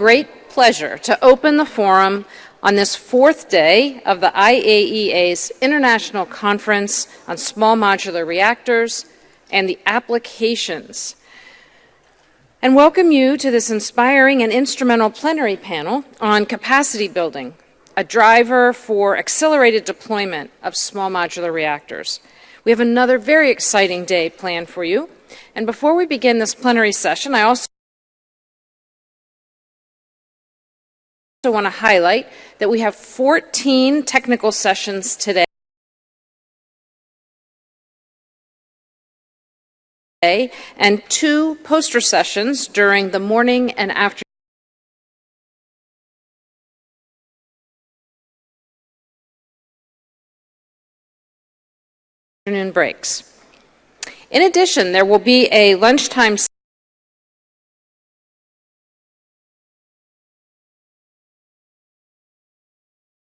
great pleasure to open the forum on this fourth day of the IAEA's International Conference on Small Modular Reactors and the Applications, and welcome you to this inspiring and instrumental plenary panel on capacity building, a driver for accelerated deployment of small modular reactors. We have another very exciting day planned for you, and before we begin this plenary session, I also want to highlight that we have 14 technical sessions today and 2 poster sessions during the morning and afternoon breaks. In addition, there will be a lunchtime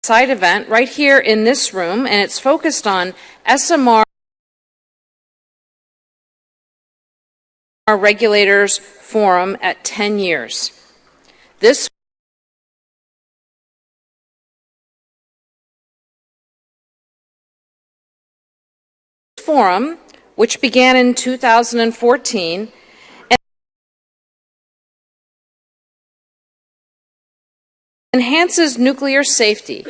side event right here in this room, and it's focused on SMR Regulators Forum at 10 years. This forum, which began in 2014, enhances nuclear safety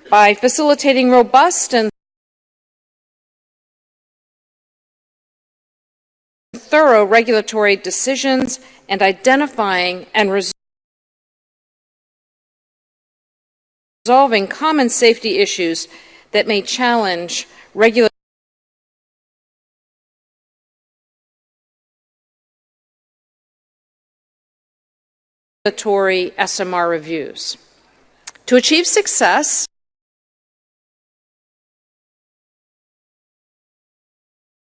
by facilitating robust and thorough regulatory decisions and identifying and resolving common safety issues that may challenge regulatory SMR reviews. To achieve success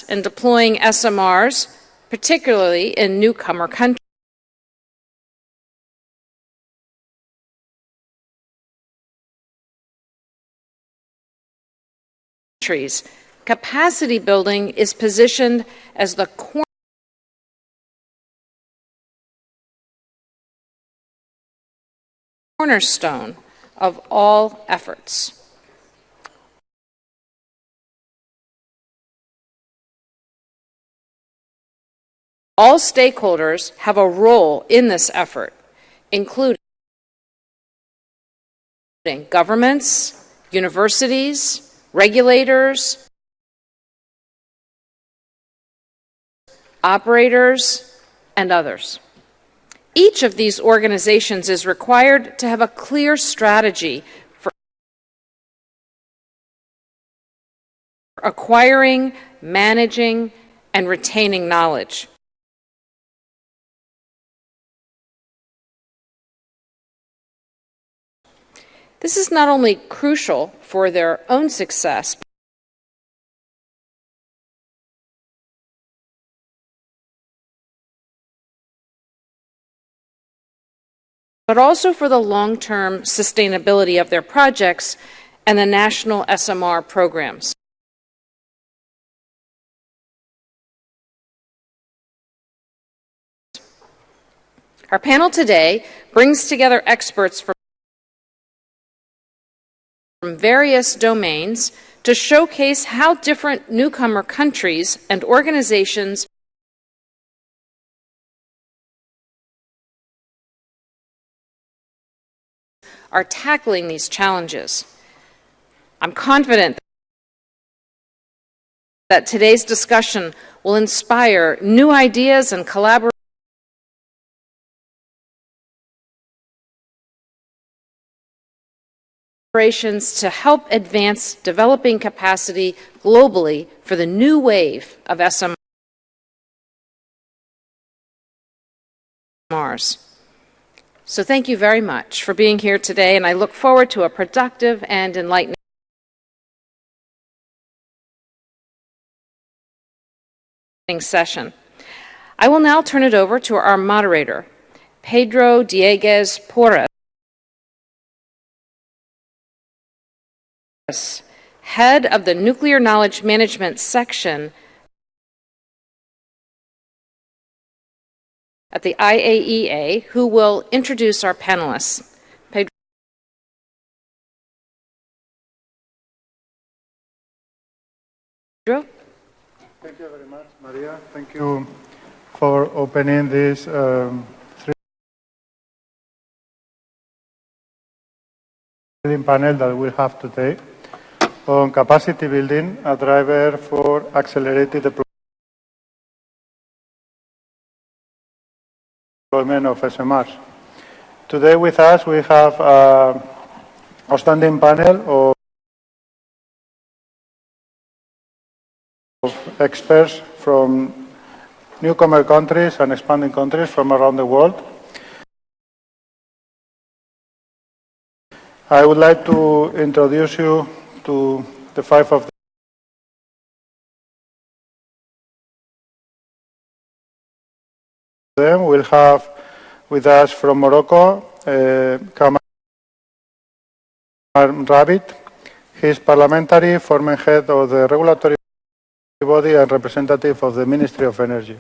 in deploying SMRs, particularly in newcomer countries, capacity building is positioned as the cornerstone of all efforts. All stakeholders have a role in this effort, including governments, universities, regulators, operators, and others. Each of these organizations is required to have a clear strategy for acquiring, managing, and retaining knowledge. This is not only crucial for their own success, but also for the long-term sustainability of their projects and the national SMR programs. Our panel today brings together experts from various domains to showcase how different newcomer countries and organizations are tackling these challenges. I'm confident that today's discussion will inspire new ideas and collaborations to help advance developing capacity globally for the new wave of SMRs. So thank you very much for being here today, and I look forward to a productive and enlightening session. I will now turn it over to our moderator, Pedro Dieguez Porras, head of the Nuclear Knowledge Management section at the IAEA, who will introduce our panelists. Pedro? Thank you very much, Maria. Thank you for opening this panel that we have today on capacity building, a driver for accelerated deployment of SMRs. Today with us we have an outstanding panel of experts from newcomer countries and expanding countries from around the world. I would like to introduce you to the five of them. We'll have with us from Morocco, Kamar Rabit. He is parliamentary, former head of the regulatory body and representative of the Ministry of Energy.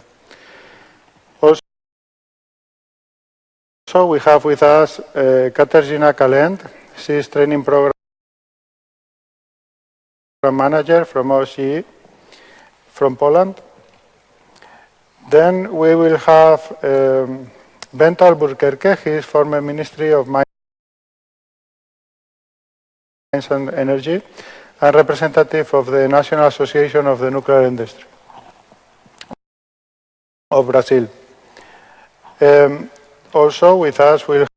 Also, we have with us Katarzyna Kalend. She is training program manager from OSCE from Poland. Then we will have Bent Albuquerque. He is former Ministry of Mines and Energy and representative of the National Association of the Nuclear Industry of Brazil. Also with us we'll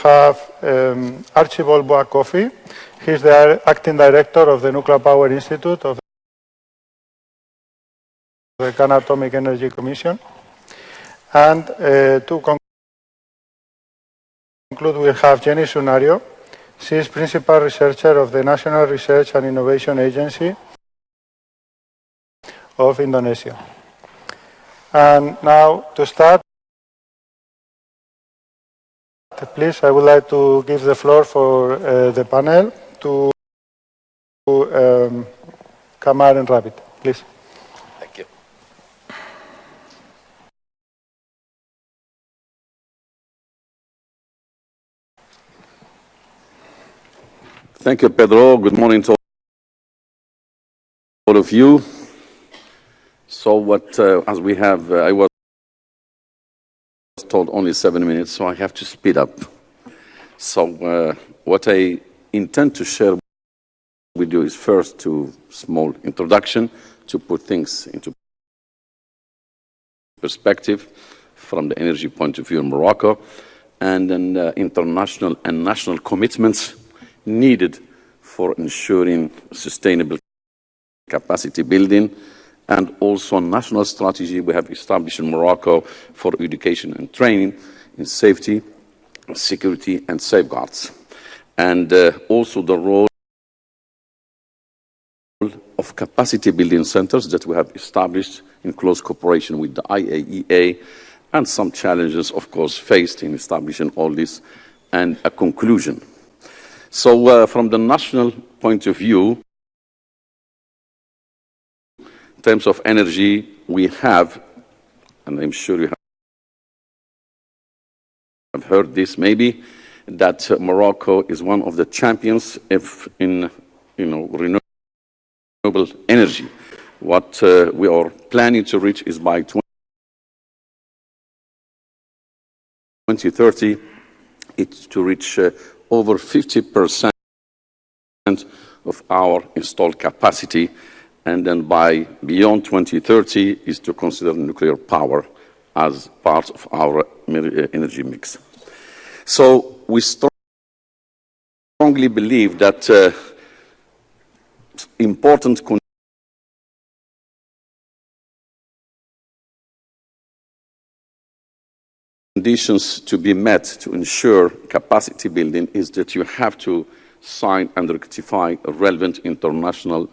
have Archibald Boa Kofi. He is the acting director of the Nuclear Power Institute of the Ghana Atomic Energy Commission. And to conclude, we'll have Jenny Sunario. She is principal researcher of the National Research and Innovation Agency of Indonesia. And now, to start, please, I would like to give the floor for the panel to Kamar and Rabit, please. Thank you. Thank you, Pedro. Good morning to all of you. So as we have, I was told only 7 minutes, so I have to speed up. So what I intend to share with you is first a small introduction to put things into perspective from the energy point of view in Morocco, and then international and national commitments needed for ensuring sustainable capacity building, and also a national strategy we have established in Morocco for education and training in safety, security and safeguards. And also the role of capacity building centers that we have established in close cooperation with the IAEA, and some challenges, of course, faced in establishing all this, and a conclusion. So from the national point of view, in terms of energy, we have, and I'm sure you have heard this maybe, that Morocco is one of the champions in renewable energy. What we are planning to reach is by 2030, it's to reach over 50% of our installed capacity, and then by beyond 2030 is to consider nuclear power as part of our energy mix. So we strongly believe that important conditions to be met to ensure capacity building is that you have to sign and ratify relevant international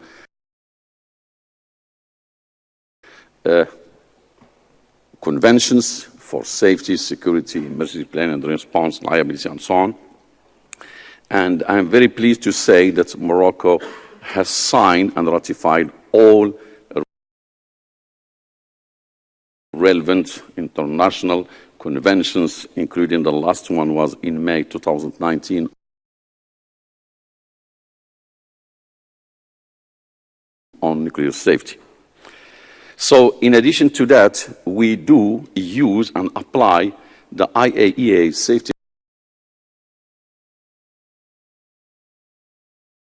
conventions for safety, security, emergency planning and response, liability, and so on. And I'm very pleased to say that Morocco has signed and ratified all relevant international conventions, including the last one was in May 2019 on nuclear safety. So in addition to that, we do use and apply the IAEA safety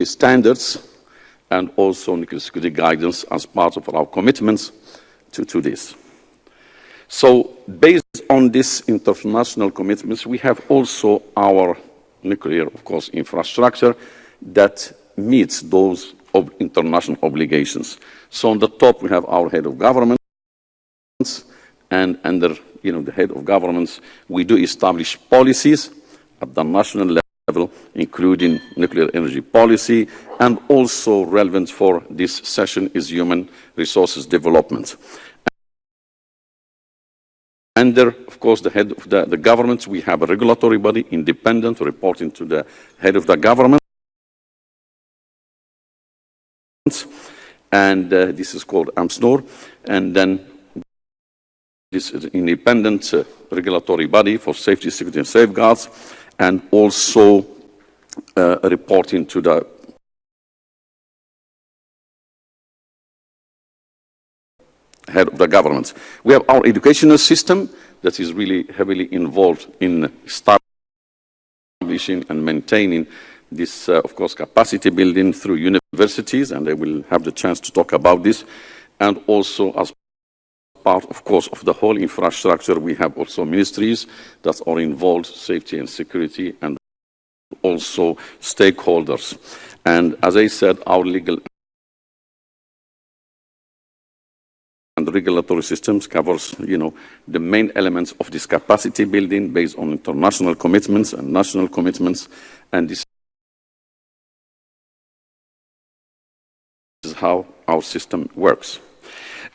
standards and also nuclear security guidance as part of our commitments to this. So based on these international commitments, we have also our nuclear, of course, infrastructure that meets those international obligations. So on the top, we have our head of governments, and under the head of governments, we do establish policies at the national level, including nuclear energy policy, and also relevant for this session is human resources development. Under, of course, the head of the government, we have a regulatory body, independent, reporting to the head of the government. And this is called AMSNOR. And then this is an independent regulatory body for safety, security, and safeguards, and also reporting to the head of the government. We have our educational system that is really heavily involved in establishing and maintaining this, of course, capacity building through universities, and they will have the chance to talk about this. And also as part, of course, of the whole infrastructure, we have also ministries that are involved, safety and security, and also stakeholders. And as I said, our legal and regulatory systems covers, the main elements of this capacity building based on international commitments and national commitments, and this is how our system works.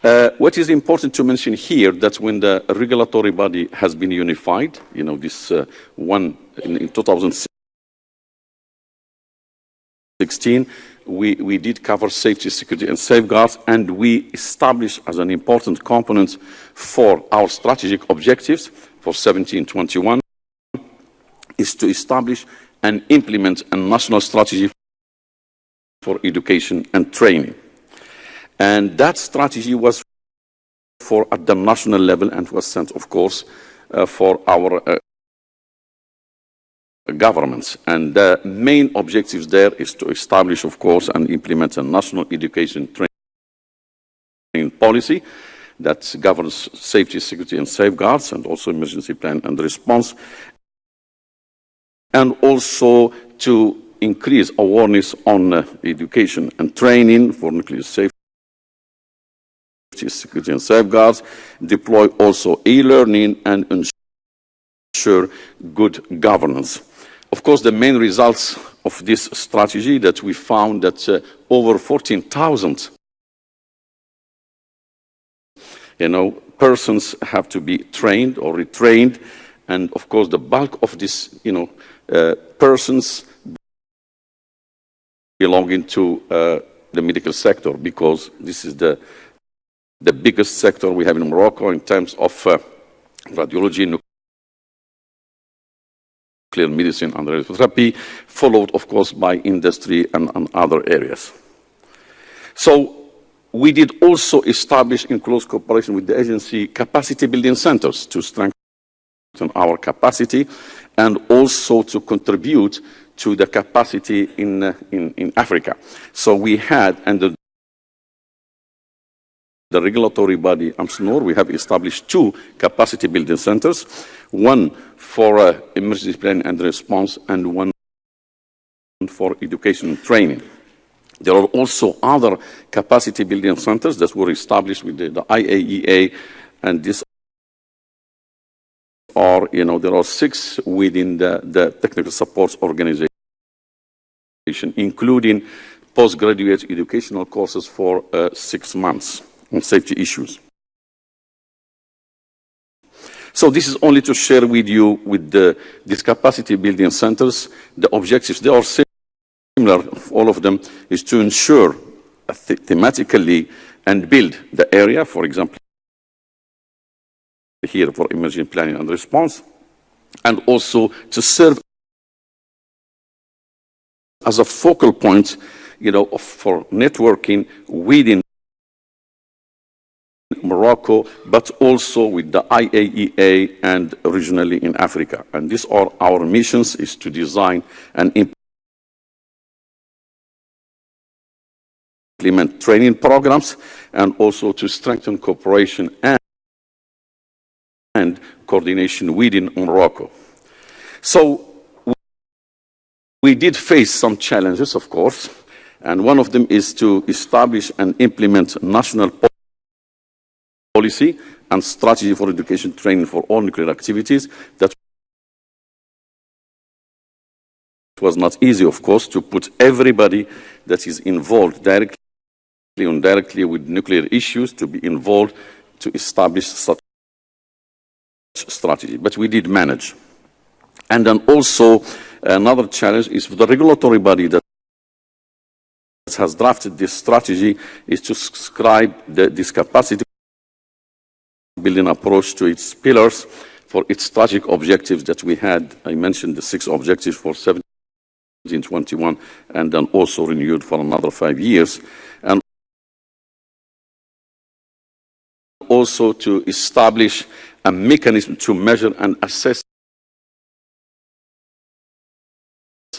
What is important to mention here, that when the regulatory body has been unified, this one in 2016, we did cover safety, security, and safeguards, and we established as an important component for our strategic objectives for 1721 is to establish and implement a national strategy for education and training. And that strategy was for at the national level and was sent, of course, for our governments. And the main objectives there is to establish, of course, and implement a national education training policy that governs safety, security, and safeguards, and also emergency plan and response, and also to increase awareness on education and training for nuclear safety, security, and safeguards, deploy also e-learning, and ensure good governance. Of course, the main results of this strategy that we found that over 14,000 persons have to be trained or retrained, and of course the bulk of these persons belonging to the medical sector, because this is the biggest sector we have in Morocco in terms of radiology, nuclear medicine, and radiotherapy, followed, of course, by industry and other areas. So we did also establish, in close cooperation with the agency, capacity building centers to strengthen our capacity and also to contribute to the capacity in Africa. So we had, under the regulatory body AMSNOR, we have established 2 capacity building centers, one for emergency planning and response, and one for education and training. There are also other capacity building centers that were established with the IAEA, and these are, there are 6 within the technical support organization, including postgraduate educational courses for 6 months on safety issues. So this is only to share with you with these capacity building centers, the objectives. They are similar, all of them, is to ensure thematically and build the area, for example, here for emergency planning and response, and also to serve as a focal point, for networking within Morocco, but also with the IAEA and regionally in Africa. And these are our missions, is to design and implement training programs, and also to strengthen cooperation and coordination within Morocco. So we did face some challenges, of course, and one of them is to establish and implement national policy and strategy for education training for all nuclear activities. That was not easy, of course, to put everybody that is involved directly or indirectly with nuclear issues to be involved to establish such strategy. But we did manage. And then also another challenge is for the regulatory body that has drafted this strategy is to describe this capacity building approach to its pillars for its strategic objectives that we had. I mentioned the 6 objectives for 17-21, and then also renewed for another 5 years. And also to establish a mechanism to measure and assess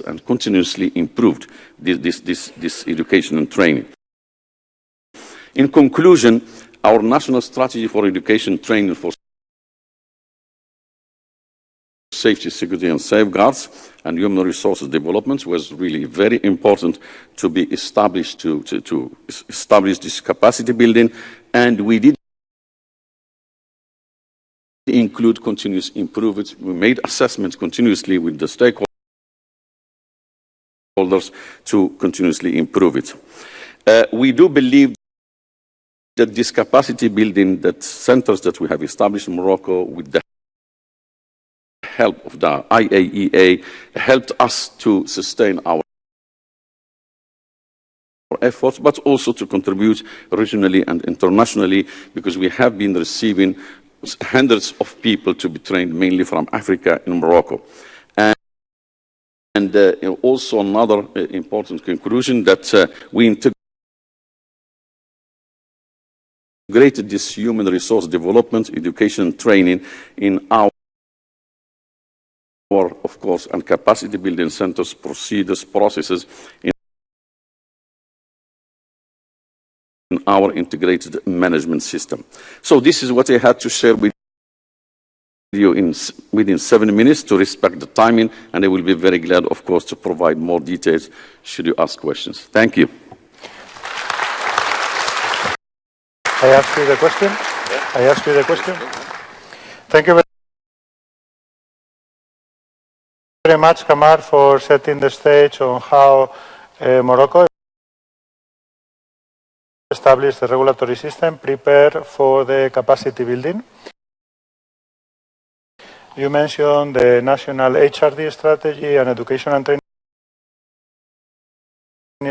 and continuously improved this education and training. In conclusion, our national strategy for education training for safety, security and safeguards and human resources development was really very important to be established, to establish this capacity building, and we did include continuous improvements. We made assessments continuously with the stakeholders to continuously improve it. We do believe that this capacity building, that centers that we have established in Morocco with the help of the IAEA, helped us to sustain our efforts, but also to contribute regionally and internationally, because we have been receiving hundreds of people to be trained mainly from Africa in Morocco. And also another important conclusion that we integrated this human resource development, education, and training in our, of course, and capacity building centers, procedures, processes in our integrated management system. So this is what I had to share with you within 7 minutes to respect the timing, and I will be very glad, of course, to provide more details should you ask questions. Thank you. I ask you the question? Yeah. I ask you the question? Thank you very much, Kamar, for setting the stage on how Morocco established the regulatory system, prepare for the capacity building. You mentioned the national HRD strategy and education and training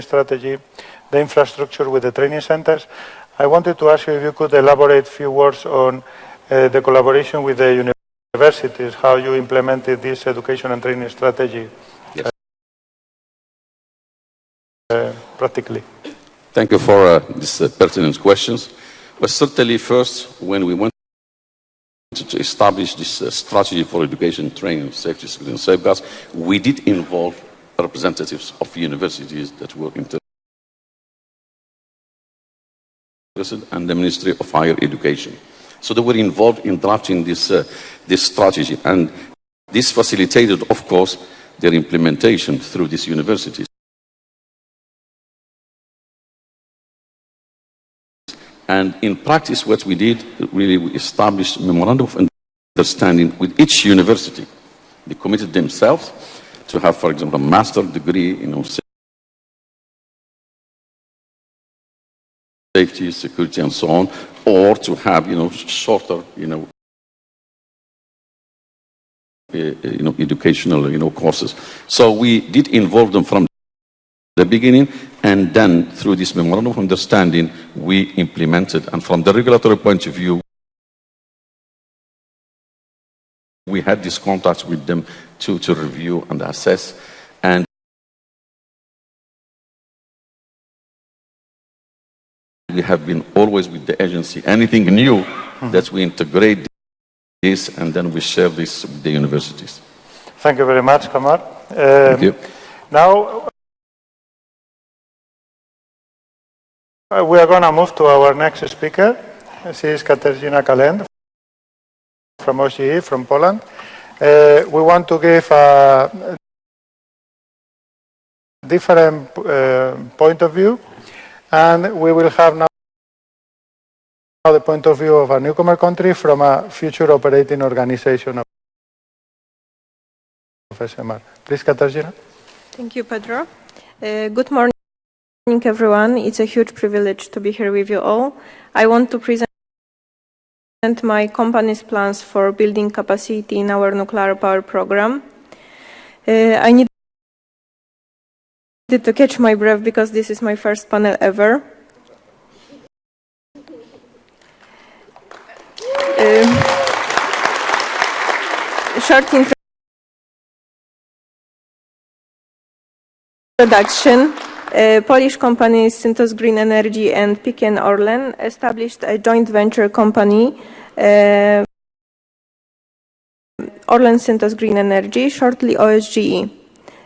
strategy, the infrastructure with the training centers. I wanted to ask you if you could elaborate a few words on the collaboration with the universities, how you implemented this education and training strategy. Yes. Practically. Thank you for these pertinent questions. But certainly first, when we went to establish this strategy for education, training, safety, security and safeguards, we did involve representatives of universities that were interested and the Ministry of Higher Education. So they were involved in drafting this strategy, and this facilitated, of course, their implementation through these universities. And in practice, what we did, really, we established a memorandum of understanding with each university. They committed themselves to have, for example, a master's degree in safety, security, and so on, or to have, shorter, educational, courses. So we did involve them from the beginning, and then through this memorandum of understanding, we implemented. And from the regulatory point of view, We had these contacts with them to review and assess, and we have been always with the agency. Anything new that we integrate this, and then we share this with the universities. Thank you very much, Kamar. Thank you. Now, we are going to move to our next speaker. She is Katarzyna Kalend from OCE, from Poland. We want to give a different point of view, and we will have now the point of view of a newcomer country from a future operating organization of SMR. Please, Katarzyna. Thank you, Pedro. Good morning, everyone. It's a huge privilege to be here with you all. I want to present my company's plans for building capacity in our nuclear power program. I needed to catch my breath because this is my first panel ever. Short introduction. Polish companies Synthos Green Energy and PKN Orlen established a joint venture company, Orlen Synthos Green Energy, shortly OSGE.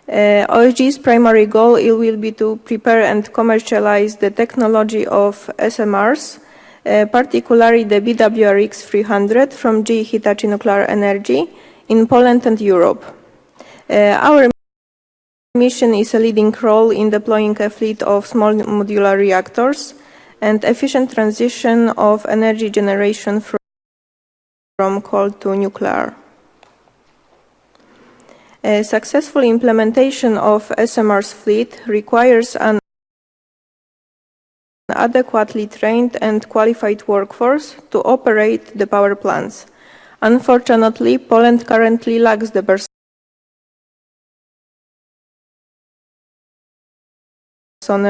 OSGE's primary goal will be to prepare and commercialize the technology of SMRs, particularly the BWRX 300 from GE Hitachi Nuclear Energy in Poland and Europe. Our mission is a leading role in deploying a fleet of small modular reactors and efficient transition of energy generation from coal to nuclear. A successful implementation of SMR's fleet requires an adequately trained and qualified workforce to operate the power plants. Unfortunately, Poland currently lacks the personnel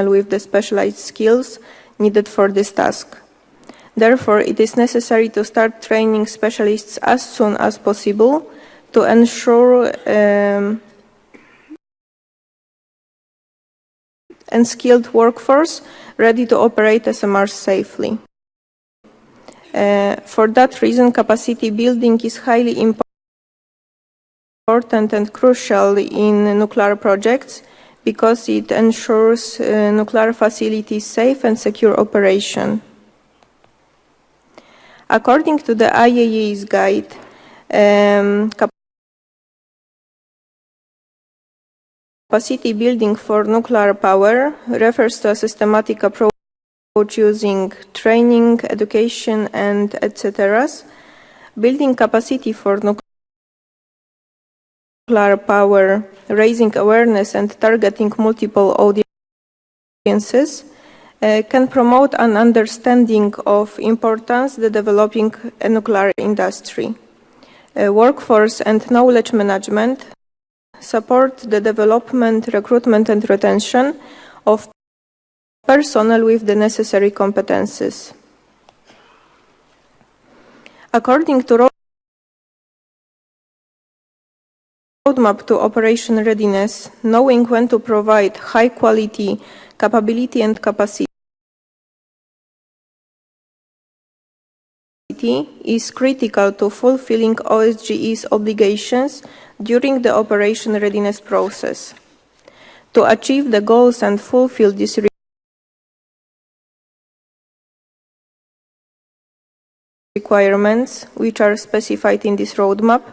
with the specialized skills needed for this task. Therefore, it is necessary to start training specialists as soon as possible to ensure a skilled workforce ready to operate SMRs safely. For that reason, capacity building is highly important and crucial in nuclear projects because it ensures nuclear facilities safe and secure operation. According to the IAEA's guide, capacity building for nuclear power refers to a systematic approach using training, education, and etc. Building capacity for nuclear power, raising awareness and targeting multiple audiences can promote an understanding of importance the developing a nuclear industry. Workforce and knowledge management support the development, recruitment and retention of personnel with the necessary competences. According to roadmap to operation readiness, knowing when to provide high quality capability and capacity is critical to fulfilling OSGE's obligations during the operation readiness process. To achieve the goals and fulfill these requirements, which are specified in this roadmap,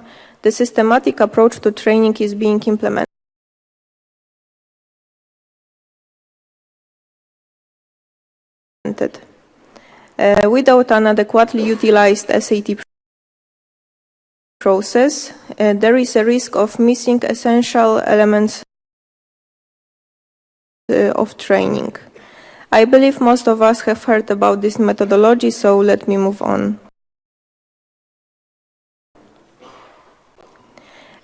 the systematic approach to training is being implemented. Without an adequately utilized SAT process, there is a risk of missing essential elements of training. I believe most of us have heard about this methodology, so let me move on.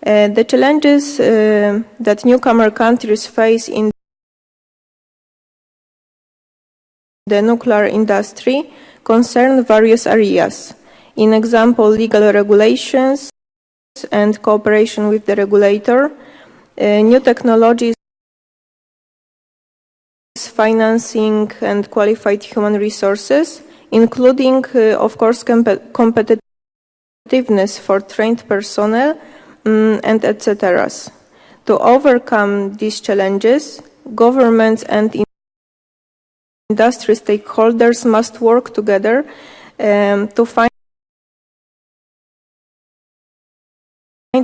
The challenges that newcomer countries face in the nuclear industry concern various areas. In example, legal regulations, and cooperation with the regulator, new technologies, financing and qualified human resources, including, of course, competitiveness for trained personnel, and etc. To overcome these challenges, governments and industry stakeholders must work together to find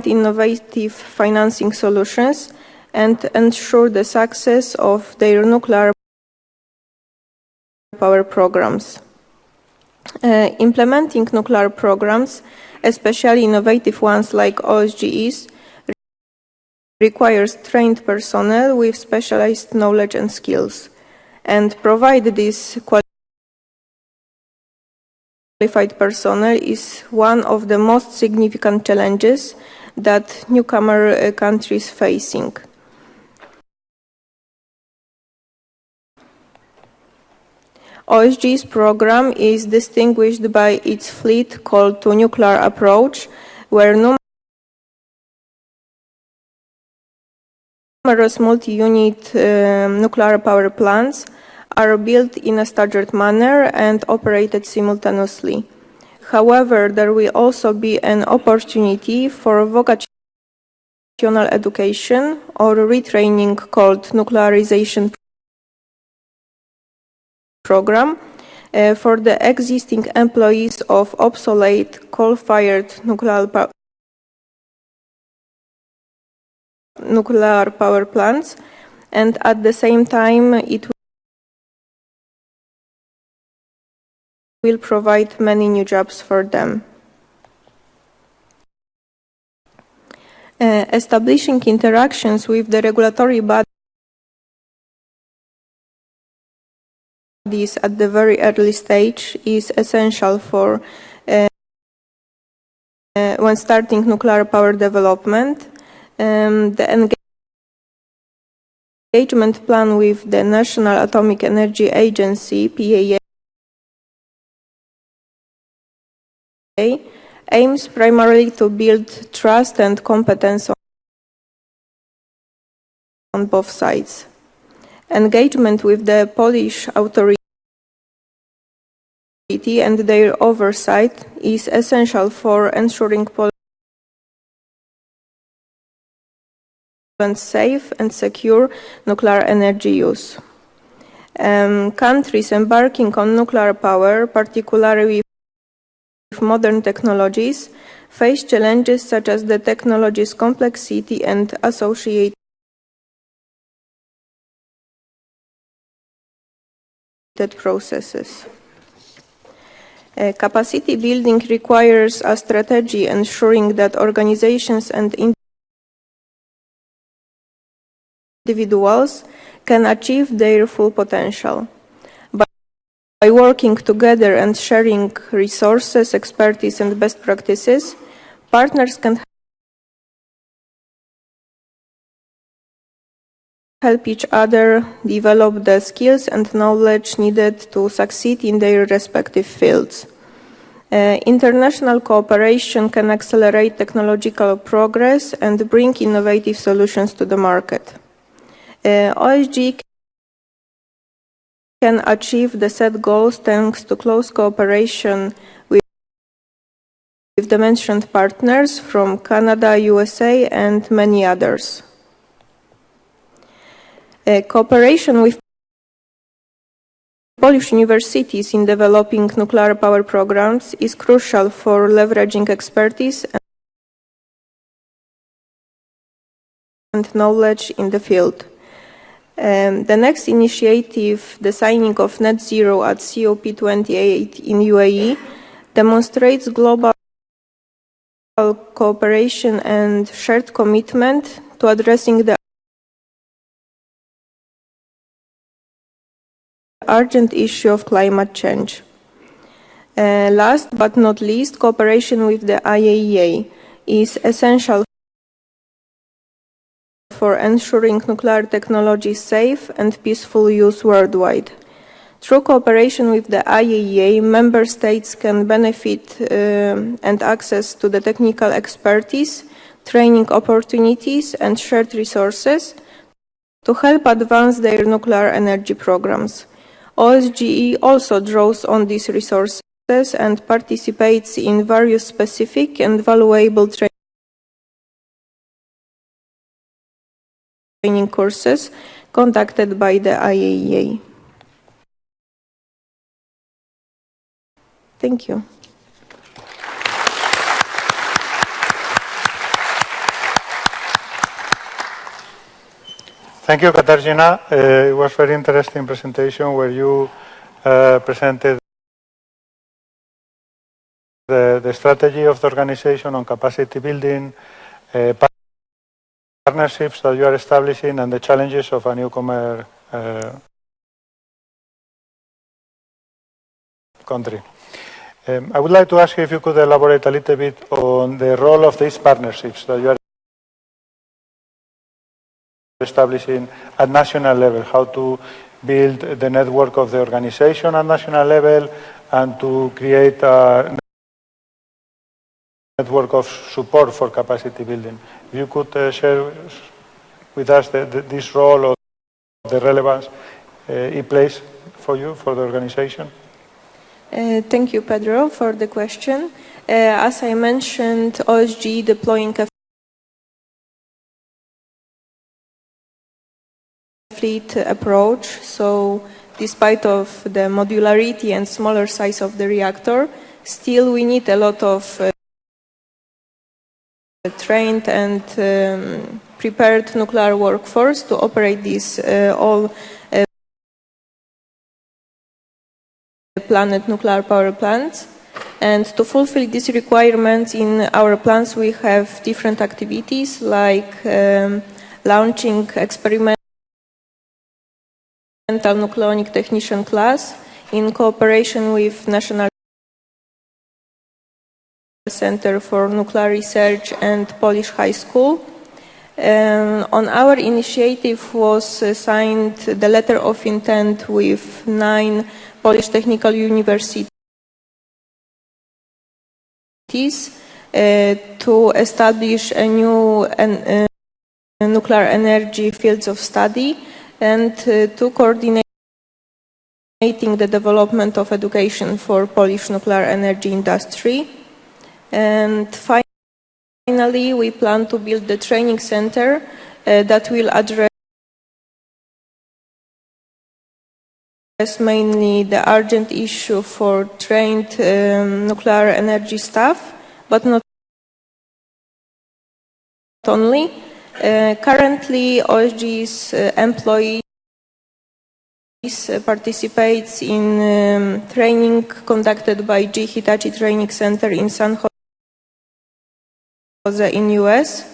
innovative financing solutions and ensure the success of their nuclear power programs. Implementing nuclear programs, especially innovative ones like OSGEs, requires trained personnel with specialized knowledge and skills, and provide this qualified personnel is one of the most significant challenges that newcomer countries facing. OSG's program is distinguished by its fleet call to nuclear approach, where numerous multi-unit nuclear power plants are built in a staggered manner and operated simultaneously. However, there will also be an opportunity for vocational education or retraining called nuclearization program for the existing employees of obsolete coal-fired nuclear power plants, and at the same time it will provide many new jobs for them. Establishing interactions with the regulatory bodies at the very early stage is essential for when starting nuclear power development. The engagement plan with the National Atomic Energy Agency, IAEA, aims primarily to build trust and competence on both sides. Engagement with the Polish authority and their oversight is essential for ensuring Poland's safe and secure nuclear energy use. Countries embarking on nuclear power, particularly with modern technologies, face challenges such as the technology's complexity and associated processes. Capacity building requires a strategy ensuring that organizations and individuals can achieve their full potential. By working together and sharing resources, expertise, and best practices, partners can help each other develop the skills and knowledge needed to succeed in their respective fields. International cooperation can accelerate technological progress and bring innovative solutions to the market. OSG can achieve the set goals thanks to close cooperation with the mentioned partners from Canada, USA, and many others. Cooperation with Polish universities in developing nuclear power programs is crucial for leveraging expertise and knowledge in the field. The next initiative, the signing of net zero at COP28 in UAE, demonstrates global cooperation and shared commitment to addressing the urgent issue of climate change. Last but not least, cooperation with the IAEA is essential for ensuring nuclear technology's safe and peaceful use worldwide. Through cooperation with the IAEA, member states can benefit and access to the technical expertise, training opportunities, and shared resources to help advance their nuclear energy programs. OSGE also draws on these resources and participates in various specific and valuable training courses conducted by the IAEA. Thank you. Thank you, Katarzyna. It was a very interesting presentation where you presented the strategy of the organization on capacity building, partnerships that you are establishing, and the challenges of a newcomer country. I would like to ask you if you could elaborate a little bit on the role of these partnerships that you are establishing at national level, how to build the network of the organization at national level and to create a network of support for capacity building. If you could share with us this role or the relevance it plays for you, for the organization. Thank you, Pedro, for the question. As I mentioned, OSGE deploying a fleet approach. So despite of the modularity and smaller size of the reactor, still we need a lot of trained and prepared nuclear workforce to operate these all planet nuclear power plants. And to fulfill these requirements in our plants, we have different activities like launching experimental nucleonic technician class in cooperation with National Center for Nuclear Research and Polish High School. On our initiative was signed the letter of intent with 9 Polish technical universities to establish a new nuclear energy fields of study and to coordinating the development of education for Polish nuclear energy industry. And finally, we plan to build the training center that will address mainly the urgent issue for trained nuclear energy staff, but not only. Currently, OSGE's employees participates in training conducted by G Hitachi Training Center in San Jose in US.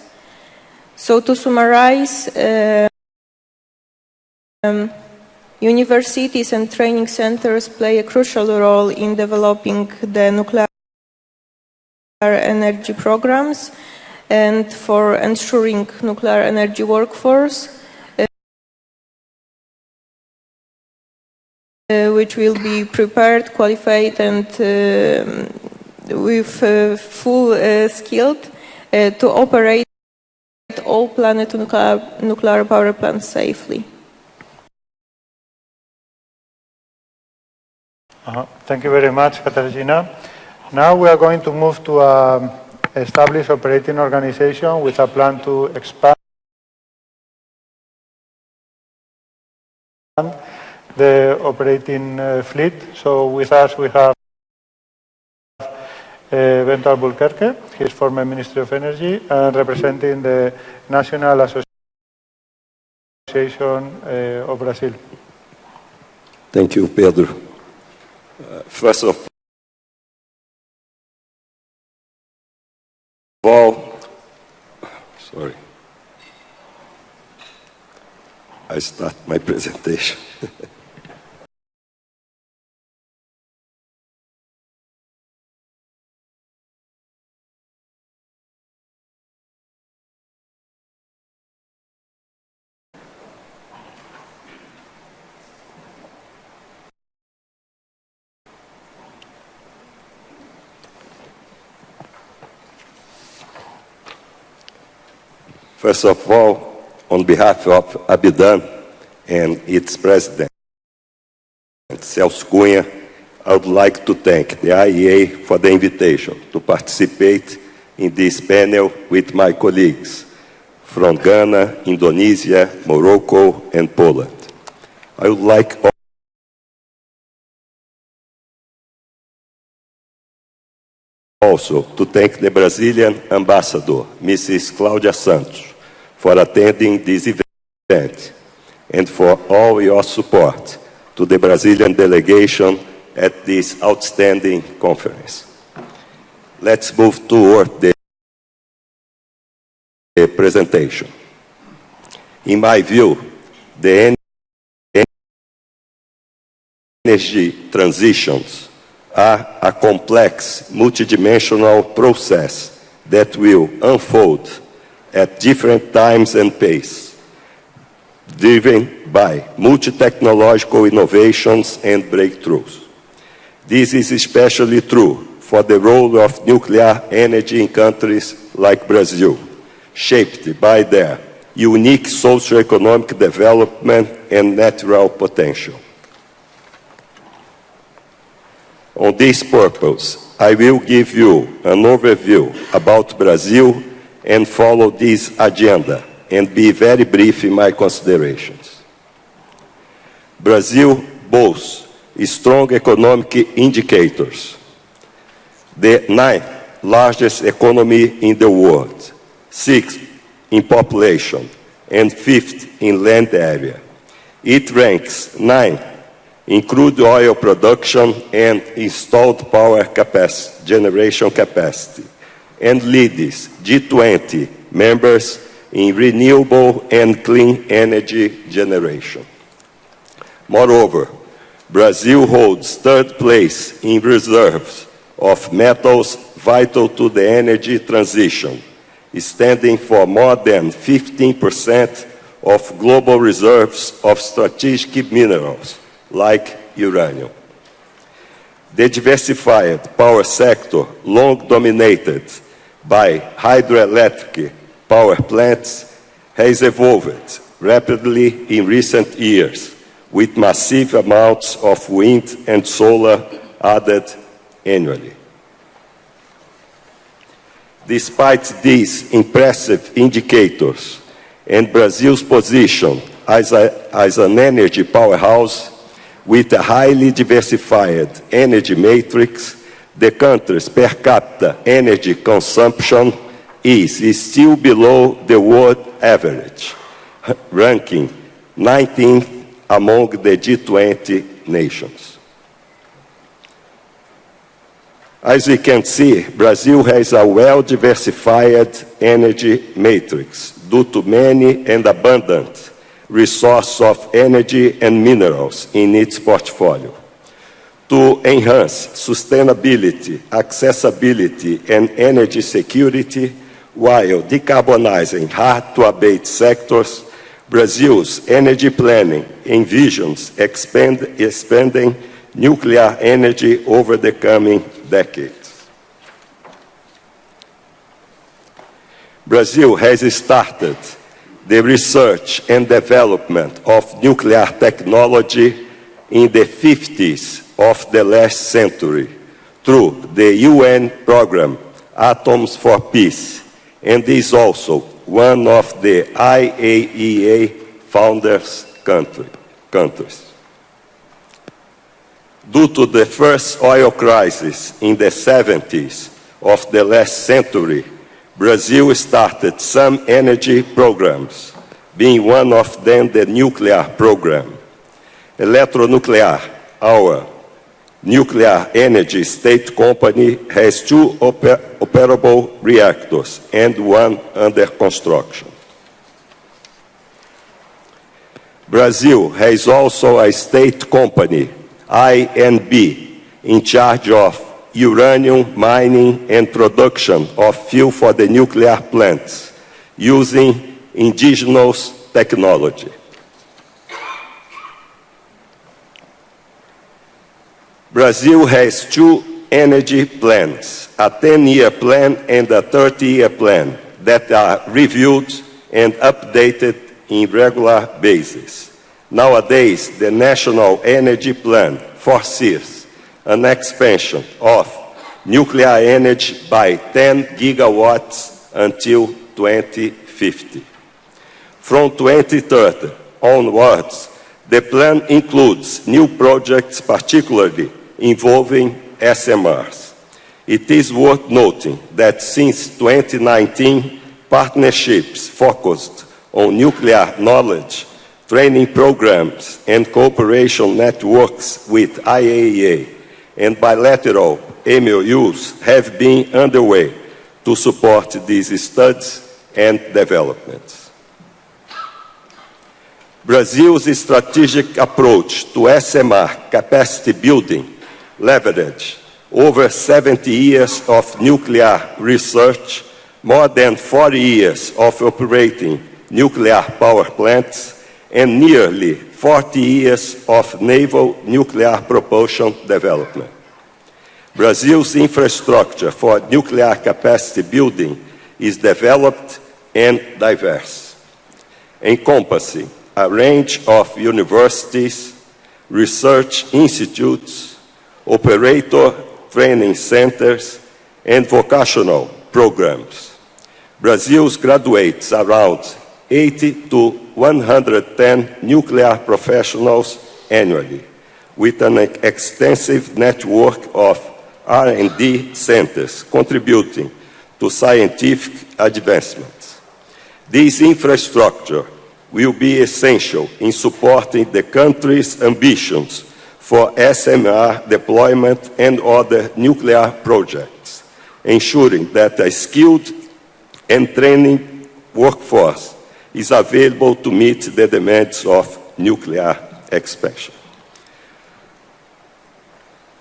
So to summarize, universities and training centers play a crucial role in developing the nuclear energy programs and for ensuring nuclear energy workforce, which will be prepared, qualified, and with full skilled to operate all planet nuclear power plants safely. Thank you very much, Katarzyna. Now we are going to move to establish operating organization with a plan to expand the operating fleet. So with us we have Bento Albuquerque, he is former Ministry of Energy and representing the National Association of Brazil. Thank you, Pedro. First of all, I start my presentation. First of all, on behalf of Abidan and its president, Celso Cunha, I would like to thank the IAEA for the invitation to participate in this panel with my colleagues from Ghana, Indonesia, Morocco, and Poland. I would like also to thank the Brazilian ambassador, Mrs. Cláudia Santos, for attending this event and for all your support to the Brazilian delegation at this outstanding conference. Let's move toward the presentation. In my view, the energy transitions are a complex, multidimensional process that will unfold at different times and pace, driven by multi-technological innovations and breakthroughs. This is especially true for the role of nuclear energy in countries like Brazil, shaped by their unique socioeconomic development and natural potential. On this purpose, I will give you an overview about Brazil and follow this agenda and be very brief in my considerations. Brazil boasts strong economic indicators, the 9th largest economy in the world, 6th in population, and 5th in land area. It ranks 9th in crude oil production and installed power generation capacity, and leads G20 members in renewable and clean energy generation. Moreover, Brazil holds 3rd place in reserves of metals vital to the energy transition, standing for more than 15% of global reserves of strategic minerals, like uranium. The diversified power sector, long dominated by hydroelectric power plants, has evolved rapidly in recent years, with massive amounts of wind and solar added annually. Despite these impressive indicators and Brazil's position as an energy powerhouse with a highly diversified energy matrix, the country's per capita energy consumption is still below the world average, ranking 19th among the G20 nations. As we can see, Brazil has a well-diversified energy matrix due to many and abundant resources of energy and minerals in its portfolio. To enhance sustainability, accessibility, and energy security while decarbonizing hard-to-abate sectors, Brazil's energy planning envisions expanding nuclear energy over the coming decades. Brazil has started the research and development of nuclear technology in the 50s of the last century through the UN program Atoms for Peace, and is also one of the IAEA founders countries. Due to the first oil crisis in the 70s of the last century, Brazil started some energy programs, being one of them the nuclear program. Eletronuclear, our nuclear energy state company, has 2 operable reactors and 1 under construction. Brazil has also a state company, INB, in charge of uranium mining and production of fuel for the nuclear plants using indigenous technology. Brazil has 2 energy plans, a 10-year plan and a 30-year plan that are reviewed and updated in regular basis. Nowadays, the National Energy Plan foresees an expansion of nuclear energy by 10 gigawatts until 2050. From 2030 onwards, the plan includes new projects, particularly involving SMRs. It is worth noting that since 2019, partnerships focused on nuclear knowledge, training programs, and cooperation networks with IAEA and bilateral MOUs have been underway to support these studies and developments. Brazil's strategic approach to SMR capacity building leveraged over 70 years of nuclear research, more than 40 years of operating nuclear power plants, and nearly 40 years of naval nuclear propulsion development. Brazil's infrastructure for nuclear capacity building is developed and diverse, encompassing a range of universities, research institutes, operator training centers, and vocational programs. Brazil graduates around 80 to 110 nuclear professionals annually, with an extensive network of R&D centers contributing to scientific advancements. This infrastructure will be essential in supporting the country's ambitions for SMR deployment and other nuclear projects, ensuring that a skilled and trained workforce is available to meet the demands of nuclear expansion.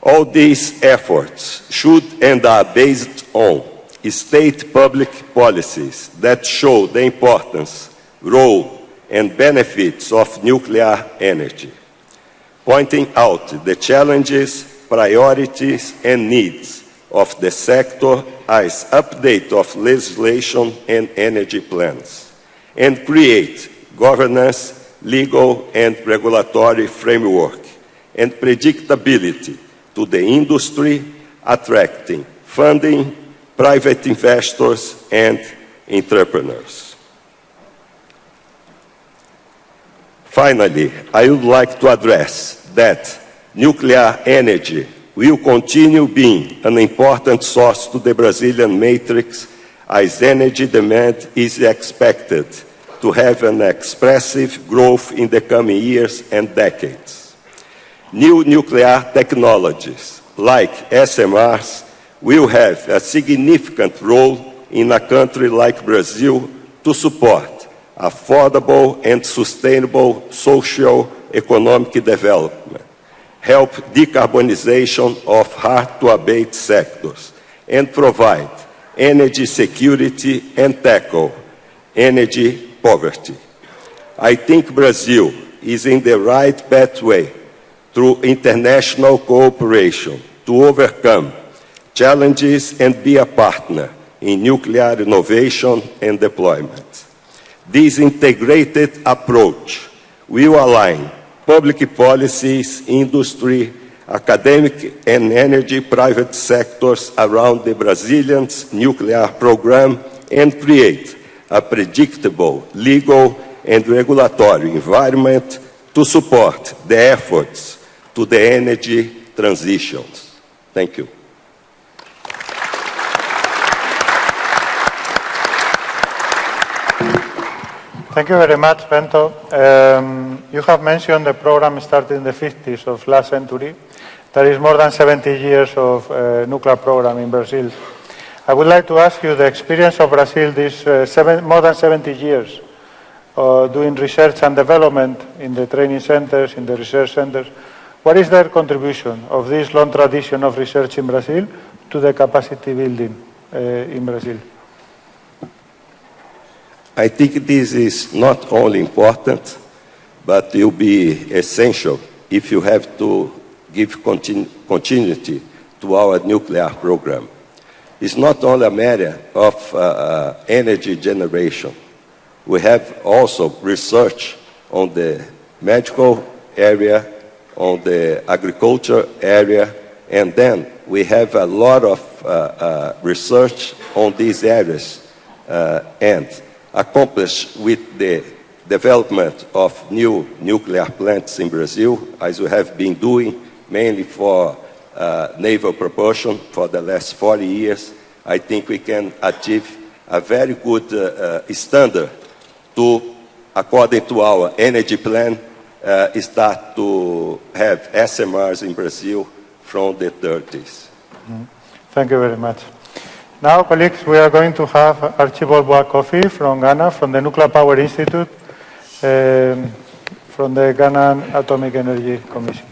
All these efforts should and are based on state public policies that show the importance, role, and benefits of nuclear energy, pointing out the challenges, priorities, and needs of the sector as update of legislation and energy plans, and create governance, legal, and regulatory framework and predictability to the industry, attracting funding, private investors, and entrepreneurs. Finally, I would like to address that nuclear energy will continue being an important source to the Brazilian matrix as energy demand is expected to have an expressive growth in the coming years and decades. New nuclear technologies like SMRs will have a significant role in a country like Brazil to support affordable and sustainable socio-economic development, help decarbonization of hard-to-abate sectors, and provide energy security and tackle energy poverty. I think Brazil is in the right pathway through international cooperation to overcome challenges and be a partner in nuclear innovation and deployment. This integrated approach will align public policies, industry, academic and energy private sectors around the Brazilian nuclear program and create a predictable legal and regulatory environment to support the efforts to the energy transitions. Thank you. Thank you very much, Bento. You have mentioned the program started in the 50s of last century. There is more than 70 years of nuclear program in Brazil. I would like to ask you the experience of Brazil these more than 70 years doing research and development in the training centers, in the research centers. What is their contribution of this long tradition of research in Brazil to the capacity building in Brazil? I think this is not only important, but will be essential if you have to give continuity to our nuclear program. It's not only a matter of energy generation. We have also research on the medical area, on the agriculture area, and then we have a lot of research on these areas and accomplished with the development of new nuclear plants in Brazil, as we have been doing, mainly for naval propulsion for the last 40 years. I think we can achieve a very good standard to, according to our energy plan, start to have SMRs in Brazil from the 30s. Thank you very much. Now, colleagues, we are going to have Archibald Boakofi from Ghana, from the Nuclear Power Institute, from the Ghana Atomic Energy Commission.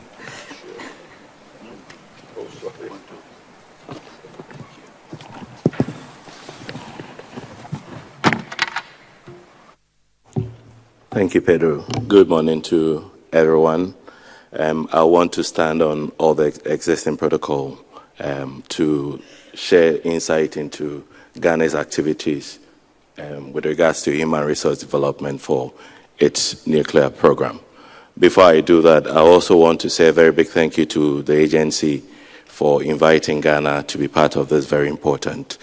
Thank you, Pedro. Good morning to everyone. I want to stand on all the existing protocol to share insight into Ghana's activities with regards to human resource development for its nuclear program. Before I do that, I also want to say a very big thank you to the agency for inviting Ghana to be part of this very important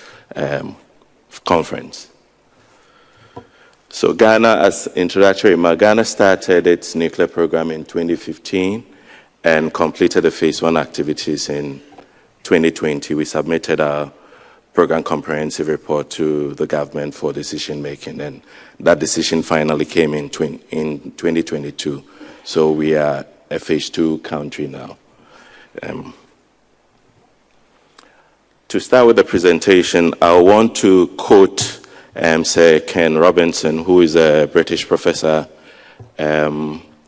conference. So Ghana, as introductory remark, Ghana started its nuclear program in 2015 and completed the phase 1 activities in 2020. We submitted our program comprehensive report to the government for decision making, and that decision finally came in 2022. So we are a phase 2 country now. To start with the presentation, I want to quote Sir Ken Robinson, who is a British professor,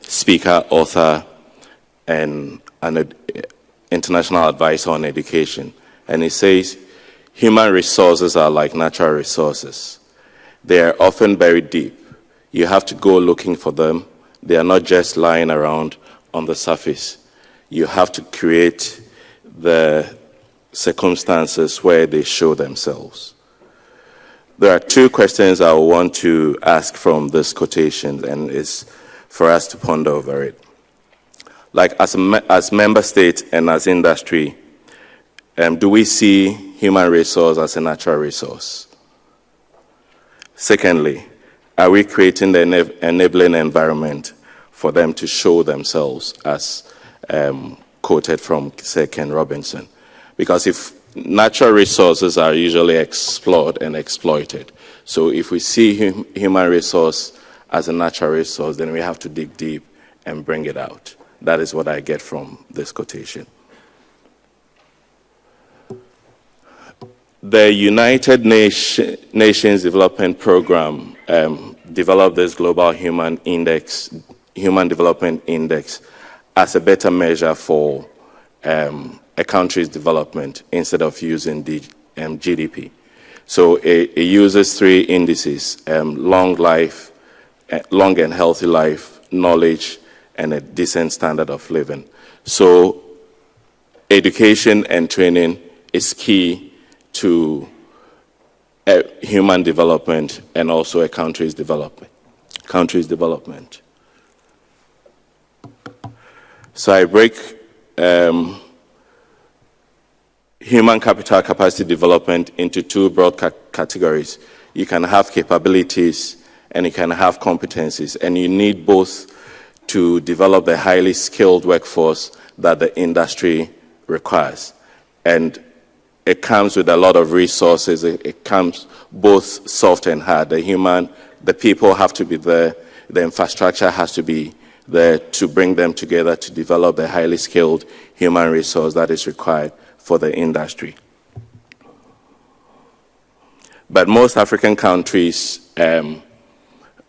speaker, author, and an international advisor on education. And he says, human resources are like natural resources. They are often buried deep. You have to go looking for them. They are not just lying around on the surface. You have to create the circumstances where they show themselves. There are 2 questions I want to ask from this quotation, and it's for us to ponder over it. Like, as member states and as industry, do we see human resource as a natural resource? Secondly, are we creating the enabling environment for them to show themselves, as quoted from Sir Ken Robinson? Because if natural resources are usually explored and exploited, so if we see human resource as a natural resource, then we have to dig deep and bring it out. That is what I get from this quotation. The United Nations Development Program developed this global human development index as a better measure for a country's development instead of using the GDP. So it uses 3 indices: long and healthy life, knowledge, and a decent standard of living. So education and training is key to human development and also a country's development. So I break human capital capacity development into 2 broad categories. You can have capabilities and you can have competencies, and you need both to develop the highly skilled workforce that the industry requires. And it comes with a lot of resources. It comes both soft and hard. The people have to be there. The infrastructure has to be there to bring them together to develop the highly skilled human resource that is required for the industry. But most African countries,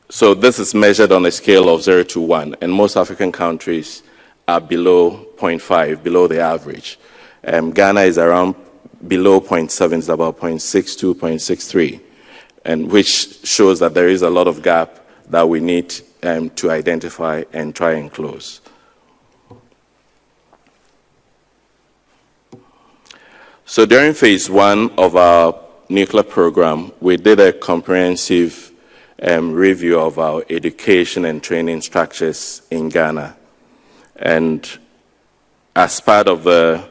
so this is measured on a scale of 0 to 1, and most African countries are below 0.5, below the average. Ghana is around below 0.7, it's about 0.62, 0.63, and which shows that there is a lot of gap that we need to identify and try and close. So during phase 1 of our nuclear program, we did a comprehensive review of our education and training structures in Ghana. And as part of the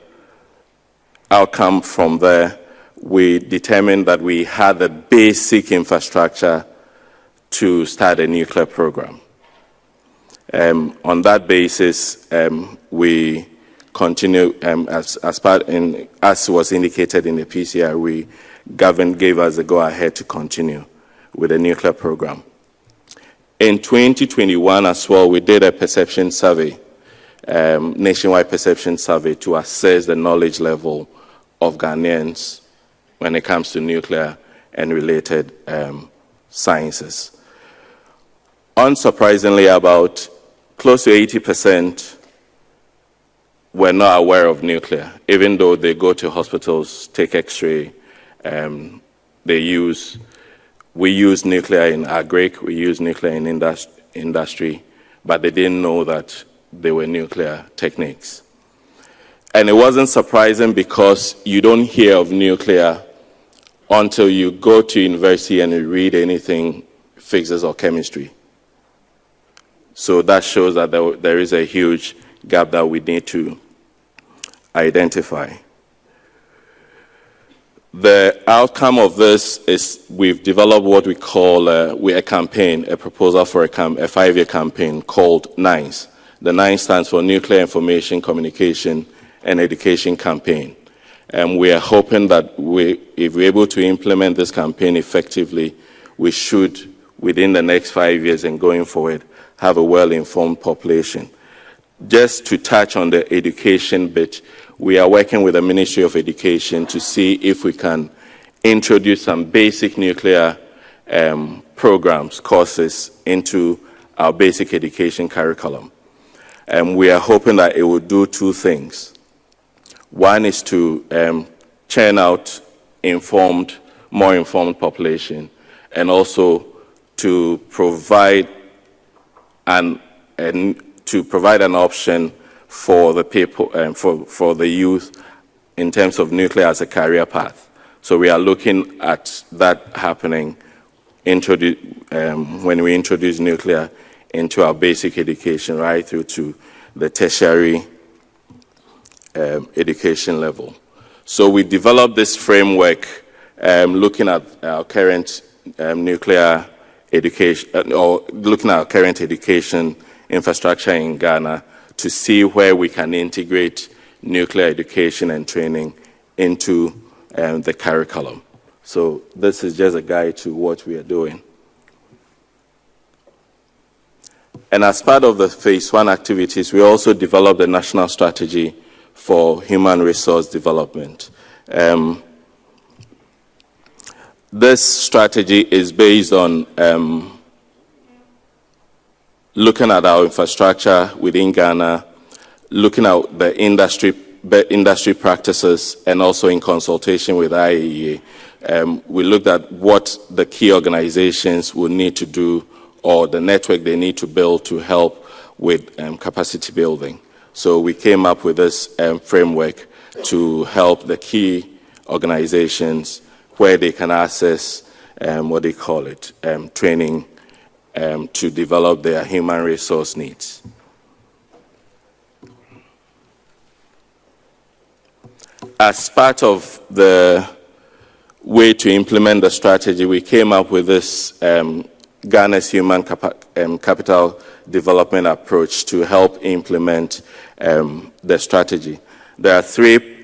outcome from there, we determined that we had the basic infrastructure to start a nuclear program. On that basis, we continue, as was indicated in the PCR, government gave us the go-ahead to continue with the nuclear program. In 2021 as well, we did a perception survey, nationwide perception survey, to assess the knowledge level of Ghanaians when it comes to nuclear and related sciences. Unsurprisingly, about close to 80% were not aware of nuclear, even though they go to hospitals, take X-ray. We use nuclear in agric, we use nuclear in industry, but they didn't know that they were nuclear techniques. And it wasn't surprising because you don't hear of nuclear until you go to university and you read anything physics or chemistry. So that shows that there is a huge gap that we need to identify. The outcome of this is we've developed what we call a campaign, a proposal for a 5-year campaign called NINES. The NINES stands for Nuclear Information, Communication, and Education Campaign. And we are hoping that if we're able to implement this campaign effectively, we should, within the next 5 years and going forward, have a well-informed population. Just to touch on the education bit, we are working with the Ministry of Education to see if we can introduce some basic nuclear programs, courses into our basic education curriculum. And we are hoping that it will do two things. One is to churn out more informed population, and also to provide an option for the people for the youth in terms of nuclear as a career path. So we are looking at that happening when we introduce nuclear into our basic education right through to the tertiary education level. So we developed this framework looking at our current nuclear education, or looking at our current education infrastructure in Ghana to see where we can integrate nuclear education and training into the curriculum. So this is just a guide to what we are doing. And as part of the phase 1 activities, we also developed a national strategy for human resource development. This strategy is based on looking at our infrastructure within Ghana, looking at the industry practices, and also in consultation with IAEA. We looked at what the key organizations will need to do, or the network they need to build to help with capacity building. So we came up with this framework to help the key organizations where they can access training to develop their human resource needs. As part of the way to implement the strategy, we came up with this Ghana's human capital development approach to help implement the strategy. There are 3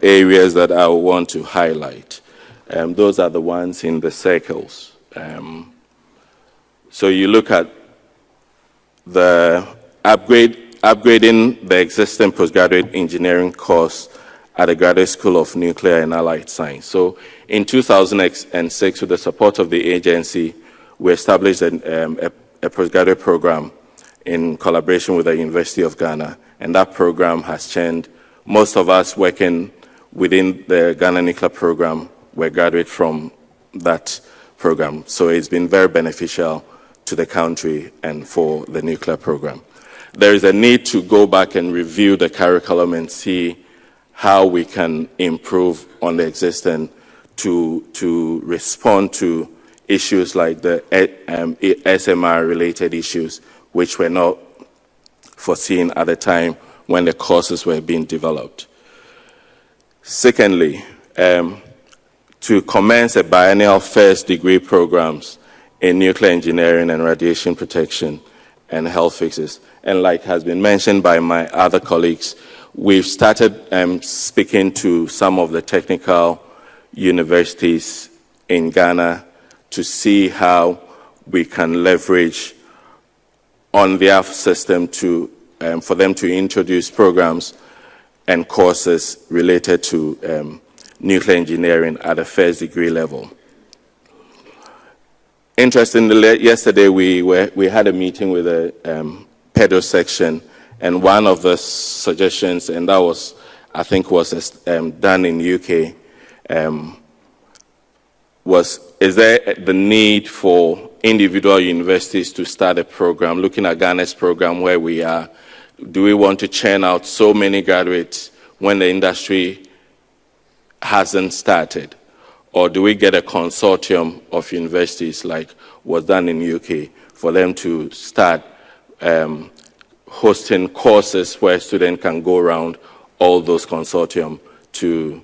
areas that I want to highlight. Those are the ones in the circles. So you look at the upgrading the existing postgraduate engineering course at the Graduate School of Nuclear and Allied Science. So in 2006, with the support of the agency, we established a postgraduate program in collaboration with the University of Ghana, and that program has changed. Most of us working within the Ghana Nuclear program were graduates from that program. So it's been very beneficial to the country and for the nuclear program. There is a need to go back and review the curriculum and see how we can improve on the existing to respond to issues like the SMR-related issues, which were not foreseen at the time when the courses were being developed. Secondly, to commence a biennial first-degree programs in nuclear engineering and radiation protection and health fixes. And like has been mentioned by my other colleagues, we've started speaking to some of the technical universities in Ghana to see how we can leverage on their system to, for them to introduce programs and courses related to nuclear engineering at a first degree level. Interestingly, yesterday we had a meeting with the pedo section, and one of the suggestions, and that was, I think, was done in UK, was, is there the need for individual universities to start a program, looking at Ghana's program where we are? Do we want to churn out so many graduates when the industry hasn't started? Or do we get a consortium of universities like was done in UK for them to start hosting courses where students can go around all those consortium to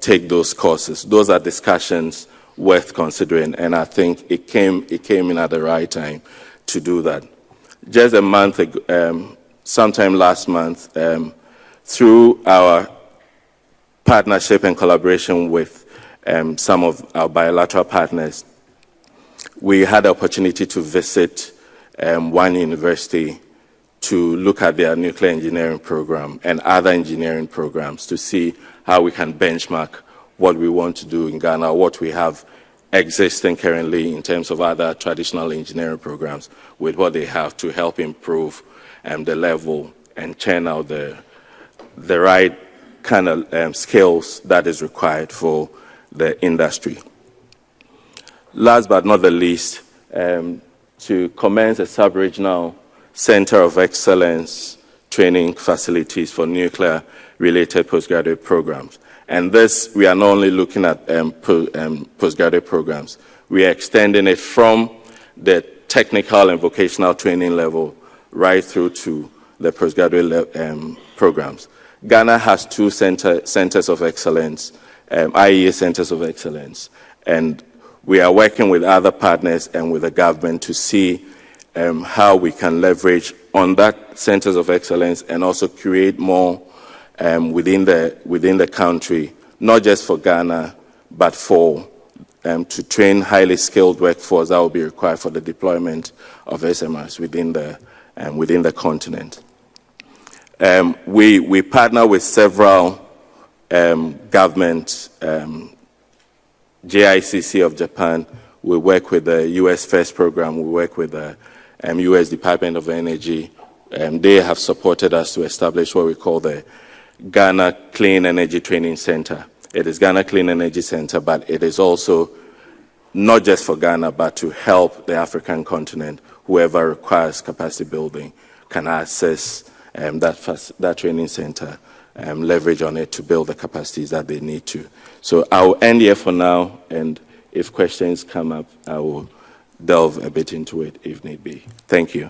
take those courses? Those are discussions worth considering, and I think it came in at the right time to do that. Just a month ago, sometime last month, through our partnership and collaboration with some of our bilateral partners, we had the opportunity to visit one university to look at their nuclear engineering program and other engineering programs to see how we can benchmark what we want to do in Ghana, what we have existing currently in terms of other traditional engineering programs with what they have to help improve the level and churn out the right kind of skills that is required for the industry. Last but not the least, to commence a sub-regional Center of Excellence training facilities for nuclear-related postgraduate programs. And this, we are not only looking at postgraduate programs, we are extending it from the technical and vocational training level right through to the postgraduate programs. Ghana has two centers of excellence, IAEA centers of excellence, and we are working with other partners and with the government to see how we can leverage on that centers of excellence and also create more within the country, not just for Ghana, but for to train highly skilled workforce that will be required for the deployment of SMRs within the continent. We partner with several governments, JICC of Japan, we work with the US FIRST program, we work with the US Department of Energy. They have supported us to establish what we call the Ghana Clean Energy Training Center. It is Ghana Clean Energy Center, but it is also not just for Ghana, but to help the African continent. Whoever requires capacity building can access that training center, leverage on it to build the capacities that they need to. So I'll end here for now, and if questions come up, I will delve a bit into it if need be. Thank you.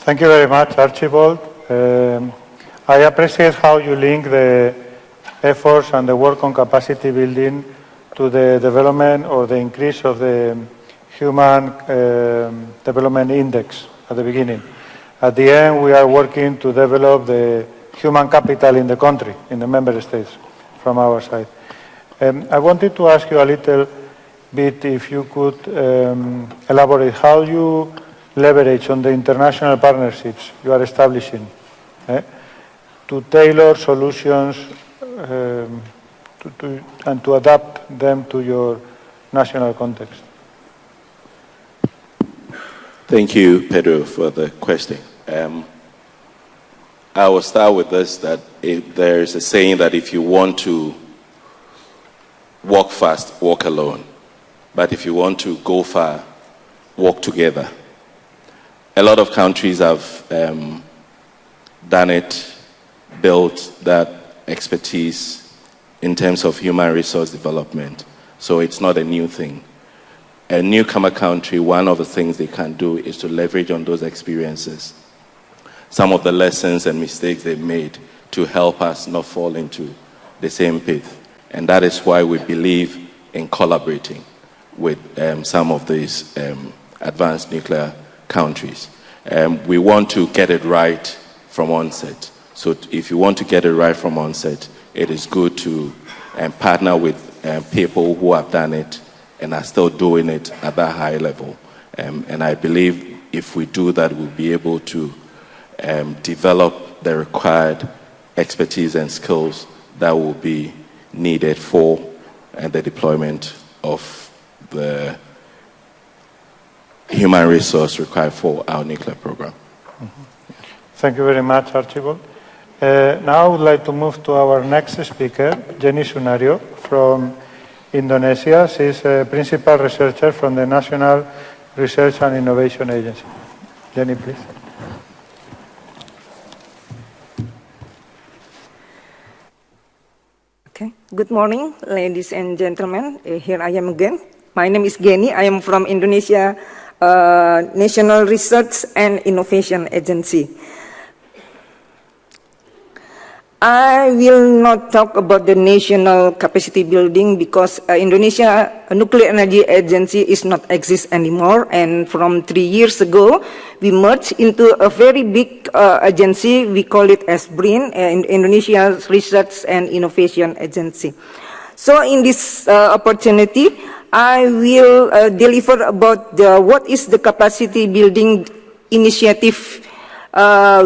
Thank you very much, Archibald. I appreciate how you link the efforts and the work on capacity building to the development or the increase of the Human Development Index at the beginning. At the end, we are working to develop the human capital in the country, in the member states, from our side. I wanted to ask you a little bit if you could elaborate how you leverage on the international partnerships you are establishing to tailor solutions and to adapt them to your national context. Thank you, Pedro, for the question. I will start with this, that there's a saying that if you want to walk fast, walk alone. But if you want to go far, walk together. a lot of countries have done it, built that expertise in terms of human resource development. So it's not a new thing. A newcomer country, one of the things they can do is to leverage on those experiences, some of the lessons and mistakes they've made, to help us not fall into the same pit. And that is why we believe in collaborating with some of these advanced nuclear countries. We want to get it right from onset. So if you want to get it right from onset, it is good to partner with people who have done it and are still doing it at that high level. And I believe if we do that, we'll be able to develop the required expertise and skills that will be needed for the deployment of the human resource required for our nuclear program. Thank you very much, Archibald. Now I would like to move to our next speaker, Jenny Sunario from Indonesia. She is a principal researcher from the National Research and Innovation Agency. Jenny, please. Okay. Good morning, ladies and gentlemen. Here I am again. My name is Jenny. I am from Indonesia National Research and Innovation Agency. I will not talk about the national capacity building because Indonesia Nuclear Energy Agency is not exist anymore, and from 3 years ago we merged into a very big agency. We call it as BRIN, Indonesia's Research and Innovation Agency. So in this opportunity, I will deliver about what is the capacity building initiative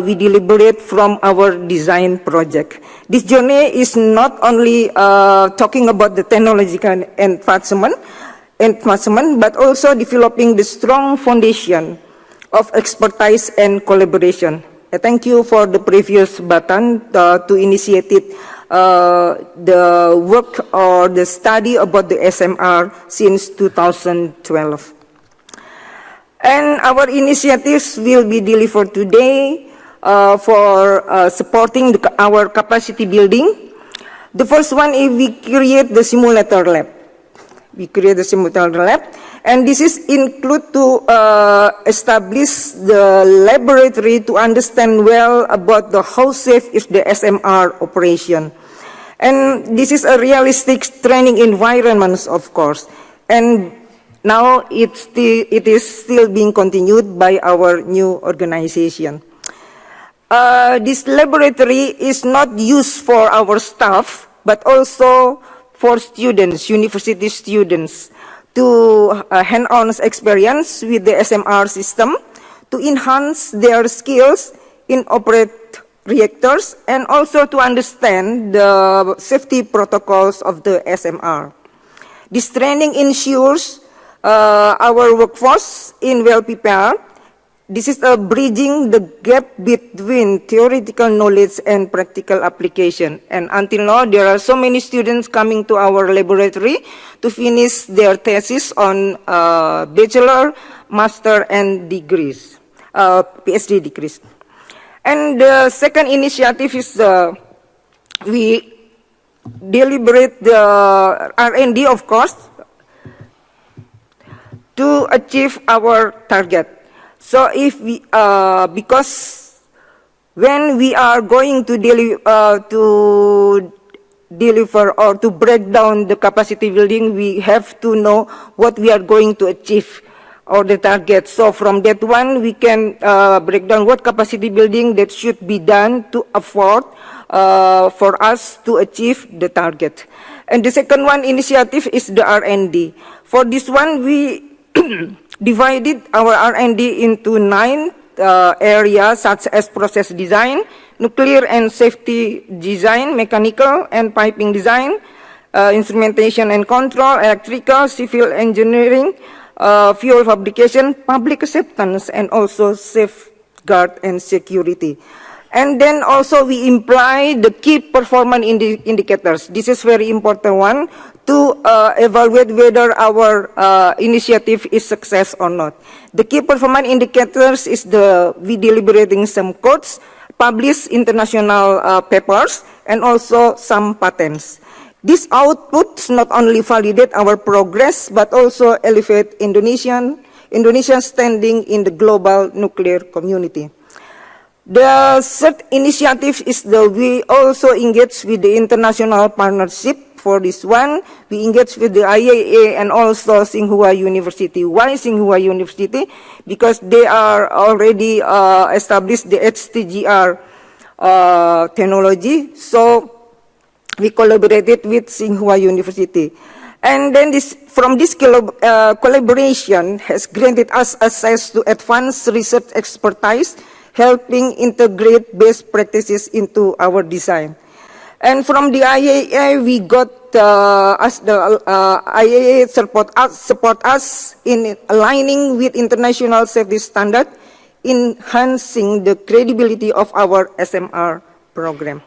we deliberate from our design project. This journey is not only talking about the technological advancement, but also developing the strong foundation of expertise and collaboration. Thank you for the previous button to initiate it, the work or the study about the SMR since 2012. And our initiatives will be delivered today for supporting our capacity building. The first one is we create the simulator lab. And this is include to establish the laboratory to understand well about how safe is the SMR operation. And this is a realistic training environment, of course. And now it is still being continued by our new organization. This laboratory is not used for our staff, but also for students, university students, to hand-on experience with the SMR system, to enhance their skills in operate reactors, and also to understand the safety protocols of the SMR. This training ensures our workforce in well prepared. This is bridging the gap between theoretical knowledge and practical application. And until now, there are so many students coming to our laboratory to finish their thesis on bachelor, master, and degrees, PhD degrees. And the second initiative is we deliberate the R&D, of course, to achieve our target. So if we, because when we are going to deliver or to break down the capacity building, we have to know what we are going to achieve or the target. So from that one, we can break down what capacity building that should be done to afford for us to achieve the target. And the second one initiative is the R&D. For this one, we divided our R&D into 9 areas such as process design, nuclear and safety design, mechanical and piping design, instrumentation and control, electrical, civil engineering, fuel fabrication, public acceptance, and also safeguard and security. And then also we imply the key performance indicators. This is very important one to evaluate whether our initiative is success or not. The key performance indicators is we deliberating some codes, publish international papers, and also some patents. These outputs not only validate our progress, but also elevate Indonesia's standing in the global nuclear community. The third initiative is we also engage with the international partnership. For this one, we engage with the IAEA and also Tsinghua University. Why Tsinghua University? Because they are already established the HTGR technology. So we collaborated with Tsinghua University. And then from this collaboration has granted us access to advanced research expertise, helping integrate best practices into our design. And from the IAEA, we got as the IAEA support us in aligning with international safety standard, enhancing the credibility of our SMR program.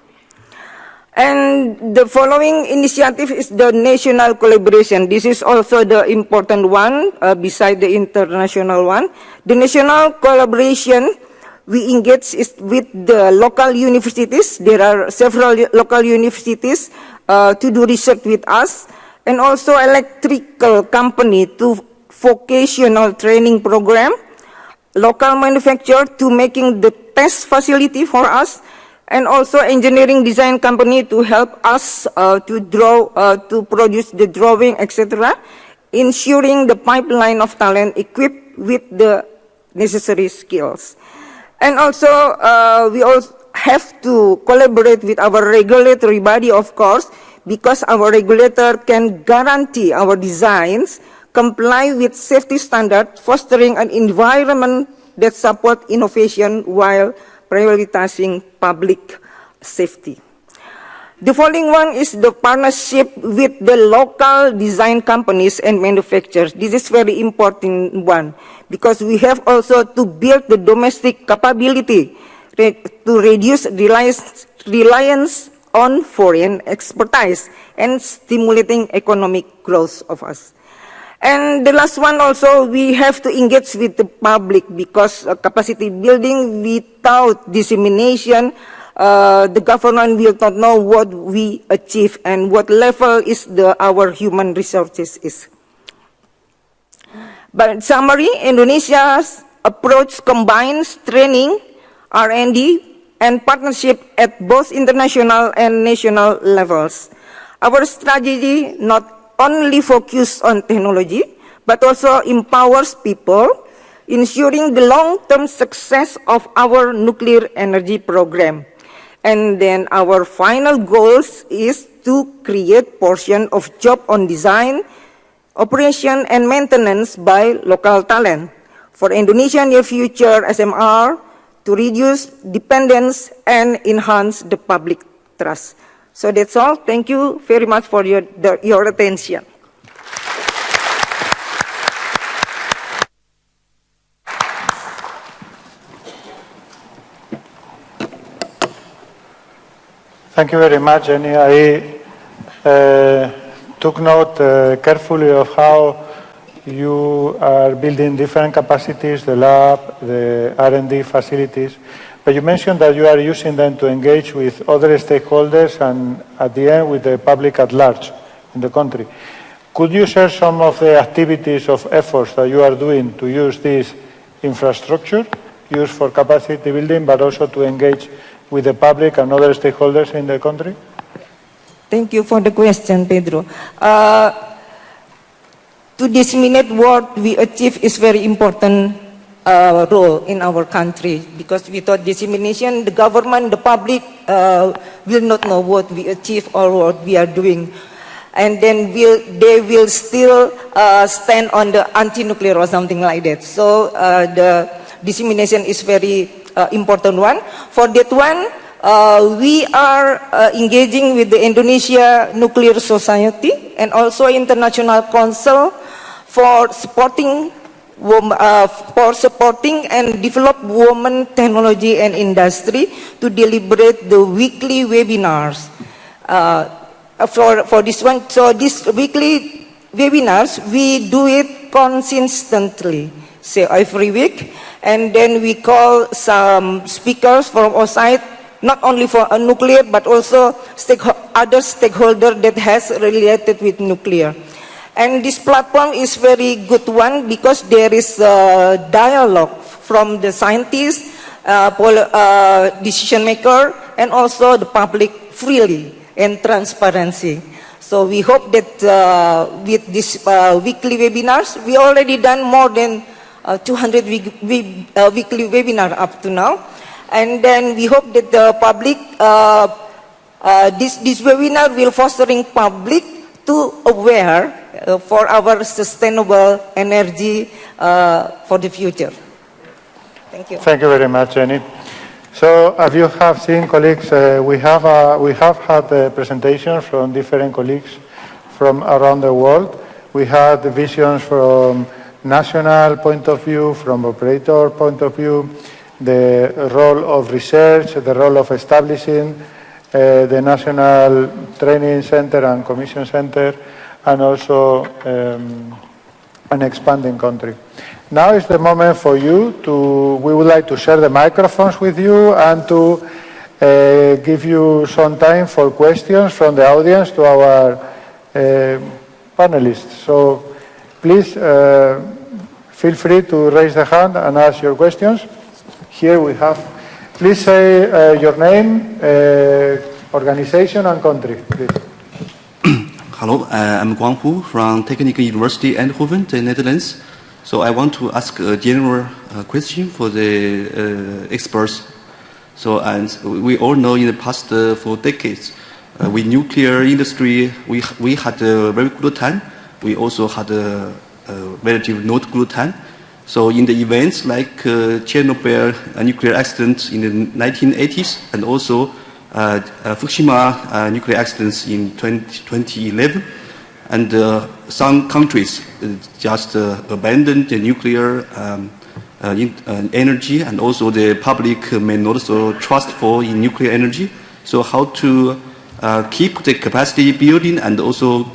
And the following initiative is the national collaboration. This is also the important one beside the international one. The national collaboration we engage with the local universities. There are several local universities to do research with us, and also electrical company to vocational training program, local manufacturer to making the test facility for us, and also engineering design company to help us to produce the drawing, etc., ensuring the pipeline of talent equipped with the necessary skills. And also, we also have to collaborate with our regulatory body, of course, because our regulator can guarantee our designs comply with safety standards, fostering an environment that supports innovation while prioritizing public safety. The following one is the partnership with the local design companies and manufacturers. This is very important one because we have also to build the domestic capability to reduce reliance on foreign expertise and stimulating economic growth of us. And the last one also, we have to engage with the public because capacity building without dissemination, the government will not know what we achieve and what level is our human resources is. But in summary, Indonesia's approach combines training, R&D, and partnership at both international and national levels. Our strategy not only focuses on technology, but also empowers people, ensuring the long-term success of our nuclear energy program. And then our final goals is to create portion of job on design, operation, and maintenance by local talent. For Indonesia near future SMR, to reduce dependence and enhance the public trust. So that's all. Thank you very much for your attention. Thank you very much, Jenny. I took note carefully of how you are building different capacities, the lab, the R&D facilities, but you mentioned that you are using them to engage with other stakeholders and at the end with the public at large in the country. Could you share some of the activities of efforts that you are doing to use this infrastructure, used for capacity building, but also to engage with the public and other stakeholders in the country? Thank you for the question, Pedro. To disseminate what we achieve is very important role in our country because without dissemination, the government, the public will not know what we achieve or what we are doing. And then they will still stand on the anti-nuclear or something like that. So the dissemination is very important one. For that one, we are engaging with the Indonesia Nuclear Society and also International Council for supporting and develop women technology and industry to deliberate the weekly webinars for this one. So these weekly webinars, we do it consistently, say every week, and then we call some speakers from outside, not only for a nuclear, but also other stakeholder that has related with nuclear. And this platform is very good one because there is a dialogue from the scientists, decision maker, and also the public freely and transparency. So we hope that with this weekly webinars, we already done more than 200 weekly webinar up to now. And then we hope that the public, this webinar will fostering public to aware for our sustainable energy for the future. Thank you. Thank you very much, Jenny. So, as you have seen, colleagues, we have had presentations from different colleagues from around the world. We had visions from national point of view, from operator point of view, the role of research, the role of establishing the National Training Center and Commission Center, and also an expanding country. Now is the moment for you we would like to share the microphones with you and to give you some time for questions from the audience to our panelists. So please feel free to raise the hand and ask your questions. Here we have, please say your name, organization and country, please. Hello, I'm Guang Hu from Technical University Eindhoven, the Netherlands. So I want to ask a general question for the experts. So, and we all know in the past for decades, with nuclear industry, we had a very good time. We also had a relatively not good time. So in the events like Chernobyl nuclear accident in the 1980s and also Fukushima nuclear accidents in 2011, and some countries just abandoned the nuclear energy, and also the public may not so trustful in nuclear energy. So how to keep the capacity building and also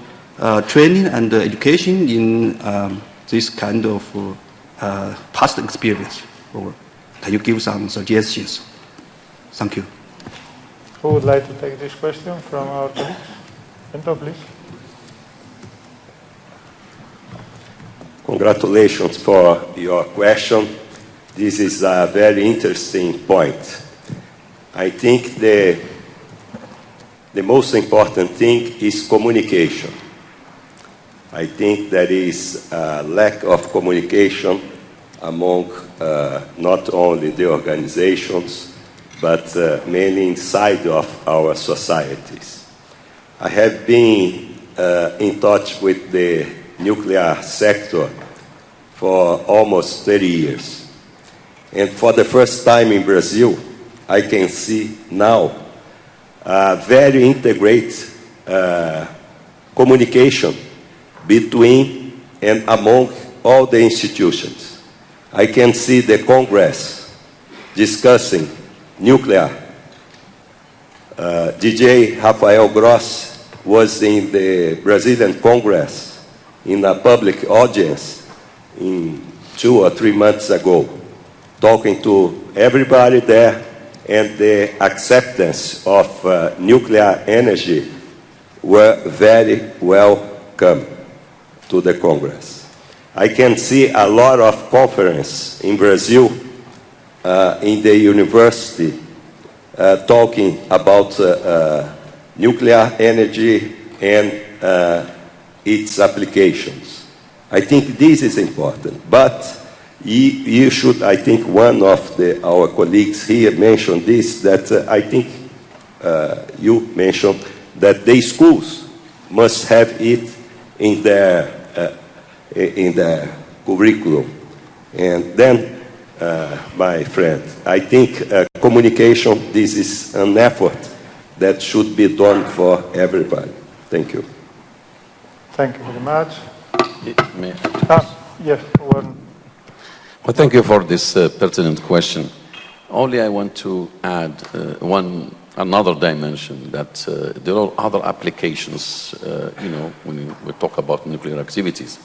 training and education in this kind of past experience? Or can you give some suggestions? Thank you. Who would like to take this question from our colleagues? Bento, please. Congratulations for your question. This is a very interesting point. I think the most important thing is communication. I think there is a lack of communication among not only the organizations, but mainly inside of our societies. I have been in touch with the nuclear sector for almost 30 years. And for the first time in Brazil, I can see now a very integrated communication between and among all the institutions. I can see the Congress discussing nuclear. DJ Rafael Gross was in the Brazilian Congress in a public audience 2 or 3 months ago, talking to everybody there, and the acceptance of nuclear energy were very welcome to the Congress. I can see a lot of conference in Brazil, in the university, talking about nuclear energy and its applications. I think this is important, but you should, I think one of our colleagues here mentioned this, that I think you mentioned that the schools must have it in their curriculum. And then, my friend, I think communication, this is an effort that should be done for everybody. Thank you. Thank you very much. Yes, one. Well, thank you for this pertinent question. Only I want to add one another dimension that there are other applications, when we talk about nuclear activities.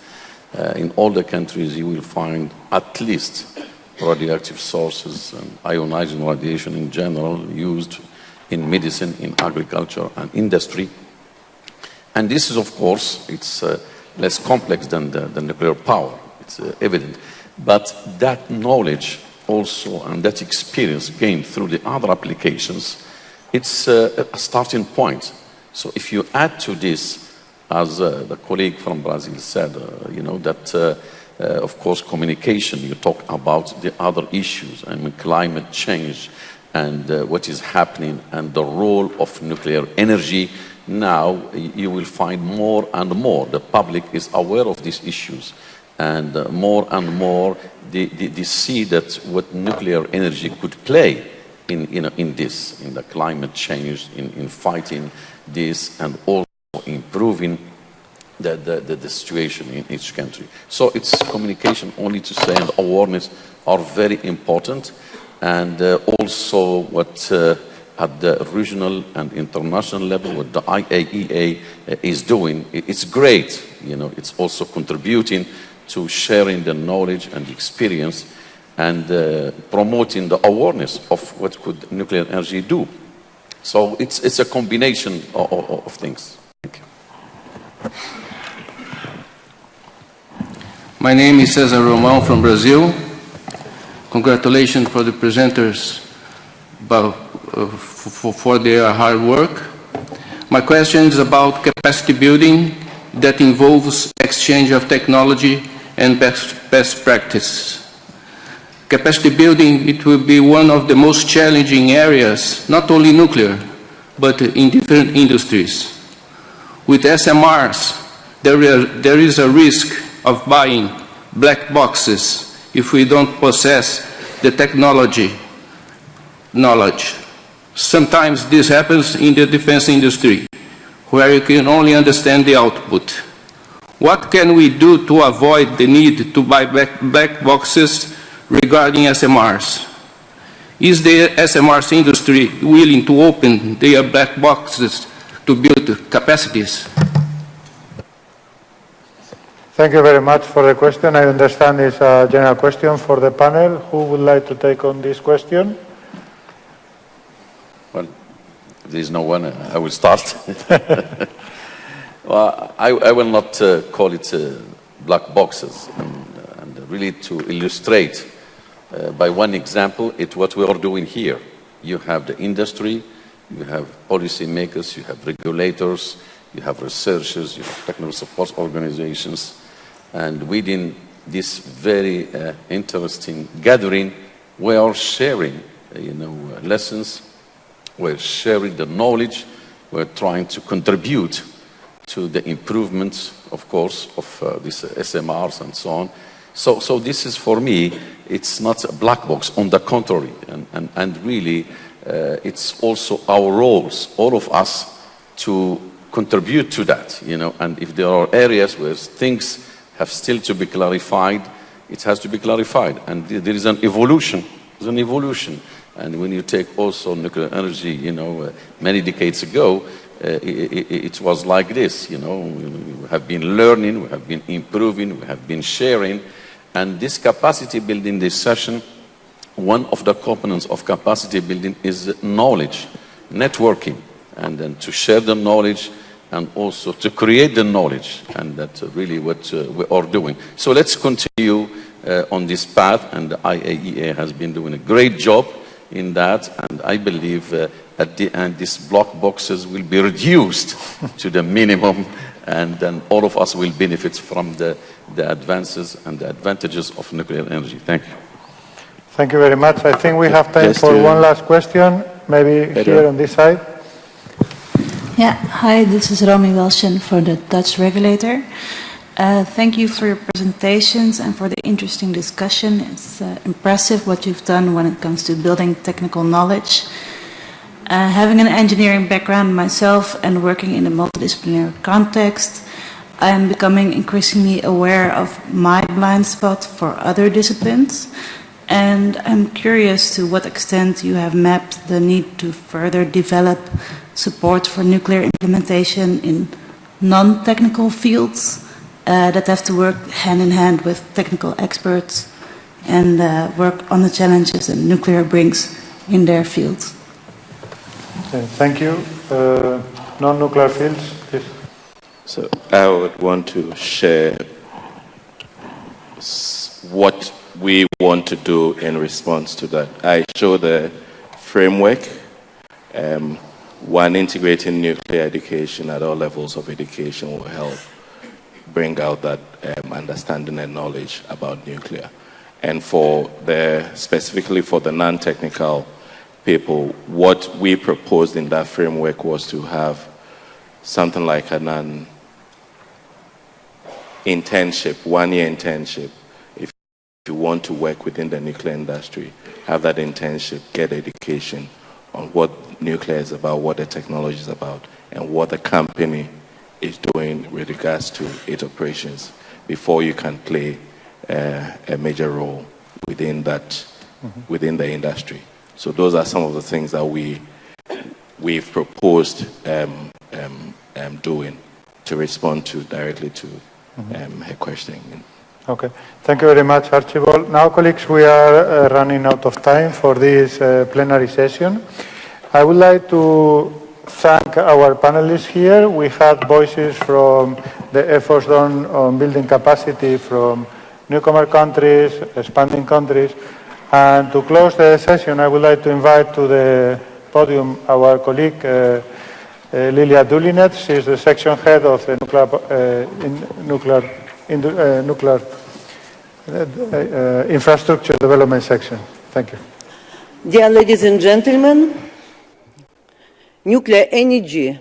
In all the countries, you will find at least radioactive sources and ionizing radiation in general used in medicine, in agriculture and industry. And this is, of course, it's less complex than the nuclear power. It's evident. But that knowledge also and that experience gained through the other applications, it's a starting point. So if you add to this, as the colleague from Brazil said, that of course communication, you talk about the other issues, climate change and what is happening and the role of nuclear energy. Now you will find more and more the public is aware of these issues, and more they see that what nuclear energy could play in this, in the climate change, in fighting this, and also improving the situation in each country. So it's communication, only to say, and awareness are very important, and also what at the regional and international level, what the IAEA is doing, it's great. It's also contributing to sharing the knowledge and experience and promoting the awareness of what could nuclear energy do. So it's a combination of things. Thank you. My name is Cesar Romão from Brazil. Congratulations for the presenters for their hard work. My question is about capacity building that involves exchange of technology and best practice. Capacity building, it will be one of the most challenging areas, not only nuclear, but in different industries. With SMRs, there is a risk of buying black boxes if we don't possess the technology knowledge. Sometimes this happens in the defense industry, where you can only understand the output. What can we do to avoid the need to buy black boxes regarding SMRs? Is the SMRs industry willing to open their black boxes to build capacities? Thank you very much for the question. I understand it's a general question for the panel. Who would like to take on this question? Well, if there is no one, I will start. Well, I will not call it black boxes, and really to illustrate by one example, it's what we are doing here. You have the industry, you have policymakers, you have regulators, you have researchers, you have technical support organizations, and within this very interesting gathering, we are sharing, lessons, we're sharing the knowledge, we're trying to contribute to the improvements, of course, of these SMRs and so on. So this is, for me, it's not a black box, on the contrary, and really it's also our roles, all of us, to contribute to that, and if there are areas where things have still to be clarified, it has to be clarified, and there is an evolution, and when you take also nuclear energy, many decades ago, it was like this, we have been learning, we have been improving, we have been sharing, and this capacity building, this session, one of the components of capacity building is knowledge, networking, and then to share the knowledge and also to create the knowledge, and that's really what we are doing. So let's continue on this path, and the IAEA has been doing a great job in that, and I believe at the end these block boxes will be reduced to the minimum, and then all of us will benefit from the advances and the advantages of nuclear energy. Thank you. Thank you very much. I think we have time for one last question, maybe here on this side. Yeah, hi, this is Romy Welschen for the Dutch regulator. Thank you for your presentations and for the interesting discussion. It's impressive what you've done when it comes to building technical knowledge. Having an engineering background myself and working in a multidisciplinary context, I am becoming increasingly aware of my blind spot for other disciplines. And I'm curious to what extent you have mapped the need to further develop support for nuclear implementation in non-technical fields that have to work hand in hand with technical experts and work on the challenges that nuclear brings in their fields. Thank you. Non-nuclear fields, please. So I would want to share what we want to do in response to that. I showed the framework, one, integrating nuclear education at all levels of education will help bring out that understanding and knowledge about nuclear. And specifically for the non-technical people, what we proposed in that framework was to have something like an internship, 1-year internship. If you want to work within the nuclear industry, have that internship, get education on what nuclear is about, what the technology is about, and what the company is doing with regards to its operations before you can play a major role within that, within the industry. So those are some of the things that we've proposed doing to respond to directly to her question. Okay, thank you very much, Archibald. Now, colleagues, we are running out of time for this plenary session. I would like to thank our panelists here. We had voices from the efforts done on building capacity from newcomer countries, expanding countries. And to close the session, I would like to invite to the podium our colleague, Lilia Dulinet. She is the section head of the nuclear infrastructure development section. Thank you. Dear ladies and gentlemen, nuclear energy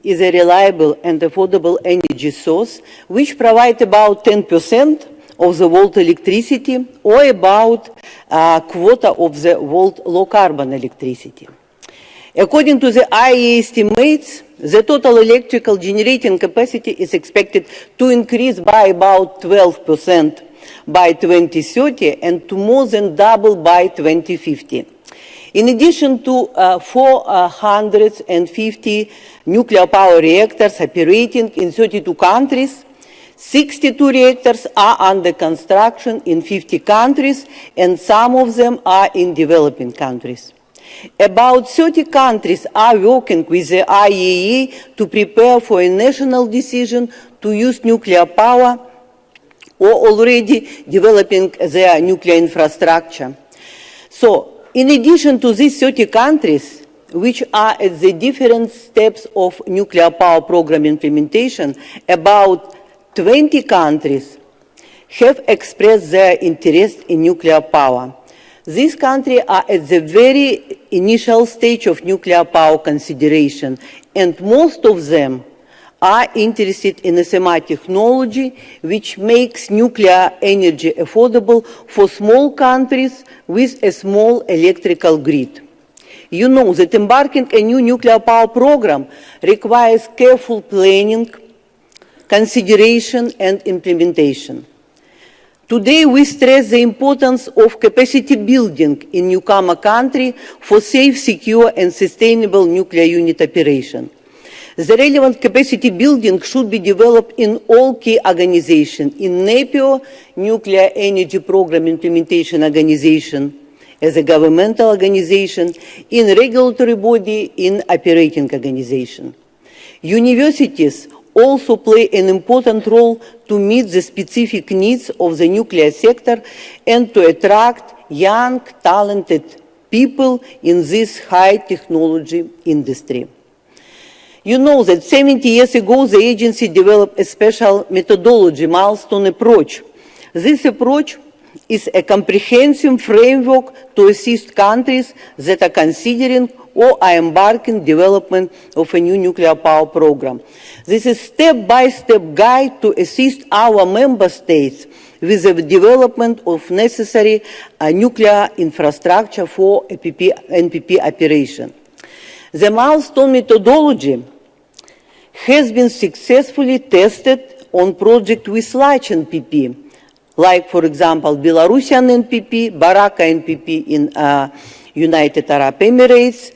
is a reliable and affordable energy source which provides about 10% of the world electricity or about a quota of the world low carbon electricity. According to the IAEA estimates, the total electrical generating capacity is expected to increase by about 12% by 2030 and to more than double by 2050. In addition to 450 nuclear power reactors operating in 32 countries, 62 reactors are under construction in 50 countries, and some of them are in developing countries. About 30 countries are working with the IAEA to prepare for a national decision to use nuclear power or already developing their nuclear infrastructure. So, in addition to these 30 countries, which are at the different steps of nuclear power program implementation, about 20 countries have expressed their interest in nuclear power. These countries are at the very initial stage of nuclear power consideration, and most of them are interested in SMR technology, which makes nuclear energy affordable for small countries with a small electrical grid. You know that embarking a new nuclear power program requires careful planning, consideration and implementation. Today we stress the importance of capacity building in newcomer country for safe, secure and sustainable nuclear unit operation. The relevant capacity building should be developed in all key organizations, in NEPIO, Nuclear Energy Program Implementation Organization, as a governmental organization, in regulatory body, in operating organization. Universities also play an important role to meet the specific needs of the nuclear sector and to attract young, talented people in this high technology industry. You know that 70 years ago, the agency developed a special methodology, milestone approach. This approach is a comprehensive framework to assist countries that are considering or are embarking development of a new nuclear power program. This is a step-by-step guide to assist our member states with the development of necessary nuclear infrastructure for NPP operation. The milestone methodology has been successfully tested on project with large NPP, like, for example, Belarusian NPP, Baraka NPP in United Arab Emirates,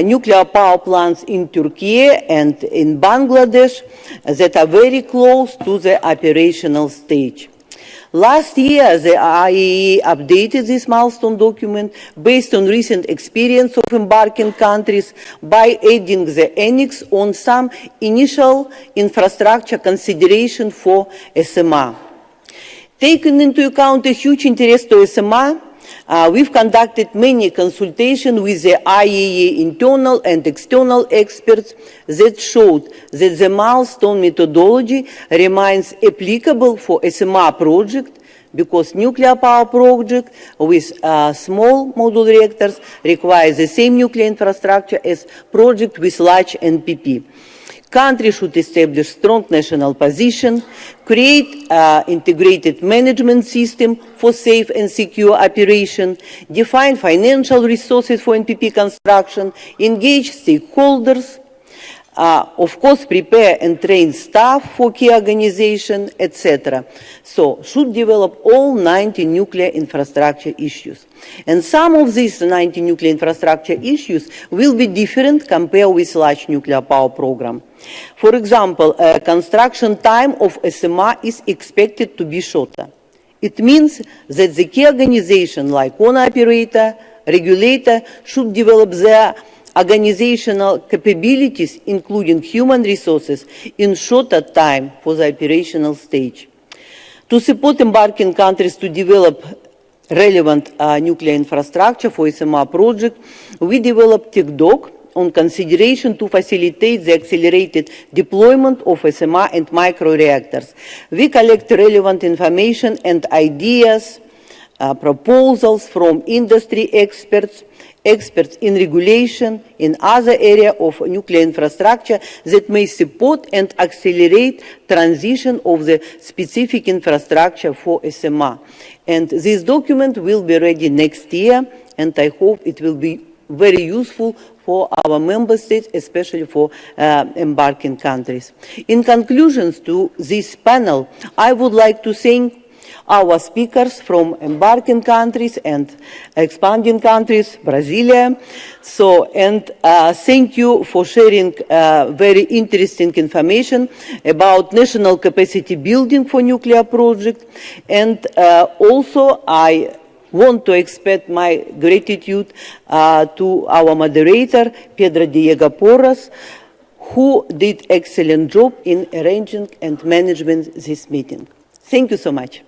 nuclear power plants in Turkey and in Bangladesh that are very close to the operational stage. Last year, the IAEA updated this milestone document based on recent experience of embarking countries by adding the annex on some initial infrastructure consideration for SMR. Taking into account a huge interest to SMR, we've conducted many consultations with the IAEA internal and external experts that showed that the milestone methodology remains applicable for SMR project because nuclear power project with small modular reactors requires the same nuclear infrastructure as project with large NPP. Countries should establish strong national position, create integrated management system for safe and secure operation, define financial resources for NPP construction, engage stakeholders, of course, prepare and train staff for key organization, etc. So, should develop all 90 nuclear infrastructure issues. And some of these 90 nuclear infrastructure issues will be different compared with large nuclear power program. For example, construction time of SMR is expected to be shorter. It means that the key organization like owner operator, regulator should develop their organizational capabilities, including human resources, in shorter time for the operational stage. To support embarking countries to develop relevant nuclear infrastructure for SMR project, we developed TechDoc on consideration to facilitate the accelerated deployment of SMR and microreactors. We collect relevant information and ideas, proposals from industry experts, experts in regulation, in other areas of nuclear infrastructure that may support and accelerate transition of the specific infrastructure for SMR. And this document will be ready next year, and I hope it will be very useful for our member states, especially for embarking countries. In conclusions to this panel, I would like to thank our speakers from embarking countries and expanding countries, Brasilia. So, and thank you for sharing very interesting information about national capacity building for nuclear project. And also, I want to express my gratitude to our moderator, Pedro Diego Porras, who did excellent job in arranging and managing this meeting. Thank you so much.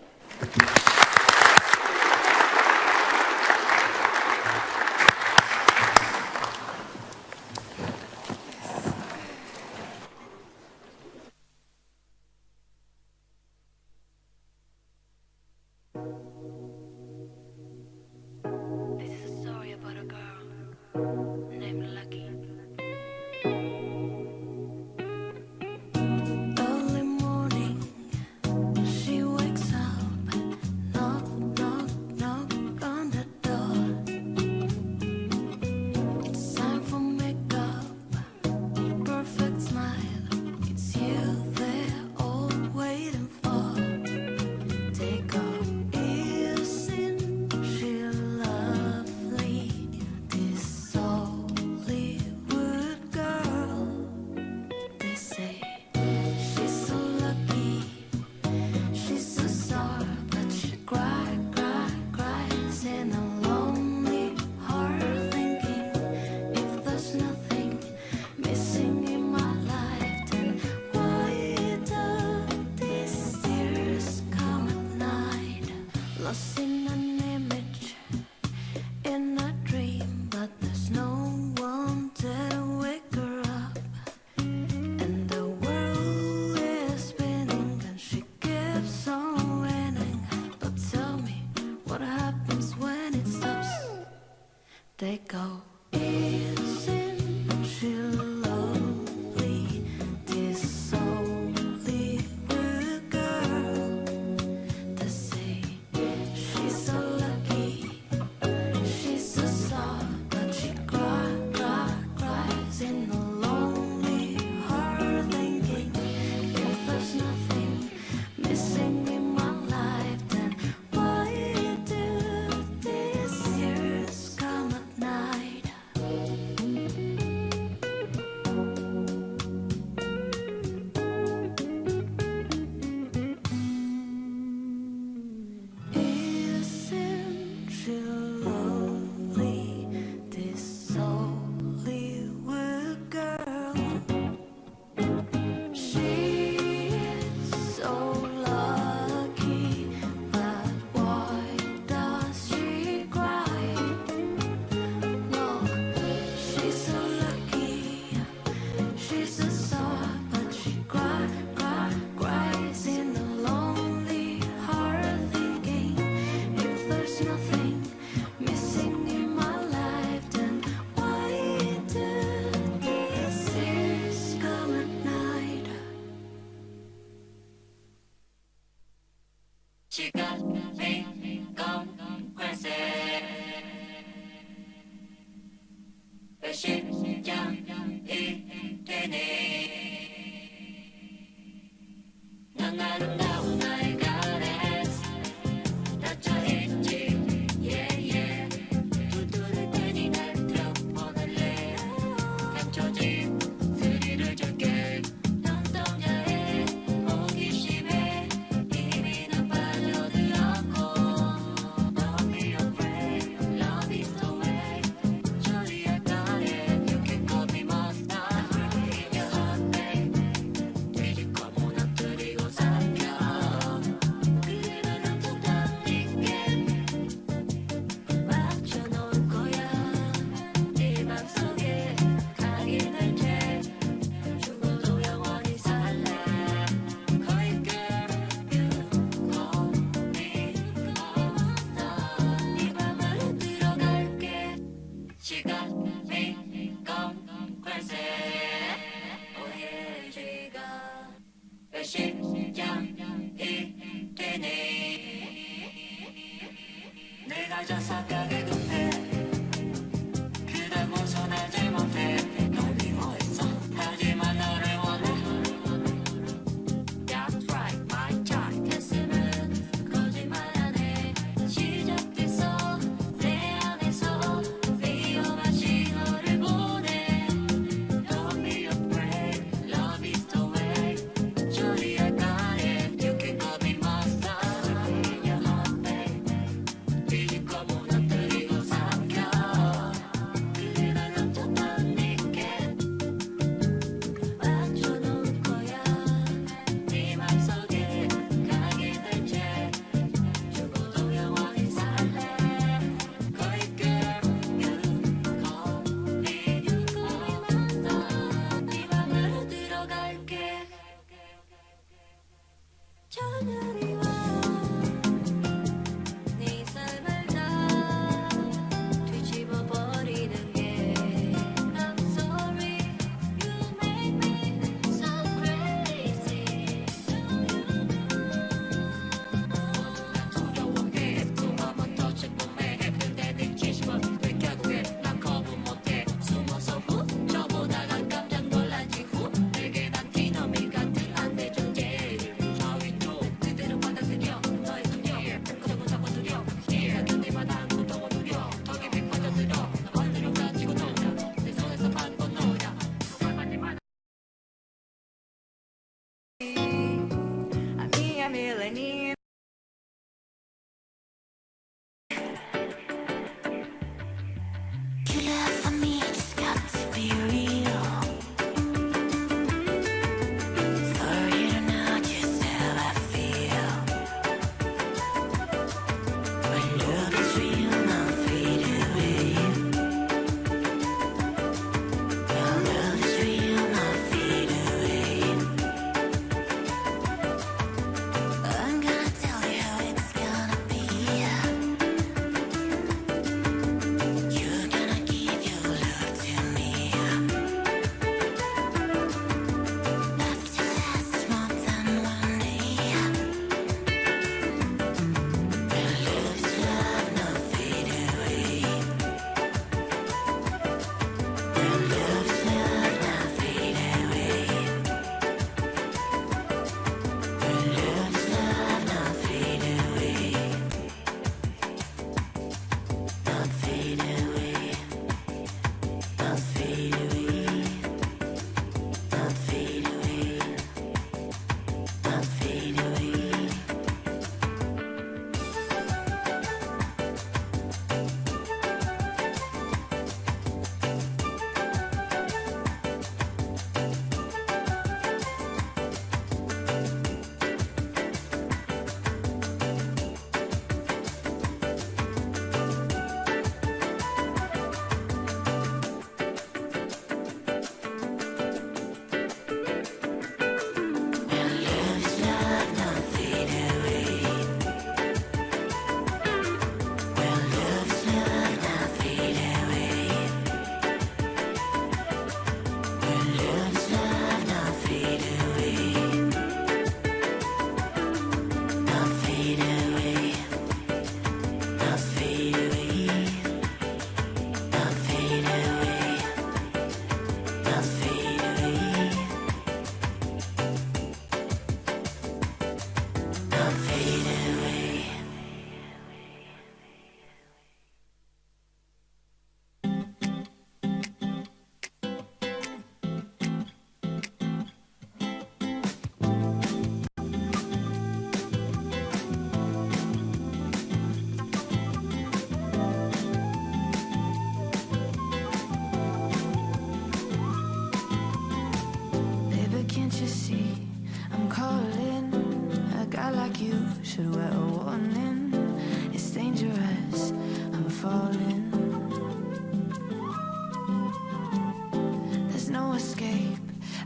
I'm gonna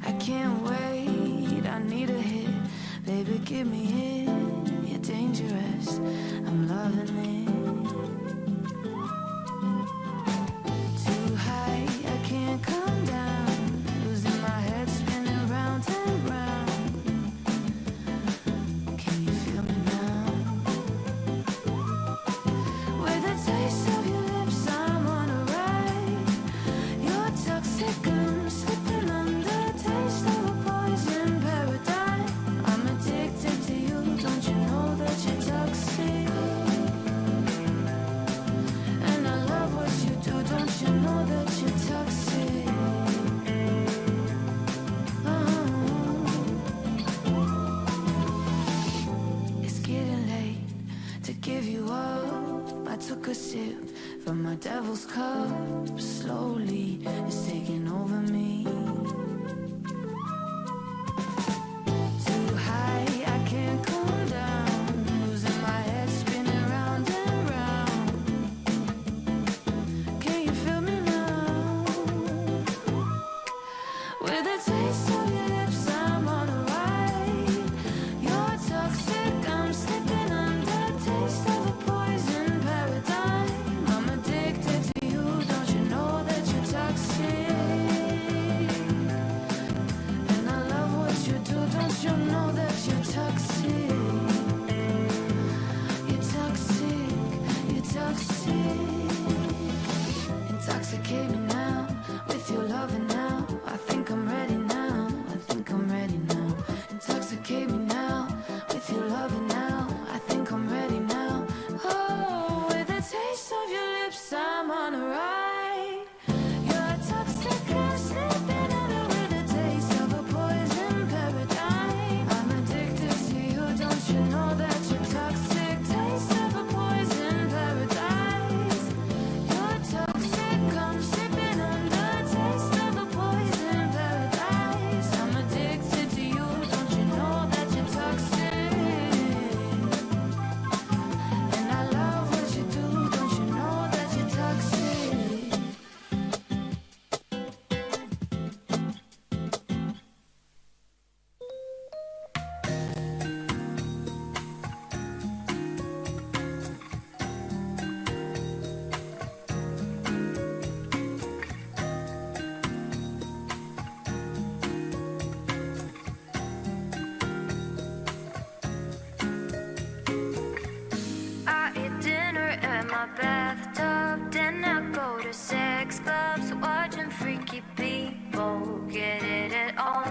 I can't wait, I need a hit. Baby, give me it. You're dangerous, I'm loving it. Too high, I can't come down. Losing my head, spinning round and round. Can you feel me now? With the taste of your lips, I'm on a ride. You're toxic, I'm slipping under. Taste of a poison paradise. I'm addicted to you, don't you know that you're toxic? And I love what you do, don't you know that you're toxic? It's getting late to give you up. I took a sip from my devil's cup. Slowly, it's taking over me. Too high, I can't come down. Losing my head, spinning round and round. Can you feel me now? With the taste of your lips, I'm on a ride. You're toxic, I'm slipping under. Taste of a poison paradigm. I'm addicted to you, don't you know that you're toxic? And I love what you do, don't you know that you're toxic? You're toxic, you're toxic. Intoxicate me now, with your loving now. I think I'm ready now, I think I'm ready now. Intoxicate me now, with your loving now. I think I'm ready now. Oh, with the taste of your lips, I'm on a ride. You're toxic, I'm slipping under. With the taste of a poison paradigm. I'm addicted to you, don't you know that you're toxic? Taste of a poison paradise. You're toxic, I'm slipping under. Taste of a poison paradise. I'm addicted to you, don't you know that you're toxic? And I love what you do, don't you know that you're toxic? I eat dinner in my bathtub, then I go to sex clubs, watching freaky people get it at all.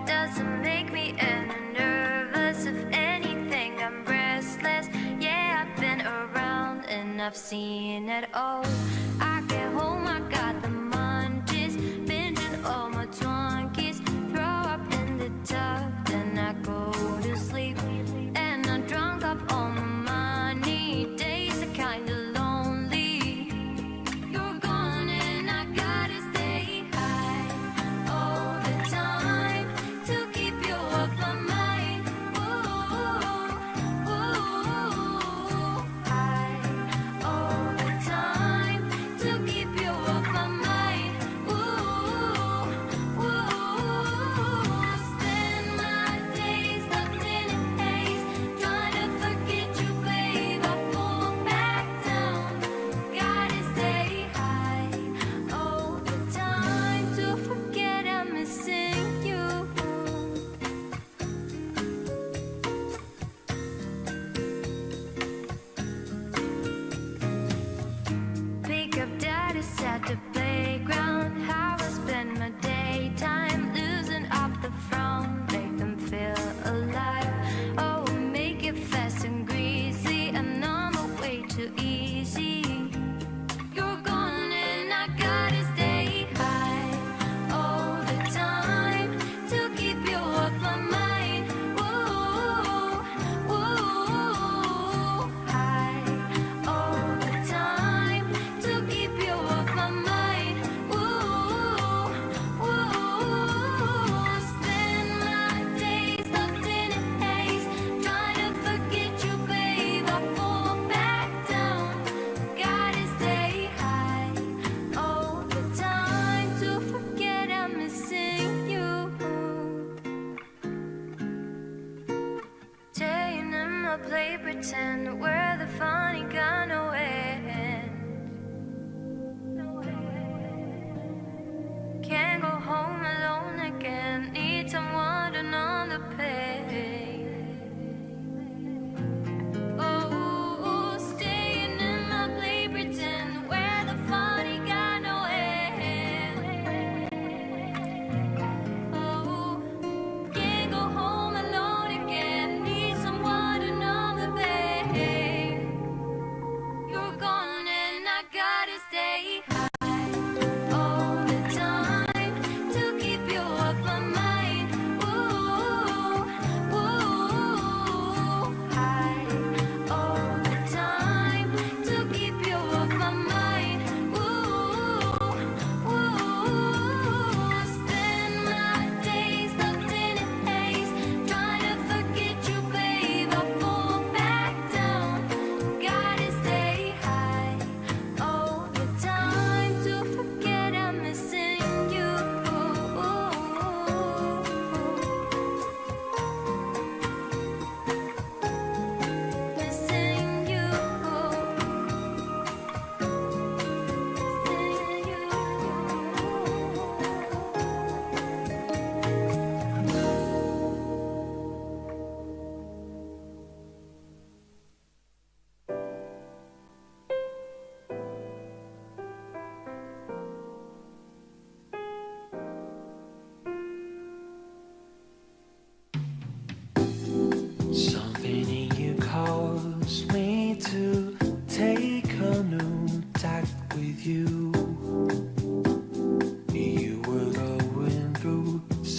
Doesn't make me any nervous. If anything, I'm restless. Yeah, I've been around and I've seen it all. I get home, I got the munchies, binging all my Twinkies, throw up in the tub, then I go to sleep. And I'm drunk up all my money. Days are kinda lonely. You're gone and I gotta stay high all the time to keep you off my mind. Ooh, ooh, high all the time to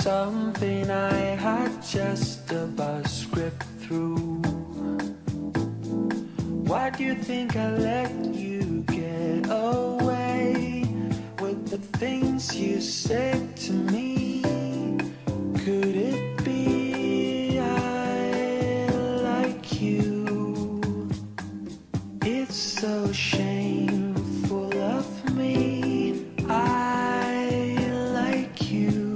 something I had just about script through. Why do you think I let you get away with the things you said to me? Could it be I like you? It's so shameful of me. I like you.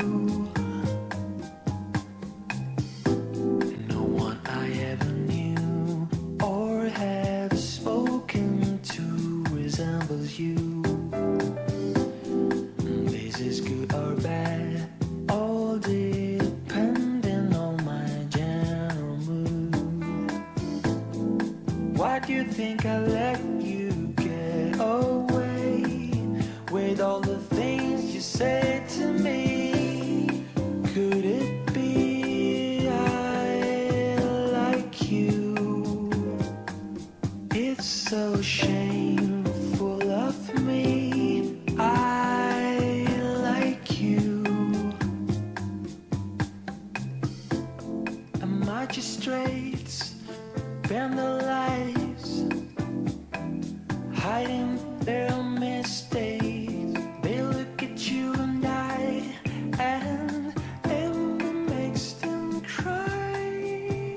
No one I ever knew or have spoken to resembles you. This is good or bad, all depending on my general mood. Why do you think I let you get away with all the things you said to me? Could it be I like you? It's so shameful of me. I like you. And magistrates bend their lives, hiding their mistakes. They look at you and I, and envy makes them cry.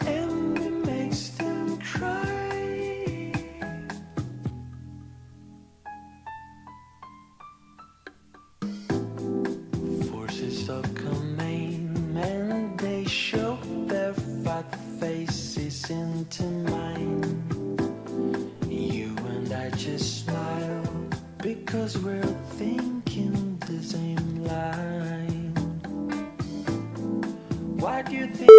Envy makes them cry. Forces of command, they show their fat faces into mine. You and I just smile because we're thinking the same line. Why do you think?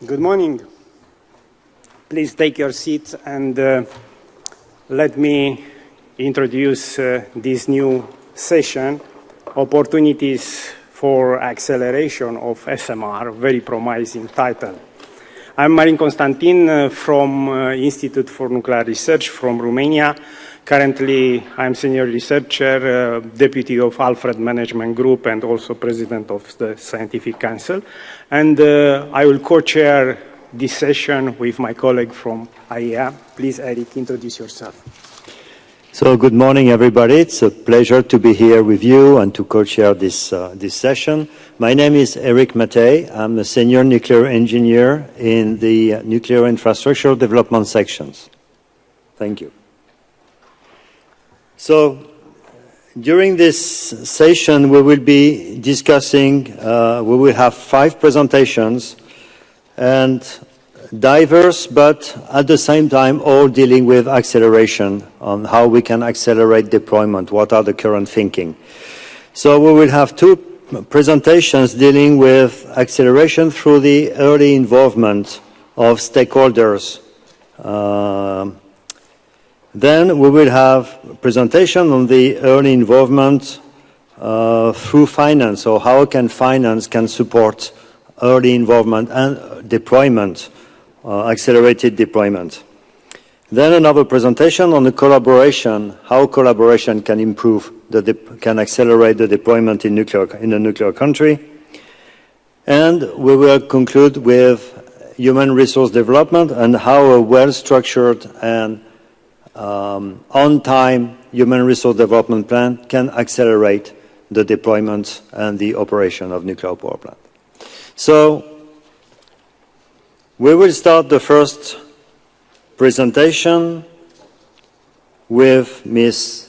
Good morning. Please take your seats and let me introduce this new session, Opportunities for Acceleration of SMR, very promising title. I'm Marin Constantin from Institute for Nuclear Research from Romania. Currently, I'm senior researcher, deputy of Alfred Management Group, and also president of the Scientific Council. And I will co-chair this session with my colleague from IAEA. Please, Eric, introduce yourself. So good morning, everybody. It's a pleasure to be here with you and to co-chair this session. My name is Eric Mattei. I'm a senior nuclear engineer in the Nuclear Infrastructure Development sections. Thank you. So during this session, we will be discussing, we will have 5 presentations, and diverse, but at the same time, all dealing with acceleration on how we can accelerate deployment, what are the current thinking. So we will have 2 presentations dealing with acceleration through the early involvement of stakeholders. Then we will have a presentation on the early involvement through finance, or how can finance can support early involvement and deployment, accelerated deployment. Then another presentation on the collaboration, how collaboration can improve, can accelerate the deployment in a nuclear country. And we will conclude with human resource development and how a well-structured and on-time human resource development plan can accelerate the deployment and the operation of nuclear power plant. So we will start the first presentation with Ms.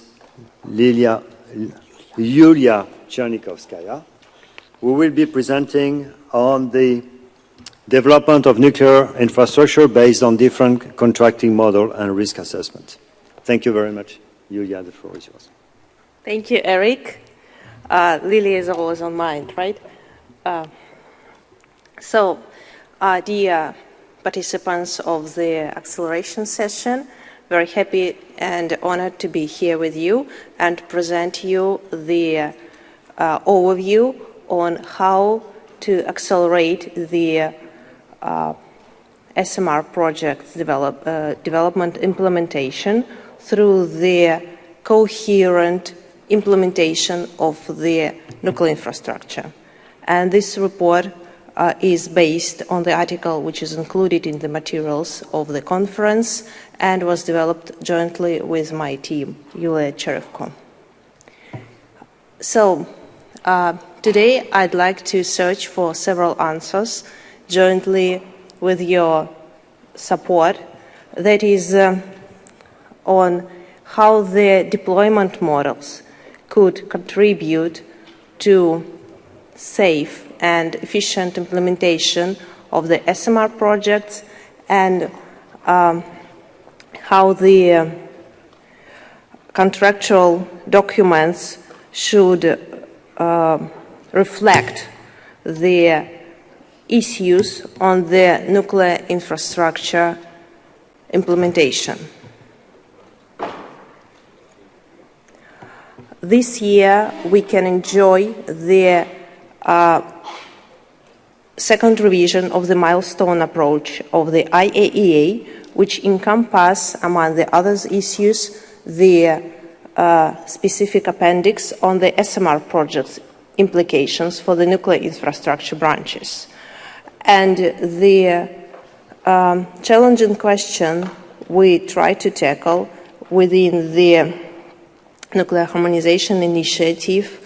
Yulia Chernikovskaya, who will be presenting on the development of nuclear infrastructure based on different contracting model and risk assessment. Thank you very much. Yulia, the floor is yours. Thank you, Eric. Lily is always on mind, right? Dear participants of the acceleration session, very happy and honored to be here with you and present you the overview on how to accelerate the SMR project development implementation through the coherent implementation of the nuclear infrastructure. And this report is based on the article which is included in the materials of the conference and was developed jointly with my team, Yulia Cherevko. So, today I'd like to search for several answers jointly with your support, that is on how the deployment models could contribute to safe and efficient implementation of the SMR projects, and how the contractual documents should reflect the issues on the nuclear infrastructure implementation. This year we can enjoy the second revision of the milestone approach of the IAEA, which encompass, among the other issues, the specific appendix on the SMR project's implications for the nuclear infrastructure branches. And the challenging question we try to tackle within the nuclear harmonization initiative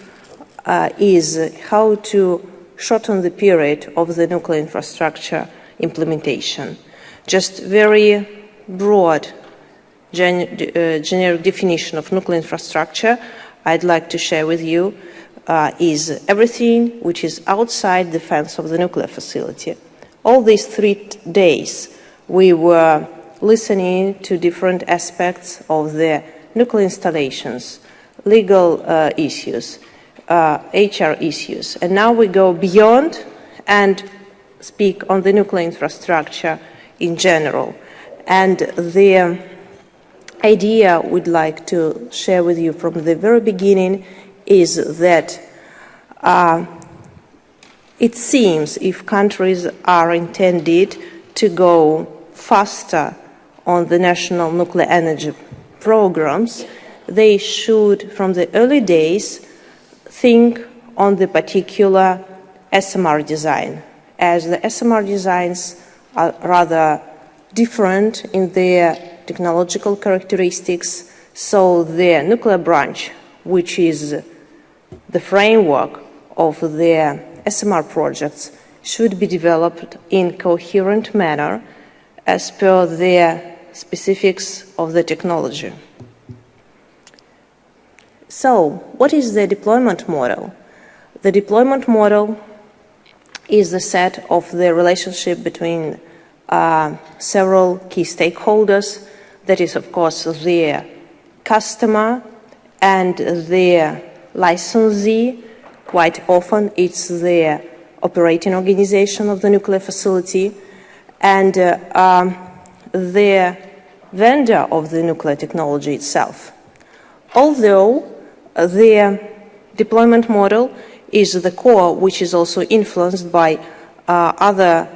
is how to shorten the period of the nuclear infrastructure implementation. Just very broad generic definition of nuclear infrastructure I'd like to share with you is everything which is outside the fence of the nuclear facility. All these 3 days we were listening to different aspects of the nuclear installations, legal issues, HR issues, and now we go beyond and speak on the nuclear infrastructure in general. And the idea we'd like to share with you from the very beginning is that it seems if countries are intended to go faster on the national nuclear energy programs, they should, from the early days, think on the particular SMR design, as the SMR designs are rather different in their technological characteristics, so the nuclear branch, which is the framework of the SMR projects, should be developed in coherent manner as per the specifics of the technology. So, what is the deployment model? The deployment model is the set of the relationship between several key stakeholders, that is, of course, the customer and the licensee. Quite often it's the operating organization of the nuclear facility, and the vendor of the nuclear technology itself. Although the deployment model is the core, which is also influenced by other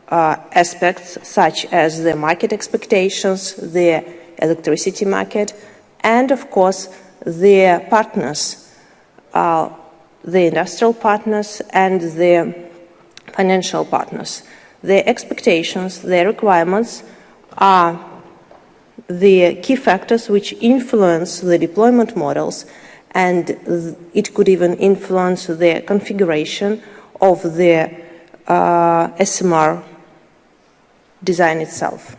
aspects such as the market expectations, the electricity market, and of course the partners, the industrial partners and the financial partners. Their expectations, their requirements are the key factors which influence the deployment models, and it could even influence the configuration of the SMR design itself.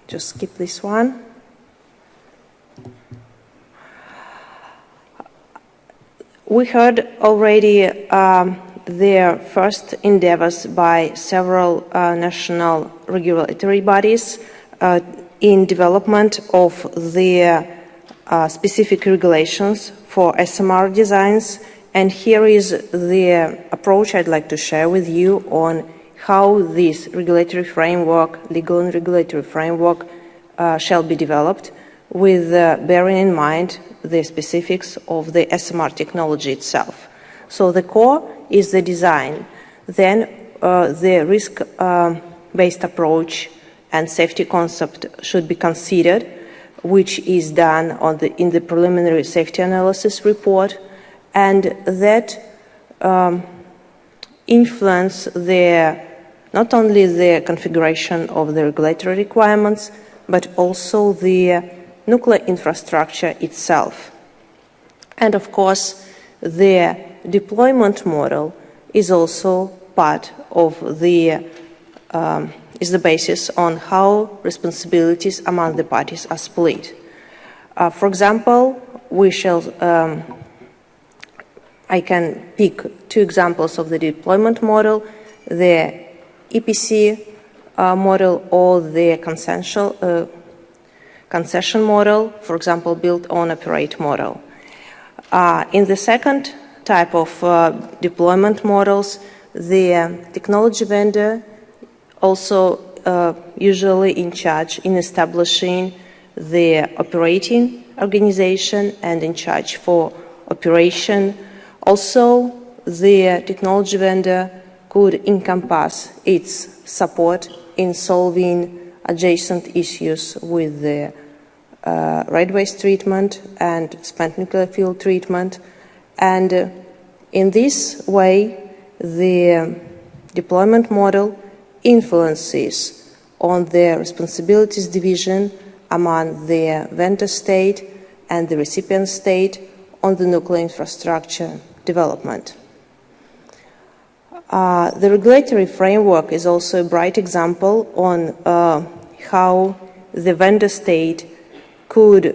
Just skip this one. We heard already their first endeavors by several national regulatory bodies in development of the specific regulations for SMR designs, and here is the approach I'd like to share with you on how this regulatory framework, legal and regulatory framework, shall be developed, with bearing in mind the specifics of the SMR technology itself. So the core is the design. then the risk-based approach and safety concept should be considered, which is done in the preliminary safety analysis report, and that influence not only the configuration of the regulatory requirements, but also the nuclear infrastructure itself. And of course, the deployment model is also part of is the basis on how responsibilities among the parties are split. For example, I can pick two examples of the deployment model, the EPC model or the concession model, for example, build, own, operate model. In the second type of deployment models, the technology vendor also usually in charge in establishing the operating organization and in charge for operation. Also, the technology vendor could encompass its support in solving adjacent issues with the right waste treatment and spent nuclear fuel treatment. And in this way, the deployment model influences on the responsibilities division among the vendor state and the recipient state on the nuclear infrastructure development. The regulatory framework is also a bright example on how the vendor state could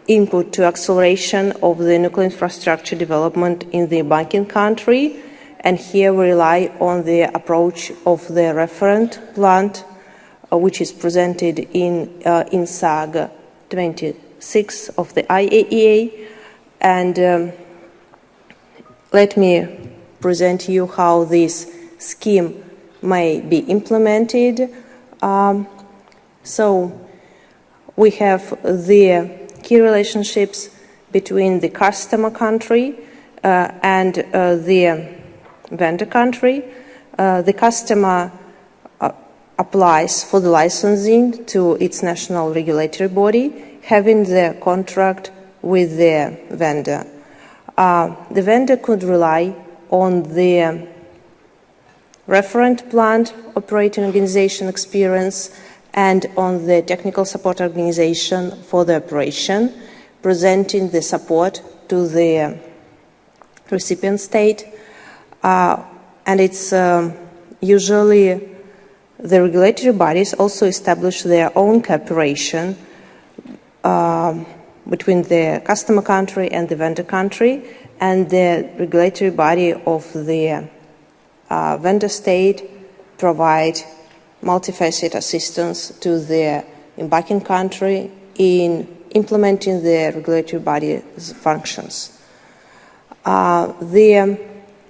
input to acceleration of the nuclear infrastructure development in the banking country. And here we rely on the approach of the referent plant, which is presented in SAG 26 of the IAEA. And let me present you how this scheme may be implemented. So we have the key relationships between the customer country and the vendor country. The customer applies for the licensing to its national regulatory body, having the contract with the vendor. The vendor could rely on the referent plant operating organization experience and on the technical support organization for the operation, presenting the support to the recipient state. And it's usually the regulatory bodies also establish their own cooperation between the customer country and the vendor country, and the regulatory body of the vendor state provide multifaceted assistance to the embarking country in implementing the regulatory body's functions. The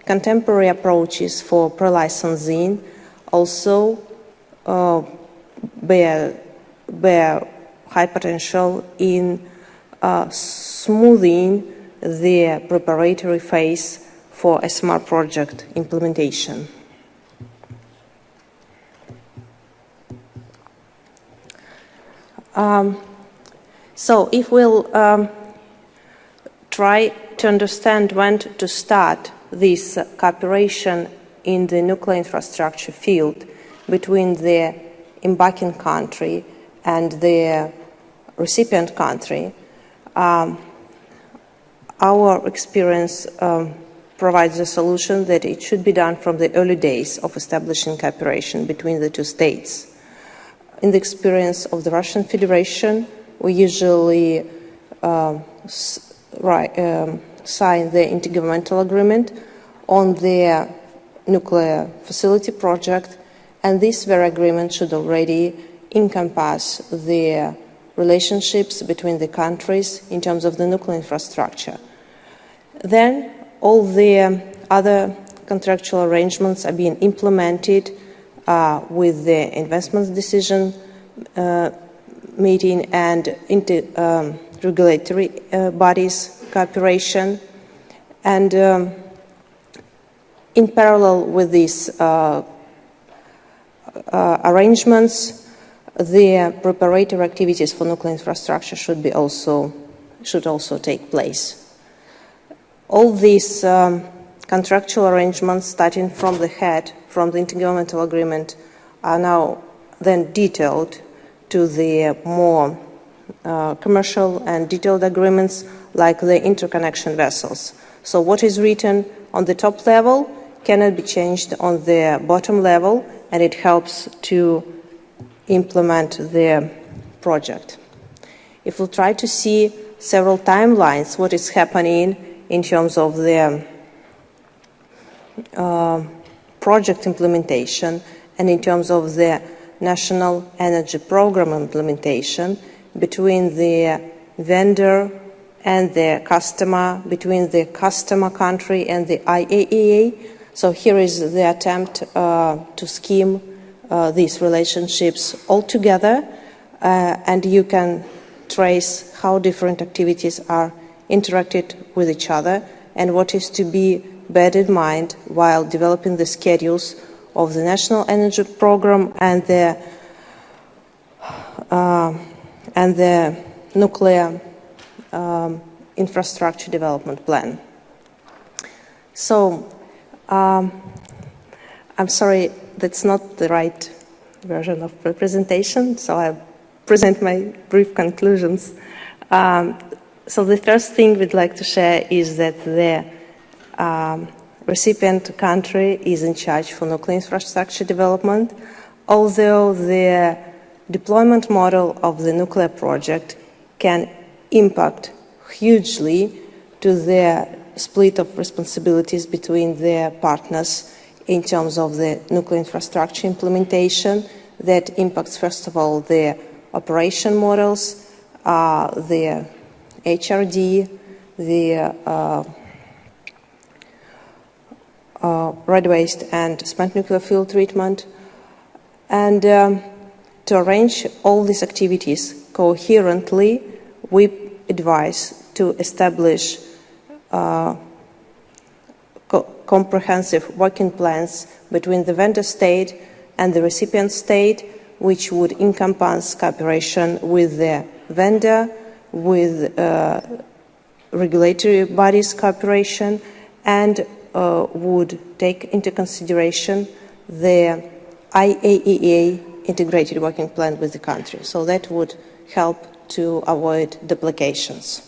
contemporary approaches for pre-licensing also bear high potential in smoothing the preparatory phase for SMR project implementation. So if we'll try to understand when to start this cooperation in the nuclear infrastructure field between the embarking country and the recipient country, our experience provides a solution that it should be done from the early days of establishing cooperation between the two states. In the experience of the Russian Federation, we usually sign the intergovernmental agreement on the nuclear facility project, and this very agreement should already encompass the relationships between the countries in terms of the nuclear infrastructure. Then all the other contractual arrangements are being implemented with the investments decision meeting and regulatory bodies cooperation. And in parallel with these arrangements, the preparatory activities for nuclear infrastructure should also take place. All these contractual arrangements, starting from the head, from the intergovernmental agreement, are now then detailed to the more commercial and detailed agreements, like the interconnection vessels. So what is written on the top level cannot be changed on the bottom level, and it helps to implement the project. If we try to see several timelines, what is happening in terms of the project implementation and in terms of the national energy program implementation, between the vendor and the customer, between the customer country and the IAEA. So here is the attempt to scheme these relationships all together, and you can trace how different activities are interacted with each other and what is to be bear in mind while developing the schedules of the National Energy Program and the Nuclear Infrastructure Development Plan. So, I'm sorry, that's not the right version of the presentation, so I'll present my brief conclusions. So the first thing we'd like to share is that the recipient country is in charge for nuclear infrastructure development, although the deployment model of the nuclear project can impact hugely to the split of responsibilities between the partners in terms of the nuclear infrastructure implementation. That impacts, first of all, the operation models, the HRD, the red waste and spent nuclear fuel treatment, and to arrange all these activities coherently, we advise to establish comprehensive working plans between the vendor state and the recipient state, which would encompass cooperation with the vendor, with regulatory bodies cooperation, and would take into consideration the IAEA integrated working plan with the country. So that would help to avoid duplications.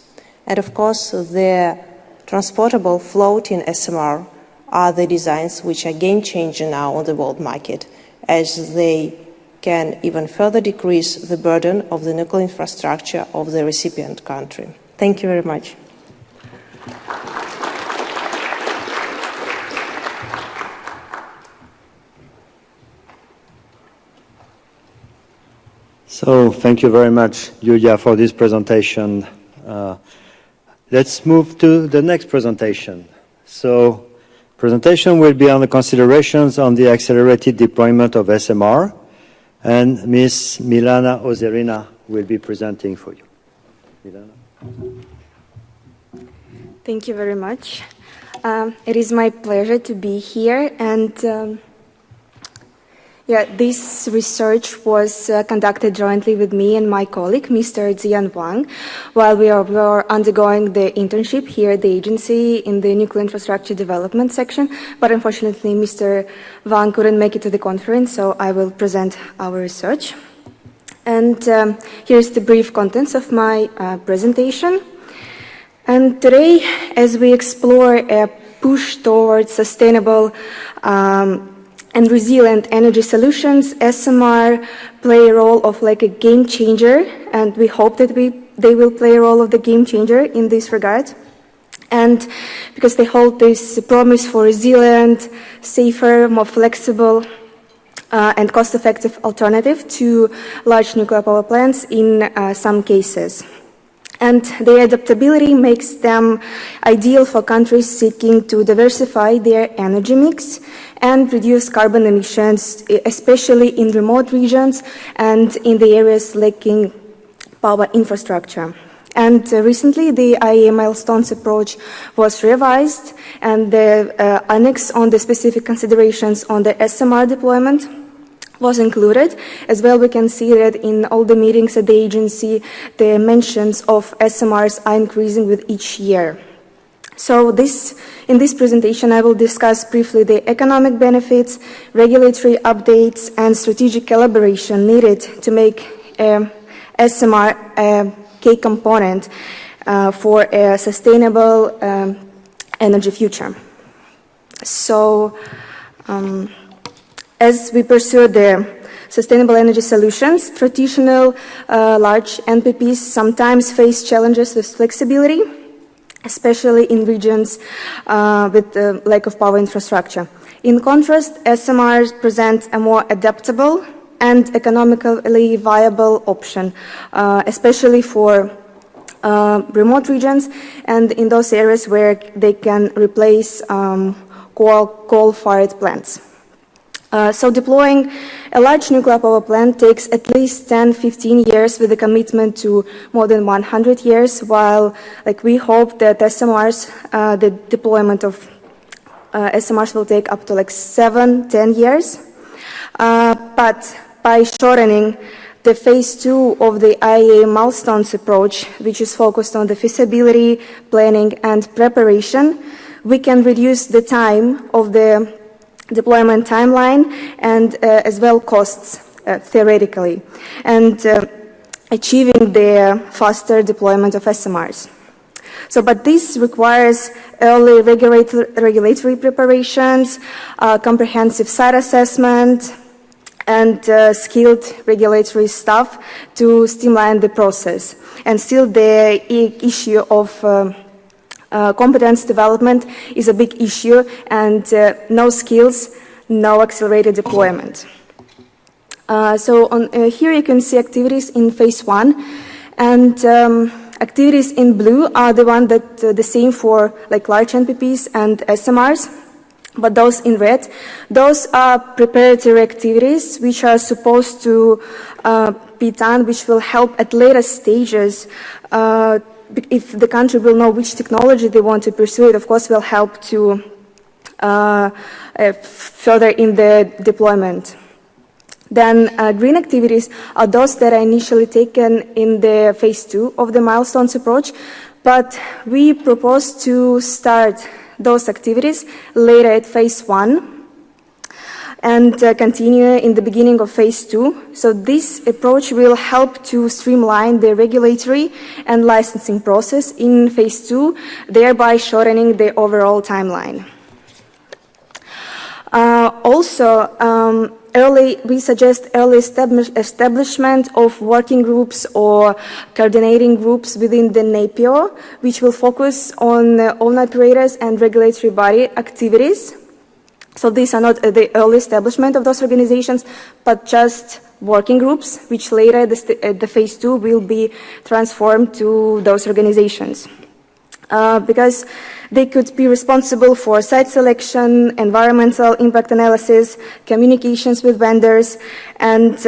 And of course, the transportable floating SMR are the designs which are game-changing now on the world market, as they can even further decrease the burden of the nuclear infrastructure of the recipient country. Thank you very much. So thank you very much, Yulia, for this presentation. Let's move to the next presentation. So presentation will be on the considerations on the accelerated deployment of SMR, and Ms. Milana Ozerina will be presenting for you. Milana. Thank you very much. It is my pleasure to be here, and this research was conducted jointly with me and my colleague, Mr. Zian Wang, while we were undergoing the internship here at the agency in the Nuclear Infrastructure Development section. But unfortunately, Mr. Wang couldn't make it to the conference, so I will present our research. And here's the brief contents of my presentation. And today, as we explore a push towards sustainable and resilient energy solutions, SMR play a role of like a game changer, and we hope that they will play a role of the game changer in this regard. And because they hold this promise for resilient, safer, more flexible, and cost-effective alternative to large nuclear power plants in some cases. And their adaptability makes them ideal for countries seeking to diversify their energy mix and reduce carbon emissions, especially in remote regions and in the areas lacking power infrastructure. And recently, the IAEA milestones approach was revised, and the annex on the specific considerations on the SMR deployment was included. As well, we can see that in all the meetings at the agency, the mentions of SMRs are increasing with each year. So in this presentation, I will discuss briefly the economic benefits, regulatory updates, and strategic collaboration needed to make SMR a key component for a sustainable energy future. So, as we pursue the sustainable energy solutions, traditional large NPPs sometimes face challenges with flexibility, especially in regions with lack of power infrastructure. In contrast, SMRs present a more adaptable and economically viable option, especially for remote regions and in those areas where they can replace coal-fired plants. So deploying a large nuclear power plant takes at least 10-15 years with a commitment to more than 100 years, while we hope that SMRs, the deployment of SMRs will take up to 7-10 years. But by shortening the phase 2 of the IAEA milestones approach, which is focused on the feasibility, planning, and preparation, we can reduce the time of the deployment timeline and as well costs theoretically, and achieving the faster deployment of SMRs. So, but this requires early regulatory preparations, comprehensive site assessment, and skilled regulatory staff to streamline the process. And still the issue of competence development is a big issue, and no skills, no accelerated deployment. Here you can see activities in phase 1, and activities in blue are the one that the same for large NPPs and SMRs, but those in red, those are preparatory activities which are supposed to be done, which will help at later stages. If the country will know which technology they want to pursue, it of course will help to further in the deployment. Then green activities are those that are initially taken in the phase 2 of the milestones approach, but we propose to start those activities later at phase 1 and continue in the beginning of phase 2. So this approach will help to streamline the regulatory and licensing process in phase 2, thereby shortening the overall timeline. We suggest early establishment of working groups or coordinating groups within the NAPIO, which will focus on own operators and regulatory body activities. So these are not the early establishment of those organizations, but just working groups, which later at the phase 2 will be transformed to those organizations. Because they could be responsible for site selection, environmental impact analysis, communications with vendors, and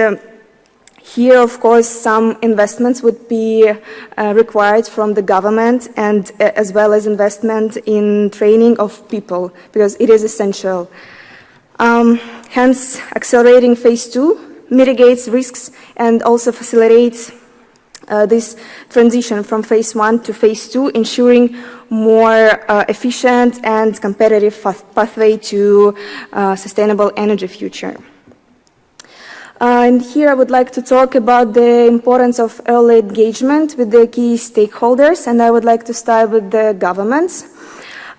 here, of course, some investments would be required from the government, and as well as investment in training of people, because it is essential. Hence, accelerating phase 2 mitigates risks and also facilitates this transition from phase 1 to phase 2, ensuring more efficient and competitive pathway to sustainable energy future. And here I would like to talk about the importance of early engagement with the key stakeholders, and I would like to start with the governments.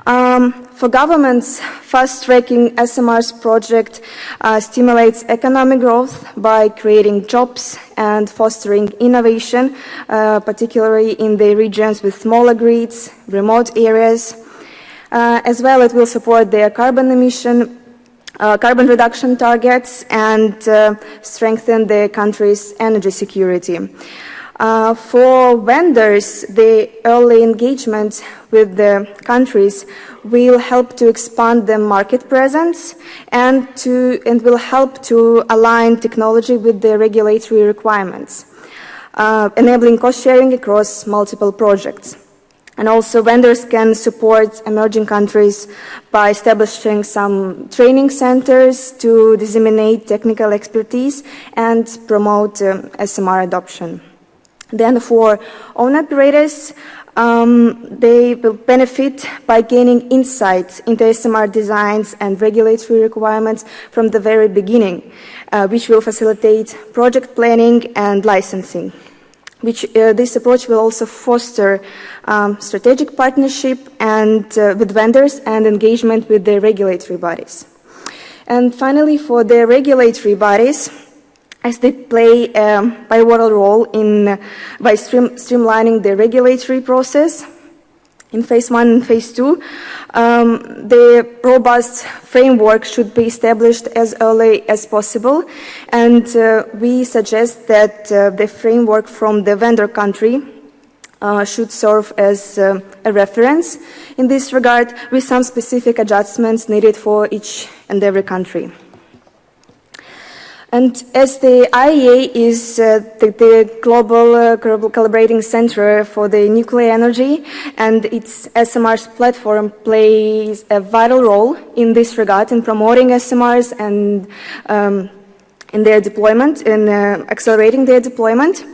For governments, fast-tracking SMR's project stimulates economic growth by creating jobs and fostering innovation, particularly in the regions with smaller grids, remote areas. As well, it will support their carbon reduction targets and strengthen the country's energy security. For vendors, the early engagement with the countries will help to expand the market presence and will help to align technology with the regulatory requirements. enabling cost sharing across multiple projects. And also vendors can support emerging countries by establishing some training centers to disseminate technical expertise and promote SMR adoption. Then for own operators, they will benefit by gaining insights into SMR designs and regulatory requirements from the very beginning, which will facilitate project planning and licensing. This approach will also foster strategic partnership and with vendors and engagement with the regulatory bodies. And finally, for the regulatory bodies, as they play a pivotal role by streamlining the regulatory process in phase 1 and phase 2, the robust framework should be established as early as possible, and we suggest that the framework from the vendor country should serve as a reference in this regard, with some specific adjustments needed for each and every country. And as the IAEA is the global collaborating center for the nuclear energy, and its SMRs platform plays a vital role in this regard in promoting SMRs and in their deployment, in accelerating their deployment.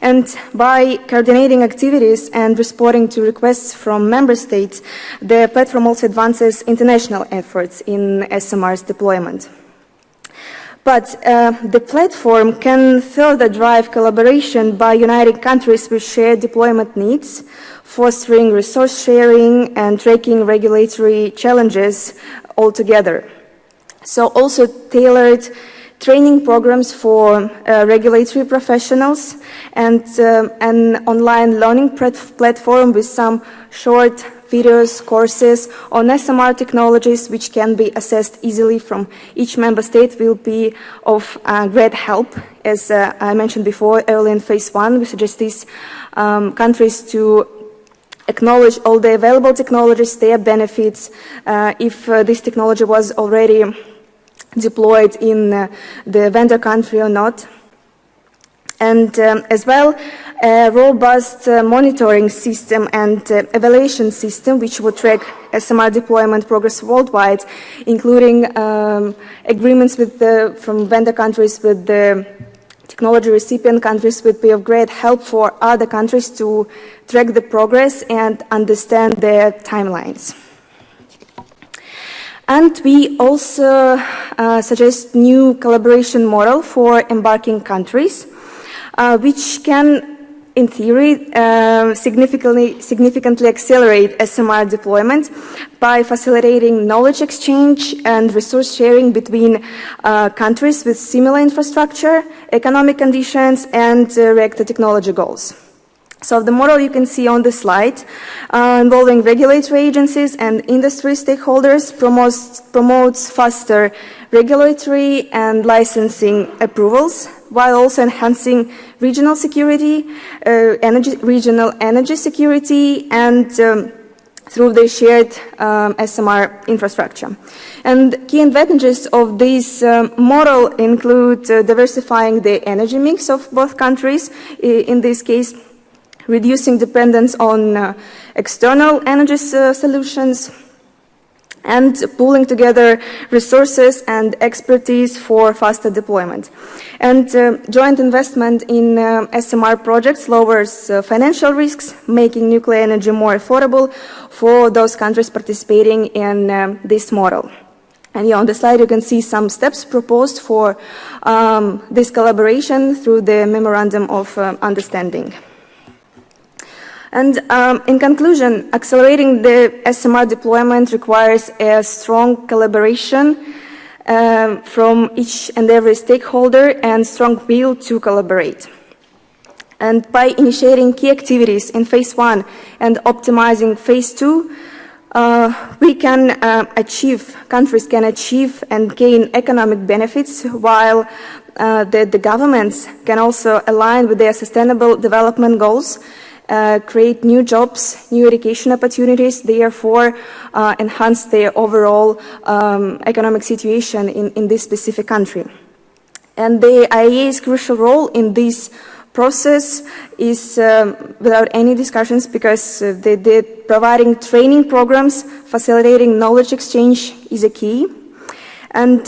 And by coordinating activities and responding to requests from member states, the platform also advances international efforts in SMRs deployment. But the platform can further drive collaboration by uniting countries with shared deployment needs, fostering resource sharing and tracking regulatory challenges altogether. So also tailored training programs for regulatory professionals and an online learning platform with some short videos, courses on SMR technologies, which can be assessed easily from each member state, will be of great help. As I mentioned before, early in phase 1, we suggest these countries to acknowledge all the available technologies, their benefits, if this technology was already deployed in the vendor country or not. And as well, a robust monitoring system and evaluation system which will track SMR deployment progress worldwide, including agreements with from vendor countries with the technology recipient countries, would be of great help for other countries to track the progress and understand their timelines. And we also suggest new collaboration model for embarking countries, which can, in theory, significantly accelerate SMR deployment by facilitating knowledge exchange and resource sharing between countries with similar infrastructure, economic conditions, and reactor technology goals. So the model you can see on the slide, involving regulatory agencies and industry stakeholders, promotes faster regulatory and licensing approvals, while also enhancing regional security, regional energy security, and through the shared SMR infrastructure. And key advantages of this model include diversifying the energy mix of both countries, in this case, reducing dependence on external energy solutions, and pooling together resources and expertise for faster deployment. And joint investment in SMR projects lowers financial risks, making nuclear energy more affordable for those countries participating in this model. And on the slide you can see some steps proposed for this collaboration through the Memorandum of Understanding. And in conclusion, accelerating the SMR deployment requires a strong collaboration from each and every stakeholder and strong will to collaborate. And by initiating key activities in phase 1 and optimizing phase 2, countries can achieve and gain economic benefits, while the governments can also align with their sustainable development goals, create new jobs, new education opportunities, therefore enhance their overall economic situation in this specific country. And the IAEA's crucial role in this process is without any discussions because they're providing training programs, facilitating knowledge exchange is a key. And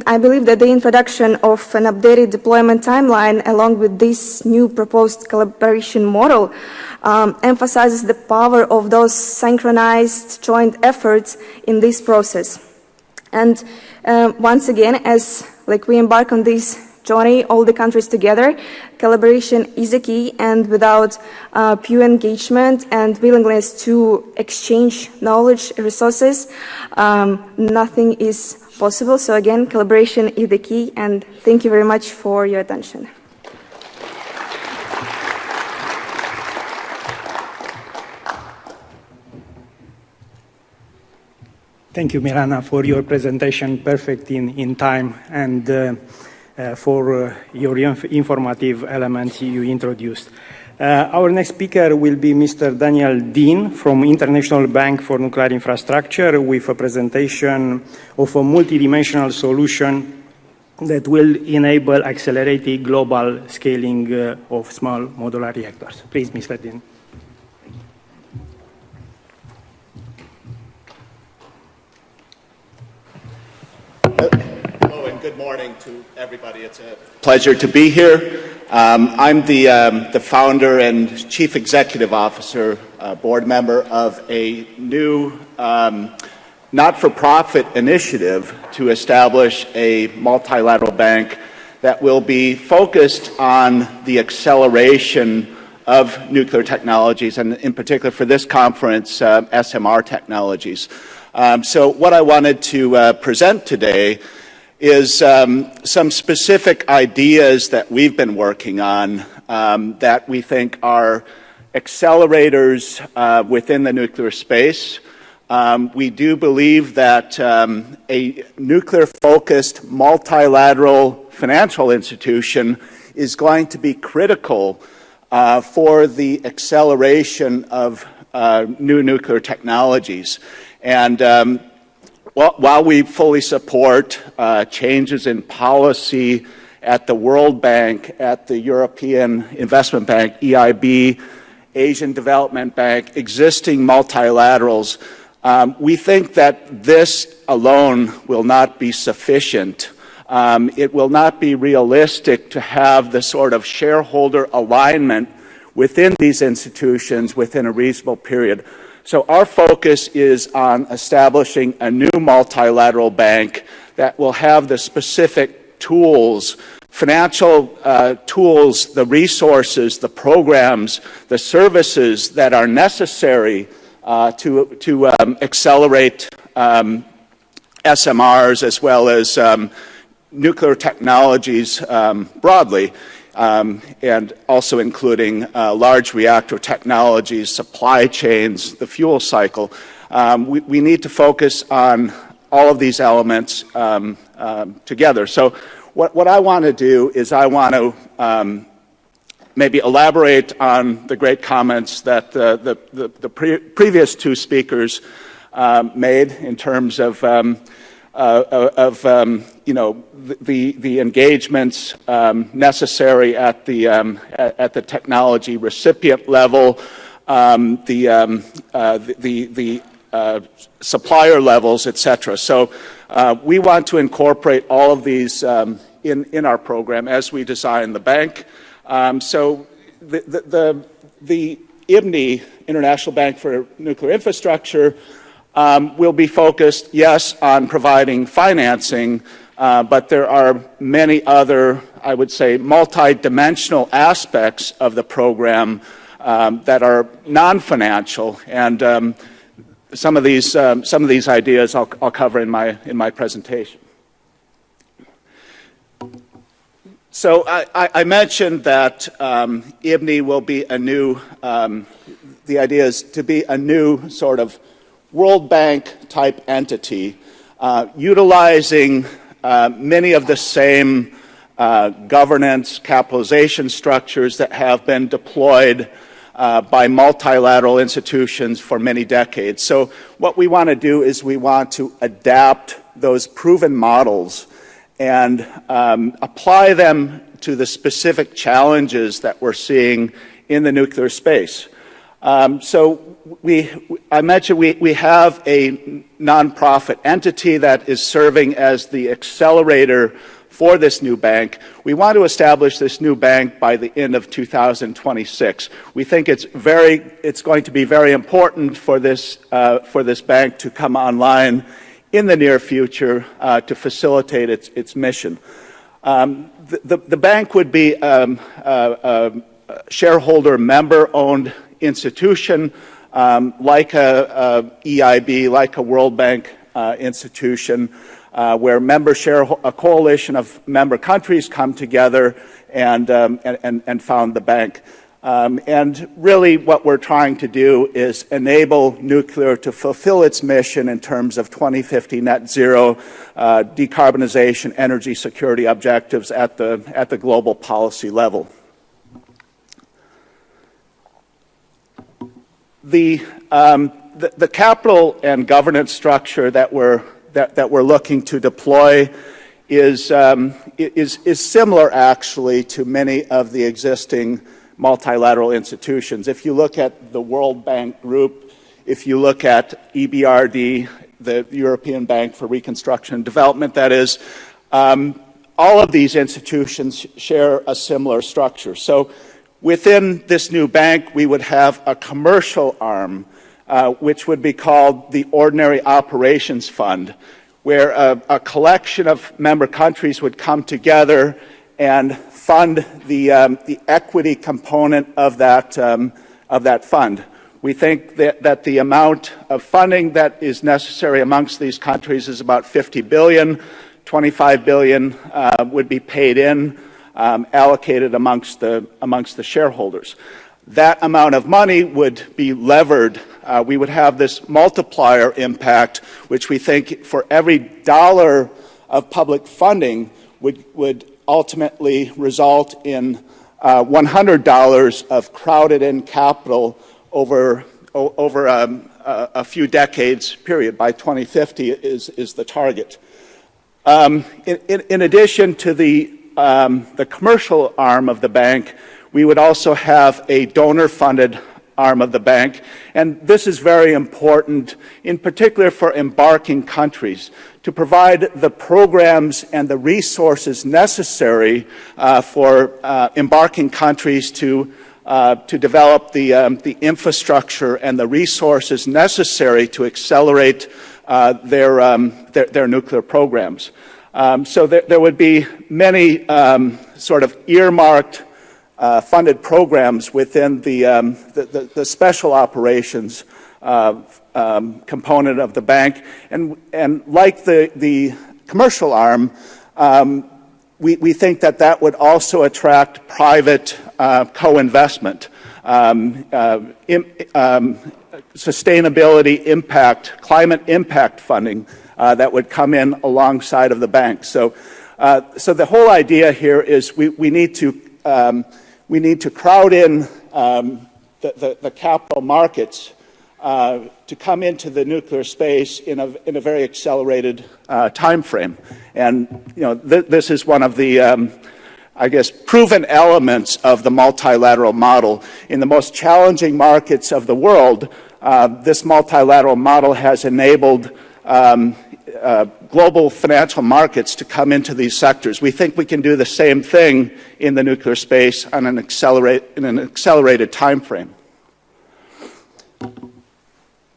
I believe that the introduction of an updated deployment timeline along with this new proposed collaboration model emphasizes the power of those synchronized joint efforts in this process. And once again, as we embark on this journey, all the countries together, collaboration is a key, and without pure engagement and willingness to exchange knowledge, resources, nothing is possible. So again, collaboration is the key, and thank you very much for your attention. Thank you, Mirana, for your presentation, perfect in time, and for your informative elements you introduced. Our next speaker will be Mr. Daniel Dean from International Bank for Nuclear Infrastructure with a presentation of a multidimensional solution that will enable accelerated global scaling of small modular reactors. Please, Mr. Dean. Hello and good morning to everybody. It's a pleasure to be here. I'm the founder and chief executive officer, board member of a new not-for-profit initiative to establish a multilateral bank that will be focused on the acceleration of nuclear technologies, and in particular for this conference, SMR technologies. So what I wanted to present today is some specific ideas that we've been working on that we think are accelerators within the nuclear space. We do believe that a nuclear-focused multilateral financial institution is going to be critical for the acceleration of new nuclear technologies. And while we fully support changes in policy at the World Bank, at the European Investment Bank, EIB, Asian Development Bank, existing multilaterals, we think that this alone will not be sufficient. It will not be realistic to have the sort of shareholder alignment within these institutions within a reasonable period. So our focus is on establishing a new multilateral bank that will have the specific tools, financial tools, the resources, the programs, the services that are necessary to accelerate SMRs as well as nuclear technologies broadly. And also including large reactor technologies, supply chains, the fuel cycle. We need to focus on all of these elements together. So what I want to do is I want to maybe elaborate on the great comments that the previous two speakers made in terms of the engagements necessary at the technology recipient level, the supplier levels, etc. So we want to incorporate all of these in our program as we design the bank. So the IBNI, International Bank for Nuclear Infrastructure, will be focused, yes, on providing financing, but there are many other, I would say, multi-dimensional aspects of the program that are non-financial, and some of these ideas I'll cover in my presentation. So I mentioned that IBNI will be a new. The idea is to be a new sort of World Bank type entity, utilizing many of the same governance capitalization structures that have been deployed by multilateral institutions for many decades. So what we want to do is we want to adapt those proven models and apply them to the specific challenges that we're seeing in the nuclear space. I mentioned we have a nonprofit entity that is serving as the accelerator for this new bank. We want to establish this new bank by the end of 2026. We think it's going to be very important for this bank to come online in the near future to facilitate its mission. The bank would be a shareholder member-owned institution like a EIB, like a World Bank institution, where a coalition of member countries come together and found the bank. And really what we're trying to do is enable nuclear to fulfill its mission in terms of 2050 net zero, decarbonization, energy security objectives at the global policy level. The capital and governance structure that we're looking to deploy is similar actually to many of the existing multilateral institutions. If you look at the World Bank Group, if you look at EBRD, the European Bank for Reconstruction and Development, that is, all of these institutions share a similar structure. So within this new bank, we would have a commercial arm, which would be called the Ordinary Operations Fund, where a collection of member countries would come together and fund the equity component of that fund. We think that the amount of funding that is necessary amongst these countries is about 50 billion. 25 billion would be paid in, allocated amongst the shareholders. That amount of money would be levered. We would have this multiplier impact, which we think for every dollar of public funding would ultimately result in $100 of crowded-in capital over a few decades period. By 2050 is the target. In addition to the commercial arm of the bank, we would also have a donor-funded arm of the bank, and this is very important, in particular for embarking countries, to provide the programs and the resources necessary for embarking countries to develop the infrastructure and the resources necessary to accelerate their nuclear programs. So there would be many sort of earmarked funded programs within the special operations component of the bank, and like the commercial arm, we think that would also attract private co-investment, sustainability impact, climate impact funding that would come in alongside of the bank. So the whole idea here is we need to crowd in the capital markets to come into the nuclear space in a very accelerated time frame. And this is one of the I guess proven elements of the multilateral model. In the most challenging markets of the world, this multilateral model has enabled global financial markets to come into these sectors. We think we can do the same thing in the nuclear space on in an accelerated time frame.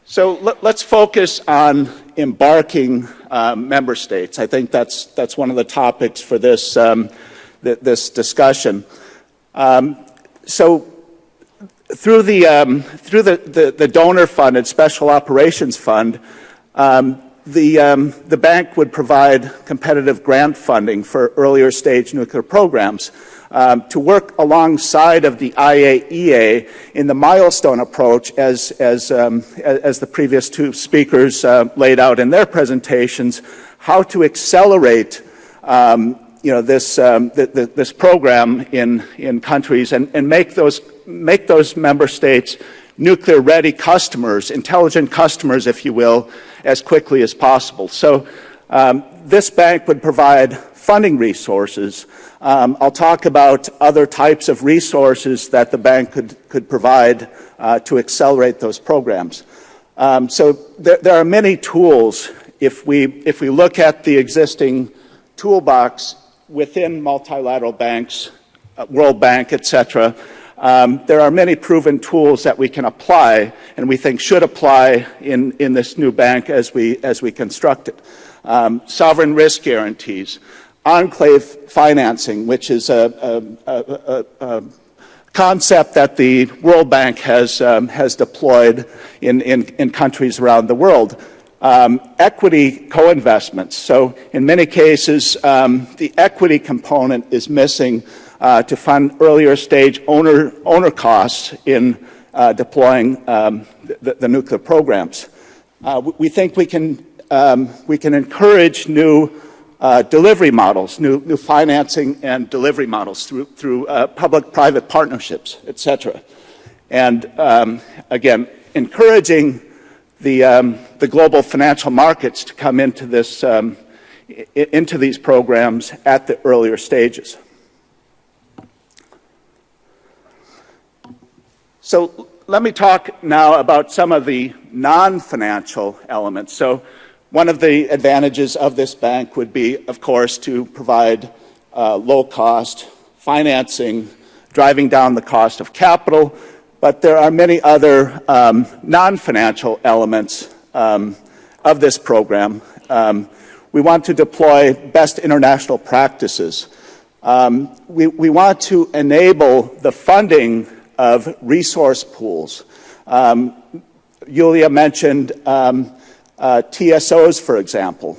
So let's focus on embarking member states. I think that's one of the topics for this this discussion. So through the donor-funded Special Operations Fund, the bank would provide competitive grant funding for earlier stage nuclear programs to work alongside of the IAEA in the milestone approach, as the previous two speakers laid out in their presentations, how to accelerate this program in countries and make those member states nuclear-ready customers, intelligent customers, if you will, as quickly as possible. So This bank would provide funding resources. I'll talk about other types of resources that the bank could provide to accelerate those programs. So there are many tools. If we look at the existing toolbox within multilateral banks, World Bank, etc., there are many proven tools that we can apply and we think should apply in this new bank as we construct it. Sovereign risk guarantees, enclave financing, which is a concept that the World Bank has deployed in countries around the world. Equity co-investments. So in many cases, the equity component is missing to fund earlier stage owner costs in deploying the nuclear programs. We think we can encourage new delivery models, new financing and delivery models through public-private partnerships, etc. And again, encouraging the global financial markets to come into these programs at the earlier stages. So let me talk now about some of the non-financial elements. So one of the advantages of this bank would be, of course, to provide low-cost financing, driving down the cost of capital, but there are many other non-financial elements of this program. We want to deploy best international practices. We want to enable the funding of resource pools. Yulia mentioned TSOs, for example.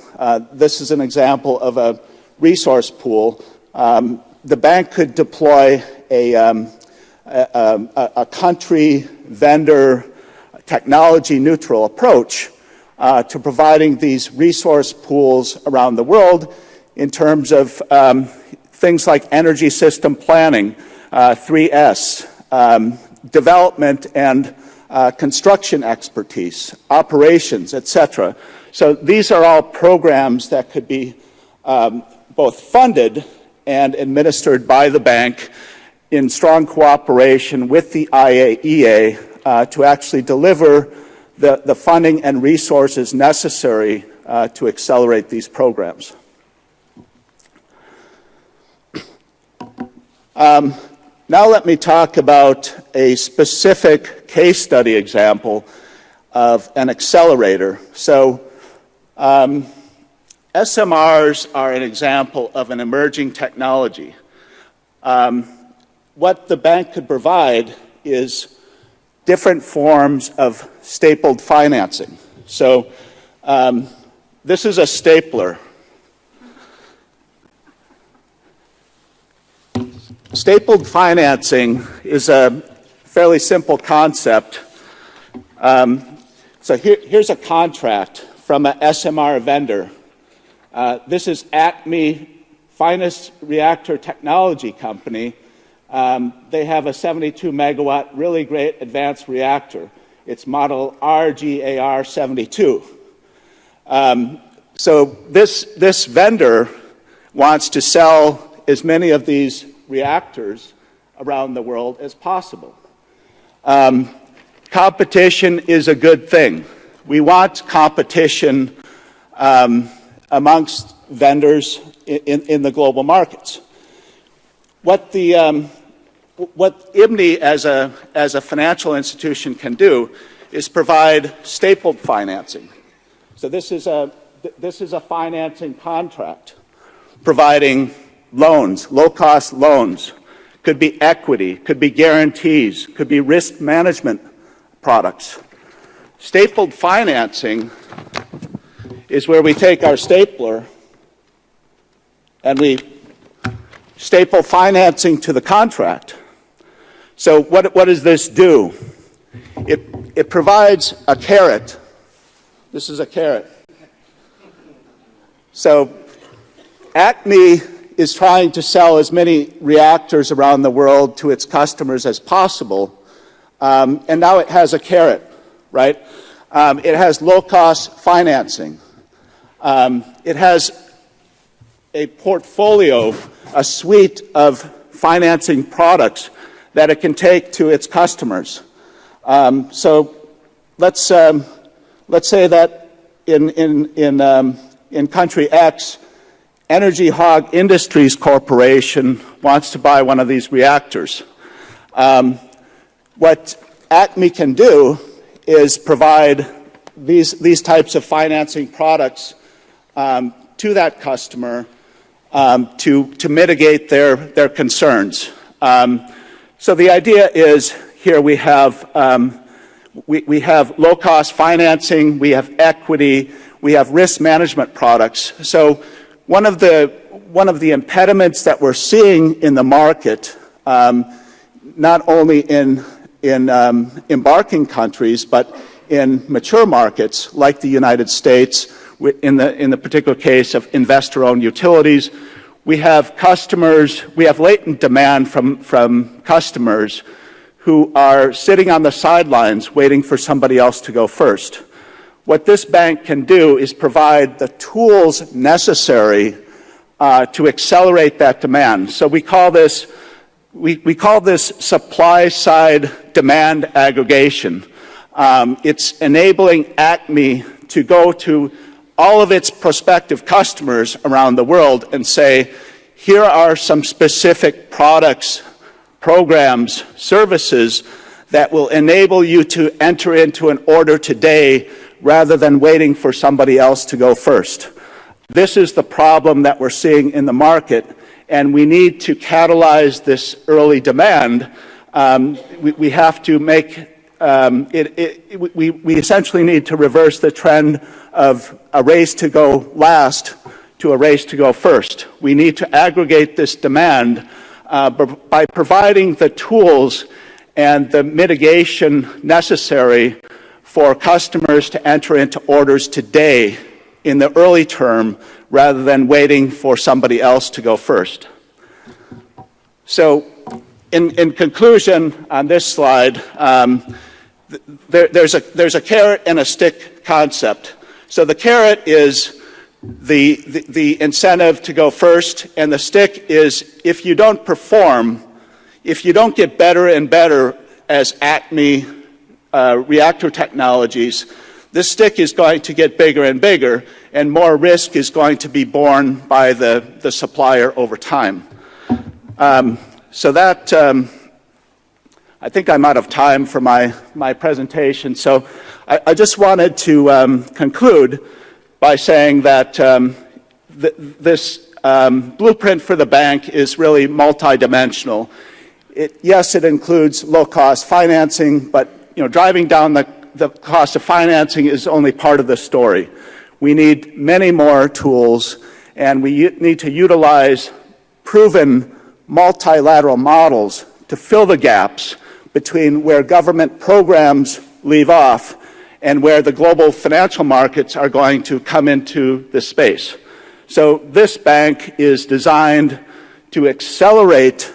This is an example of a resource pool. The bank could deploy a country, vendor, technology-neutral approach to providing these resource pools around the world in terms of things like energy system planning, 3S, development and construction expertise, operations, etc. So these are all programs that could be both funded and administered by the bank in strong cooperation with the IAEA to actually deliver the funding and resources necessary to accelerate these programs. Now let me talk about a specific case study example of an accelerator. So SMRs are an example of an emerging technology. What the bank could provide is different forms of stapled financing. So this is a stapler. Stapled financing is a fairly simple concept. So here's a contract from an SMR vendor. This is ACME, finest reactor technology company. They have a 72 megawatt, really great advanced reactor. It's model RGAR72. So this vendor wants to sell as many of these reactors around the world as possible. Competition is a good thing. We want competition amongst vendors in the global markets. What IBNI as a financial institution can do is provide stapled financing. So this is a financing contract providing loans, low-cost loans. Could be equity, could be guarantees, could be risk management products. Stapled financing is where we take our stapler and we staple financing to the contract. So what does this do? It provides a carrot. This is a carrot. So ACME is trying to sell as many reactors around the world to its customers as possible, and now it has a carrot, right? It has low-cost financing. It has a portfolio, a suite of financing products that it can take to its customers. So let's say that in country X, Energy Hog Industries Corporation wants to buy one of these reactors. What ACME can do is provide these types of financing products to that customer to mitigate their concerns. So the idea is here we have low-cost financing, we have equity, we have risk management products. So one of the impediments that we're seeing in the market, not only in embarking countries, but in mature markets like the United States, in the particular case of investor-owned utilities, we have customers, we have latent demand from customers who are sitting on the sidelines waiting for somebody else to go first. What this bank can do is provide the tools necessary to accelerate that demand. So we call this supply-side demand aggregation. It's enabling ACME to go to all of its prospective customers around the world and say, here are some specific products, programs, services that will enable you to enter into an order today rather than waiting for somebody else to go first. This is the problem that we're seeing in the market, and we need to catalyze this early demand. We have to make we essentially need to reverse the trend of a race to go last to a race to go first. We need to aggregate this demand by providing the tools and the mitigation necessary for customers to enter into orders today in the early term rather than waiting for somebody else to go first. So in conclusion on this slide, there's a carrot and a stick concept. So the carrot is the incentive to go first, and the stick is if you don't perform, if you don't get better and better as ACME reactor technologies, this stick is going to get bigger and bigger, and more risk is going to be borne by the supplier over time. So that, I think I'm out of time for my presentation. So I just wanted to conclude by saying that this blueprint for the bank is really multidimensional. Yes, it includes low-cost financing, but driving down the cost of financing is only part of the story. We need many more tools, and we need to utilize proven multilateral models to fill the gaps between where government programs leave off and where the global financial markets are going to come into the space. So this bank is designed to accelerate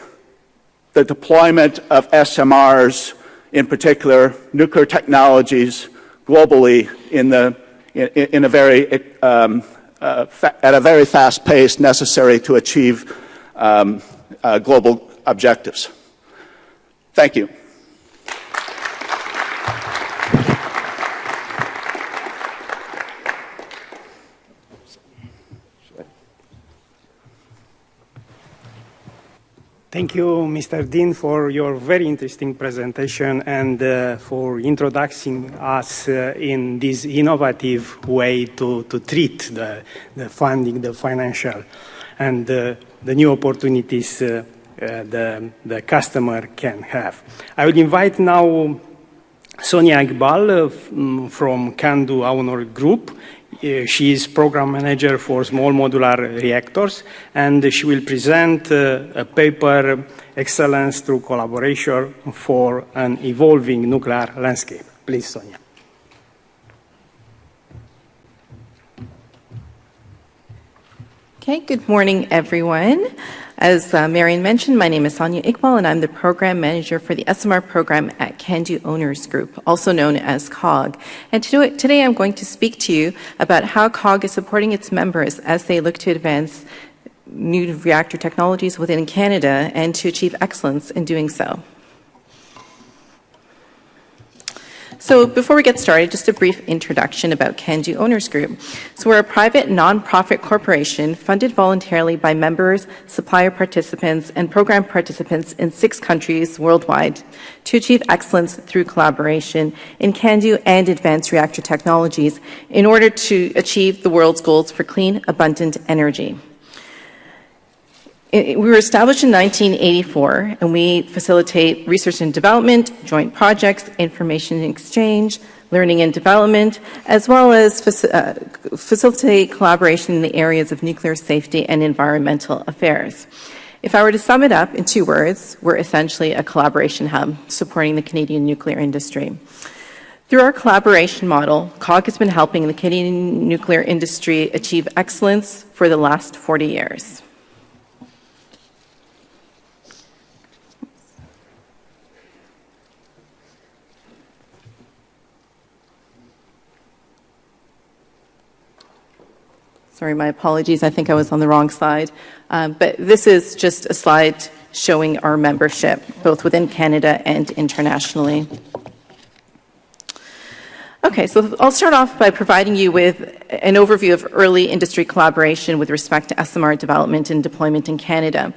the deployment of SMRs, in particular nuclear technologies, globally at a very fast pace necessary to achieve global objectives. Thank you. Thank you, Mr. Dean, for your very interesting presentation and for introducing us in this innovative way to treat the funding, the financial, and the new opportunities the customer can have. I will invite now Sonia Iqbal from Candu Aunor Group. She is program manager for small modular reactors, and she will present a paper, Excellence Through Collaboration for an Evolving Nuclear Landscape. Please, Sonia. Okay, good morning, everyone. As Marion mentioned, my name is Sonia Iqbal, and I'm the Program Manager for the SMR program at CANDU Owners Group, also known as COG. And today I'm going to speak to you about how COG is supporting its members as they look to advance new reactor technologies within Canada and to achieve excellence in doing so. So before we get started, just a brief introduction about CANDU Owners Group. So we're a private non-profit corporation funded voluntarily by members, supplier participants, and program participants in 6 countries worldwide to achieve excellence through collaboration in CANDU and advanced reactor technologies in order to achieve the world's goals for clean, abundant energy. We were established in 1984, and we facilitate research and development, joint projects, information exchange, learning and development, as well as facilitate collaboration in the areas of nuclear safety and environmental affairs. If I were to sum it up in 2 words, we're essentially a collaboration hub supporting the Canadian nuclear industry. Through our collaboration model, COG has been helping the Canadian nuclear industry achieve excellence for the last 40 years. Sorry, my apologies. I think I was on the wrong slide. But this is just a slide showing our membership, both within Canada and internationally. Okay, so I'll start off by providing you with an overview of early industry collaboration with respect to SMR development and deployment in Canada.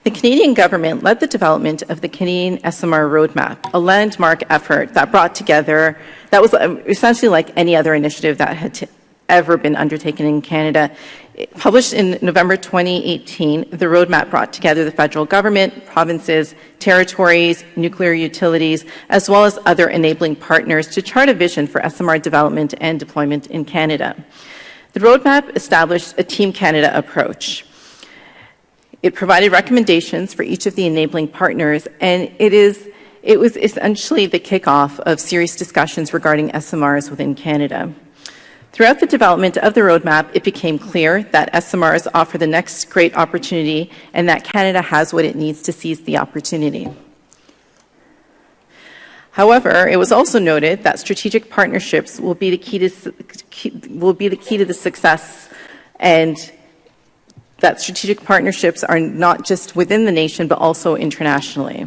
The Canadian government led the development of the Canadian SMR Roadmap, a landmark effort that brought together, that was essentially like any other initiative that had ever been undertaken in Canada. Published in November 2018, the roadmap brought together the federal government, provinces, territories, nuclear utilities, as well as other enabling partners to chart a vision for SMR development and deployment in Canada. The roadmap established a Team Canada approach. It provided recommendations for each of the enabling partners, and it was essentially the kickoff of serious discussions regarding SMRs within Canada. Throughout the development of the roadmap, it became clear that SMRs offer the next great opportunity and that Canada has what it needs to seize the opportunity. However, it was also noted that strategic partnerships will be the key to the success, and that strategic partnerships are not just within the nation but also internationally.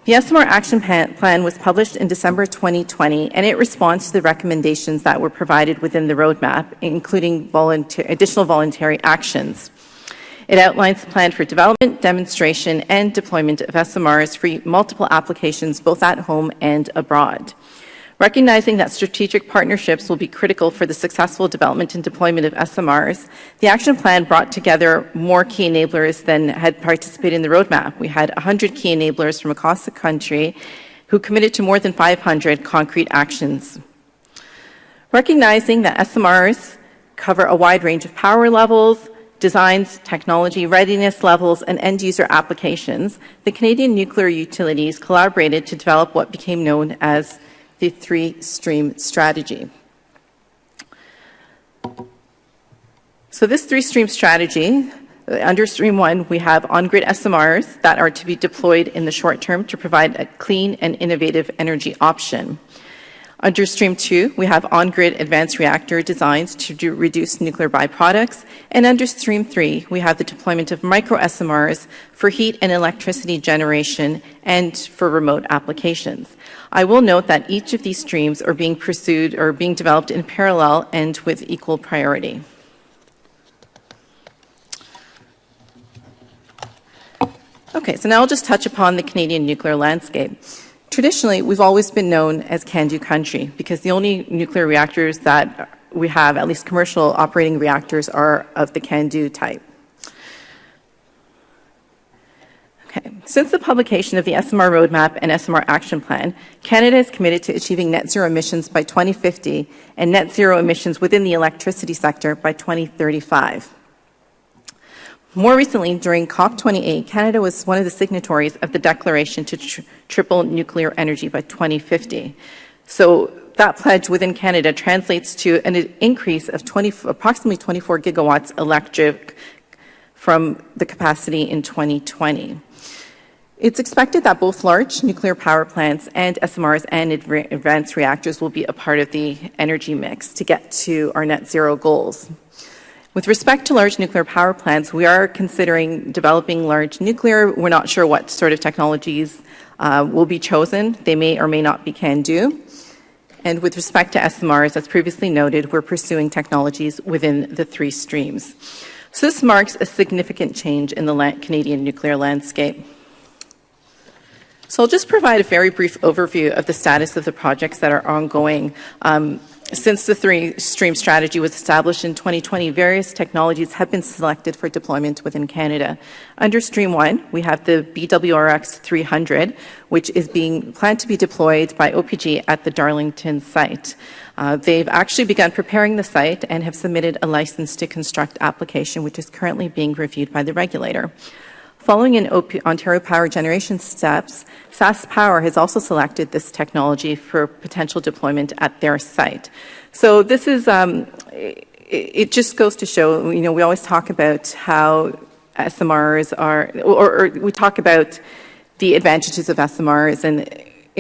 The SMR Action Plan was published in December 2020, and it responds to the recommendations that were provided within the roadmap, including additional voluntary actions. It outlines the plan for development, demonstration, and deployment of SMRs for multiple applications, both at home and abroad. Recognizing that strategic partnerships will be critical for the successful development and deployment of SMRs, the action plan brought together more key enablers than had participated in the roadmap. We had 100 key enablers from across the country who committed to more than 500 concrete actions. Recognizing that SMRs cover a wide range of power levels, designs, technology readiness levels, and end-user applications, the Canadian nuclear utilities collaborated to develop what became known as the 3-stream strategy. So this 3-stream strategy, under Stream 1, we have on-grid SMRs that are to be deployed in the short term to provide a clean and innovative energy option. Under Stream 2, we have on-grid advanced reactor designs to reduce nuclear byproducts. And under Stream 3, we have the deployment of micro-SMRs for heat and electricity generation and for remote applications. I will note that each of these streams are being pursued or being developed in parallel and with equal priority. Okay, so now I'll just touch upon the Canadian nuclear landscape. Traditionally, we've always been known as CANDU country because the only nuclear reactors that we have, at least commercial operating reactors, are of the CANDU type. Okay. Since the publication of the SMR Roadmap and SMR Action Plan, Canada is committed to achieving net zero emissions by 2050 and net zero emissions within the electricity sector by 2035. More recently, during COP28, Canada was one of the signatories of the declaration to triple nuclear energy by 2050. So that pledge within Canada translates to an increase of approximately 24 gigawatts electric from the capacity in 2020. It's expected that both large nuclear power plants and SMRs and advanced reactors will be a part of the energy mix to get to our net zero goals. With respect to large nuclear power plants, we are considering developing large nuclear. We're not sure what sort of technologies will be chosen. They may or may not be CANDU. And with respect to SMRs, as previously noted, we're pursuing technologies within the 3 streams. So this marks a significant change in the Canadian nuclear landscape. So I'll just provide a very brief overview of the status of the projects that are ongoing. Since the 3-stream strategy was established in 2020, various technologies have been selected for deployment within Canada. Under Stream 1, we have the BWRX 300, which is being planned to be deployed by OPG at the Darlington site. They've actually begun preparing the site and have submitted a license to construct application, which is currently being reviewed by the regulator. Following in Ontario Power Generation steps, SAS Power has also selected this technology for potential deployment at their site. So this is, it just goes to show, we always talk about how SMRs are, or we talk about the advantages of SMRs, and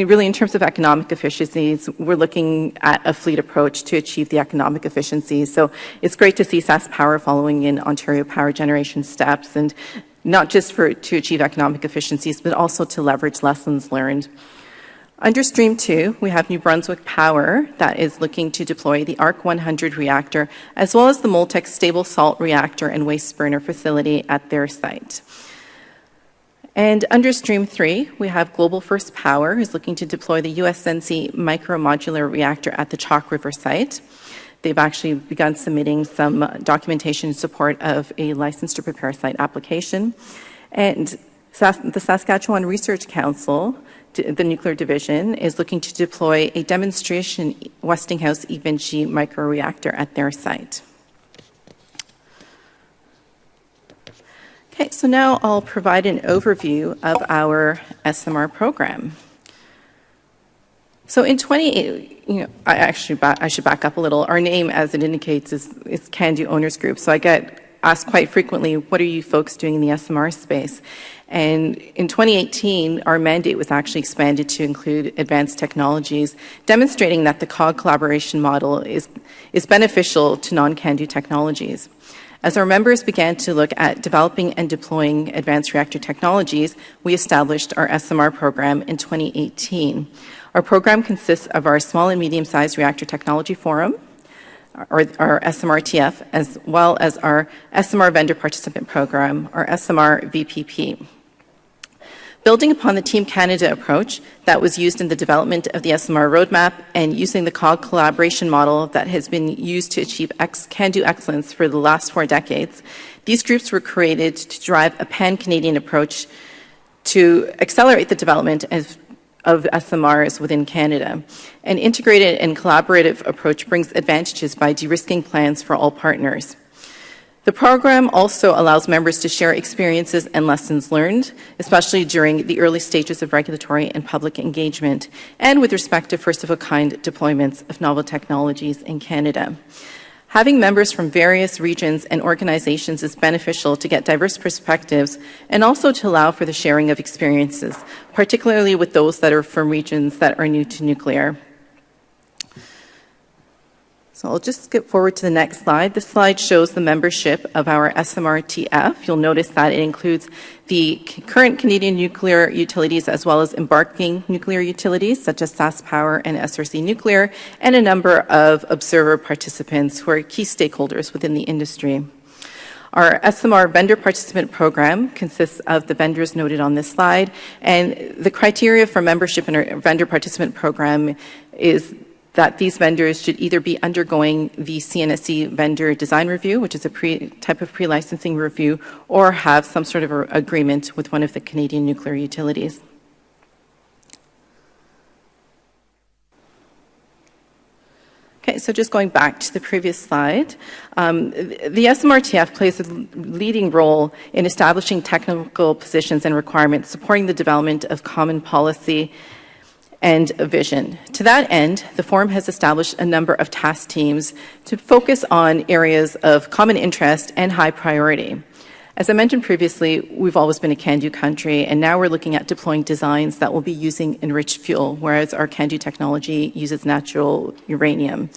really in terms of economic efficiencies, we're looking at a fleet approach to achieve the economic efficiencies. So it's great to see SAS Power following in Ontario Power Generation steps, and not just to achieve economic efficiencies, but also to leverage lessons learned. Under Stream 2, we have New Brunswick Power that is looking to deploy the ARC 100 reactor, as well as the Moltex stable salt reactor and waste burner facility at their site. And under Stream 3, we have Global First Power, who's looking to deploy the USNC micro-modular reactor at the Chalk River site. They've actually begun submitting some documentation in support of a license to prepare site application. And the Saskatchewan Research Council, the nuclear division, is looking to deploy a demonstration Westinghouse eVinci microreactor at their site. Okay, so now I'll provide an overview of our SMR program. So in 2018, I should back up a little. Our name, as it indicates, is CANDU Owners Group. So I get asked quite frequently, what are you folks doing in the SMR space? And in 2018, our mandate was actually expanded to include advanced technologies, demonstrating that the COG collaboration model is beneficial to non-CANDU technologies. As our members began to look at developing and deploying advanced reactor technologies, we established our SMR program in 2018. Our program consists of our Small and Medium-Sized Reactor Technology Forum, our SMRTF, as well as our SMR Vendor Participant Program, our SMR VPP. Building upon the Team Canada approach that was used in the development of the SMR roadmap and using the COG collaboration model that has been used to achieve CANDU excellence for the last 4 decades, these groups were created to drive a pan-Canadian approach to accelerate the development of SMRs within Canada. An integrated and collaborative approach brings advantages by de-risking plans for all partners. The program also allows members to share experiences and lessons learned, especially during the early stages of regulatory and public engagement, and with respect to first-of-a-kind deployments of novel technologies in Canada. Having members from various regions and organizations is beneficial to get diverse perspectives and also to allow for the sharing of experiences, particularly with those that are from regions that are new to nuclear. So I'll just skip forward to the next slide. This slide shows the membership of our SMRTF. You'll notice that it includes the current Canadian nuclear utilities as well as embarking nuclear utilities such as SAS Power and SRC Nuclear, and a number of observer participants who are key stakeholders within the industry. Our SMR vendor participant program consists of the vendors noted on this slide, and the criteria for membership in our vendor participant program is that these vendors should either be undergoing the CNSC vendor design review, which is a type of pre-licensing review, or have some sort of agreement with one of the Canadian nuclear utilities. Okay, so just going back to the previous slide, the SMRTF plays a leading role in establishing technical positions and requirements, supporting the development of common policy and a vision. To that end, the Forum has established a number of task teams to focus on areas of common interest and high priority. As I mentioned previously, we've always been a can-do country, and now we're looking at deploying designs that will be using enriched fuel, whereas our can-do technology uses natural uranium.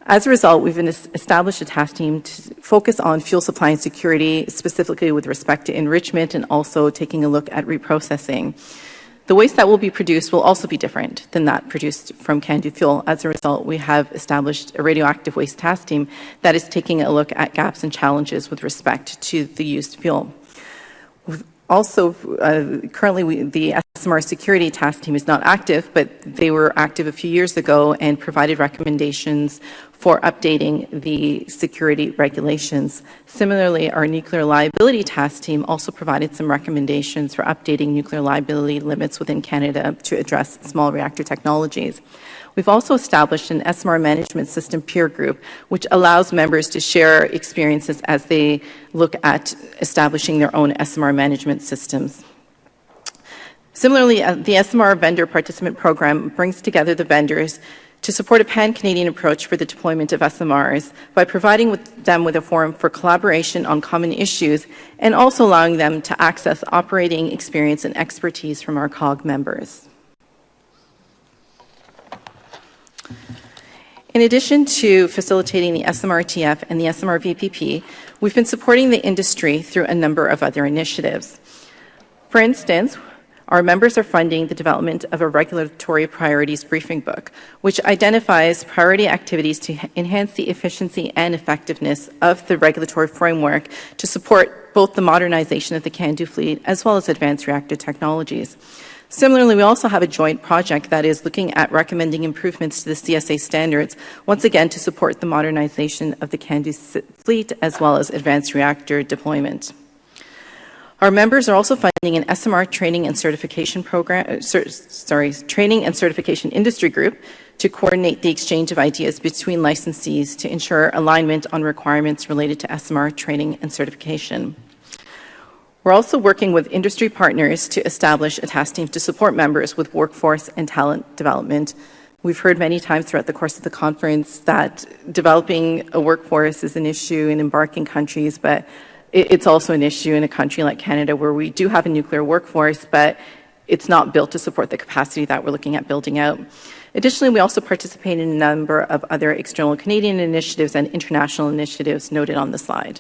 As a result, we've established a task team to focus on fuel supply and security, specifically with respect to enrichment and also taking a look at reprocessing. The waste that will be produced will also be different than that produced from can-do fuel. As a result, we have established a radioactive waste task team that is taking a look at gaps and challenges with respect to the used fuel. Also, currently, the SMR security task team is not active, but they were active a few years ago and provided recommendations for updating the security regulations. Similarly, our nuclear liability task team also provided some recommendations for updating nuclear liability limits within Canada to address small reactor technologies. We've also established an SMR management system peer group, which allows members to share experiences as they look at establishing their own SMR management systems. Similarly, the SMR vendor participant program brings together the vendors to support a pan-Canadian approach for the deployment of SMRs by providing them with a forum for collaboration on common issues and also allowing them to access operating experience and expertise from our COG members. In addition to facilitating the SMRTF and the SMR VPP, we've been supporting the industry through a number of other initiatives. For instance, our members are funding the development of a regulatory priorities briefing book, which identifies priority activities to enhance the efficiency and effectiveness of the regulatory framework to support both the modernization of the CANDU fleet as well as advanced reactor technologies. Similarly, we also have a joint project that is looking at recommending improvements to the CSA standards, once again to support the modernization of the CANDU fleet as well as advanced reactor deployment. Our members are also funding an SMR training and certification program, training and certification industry group to coordinate the exchange of ideas between licensees to ensure alignment on requirements related to SMR training and certification. We're also working with industry partners to establish a task team to support members with workforce and talent development. We've heard many times throughout the course of the conference that developing a workforce is an issue in embarking countries, but it's also an issue in a country like Canada where we do have a nuclear workforce, but it's not built to support the capacity that we're looking at building out. Additionally, we also participate in a number of other external Canadian initiatives and international initiatives noted on the slide.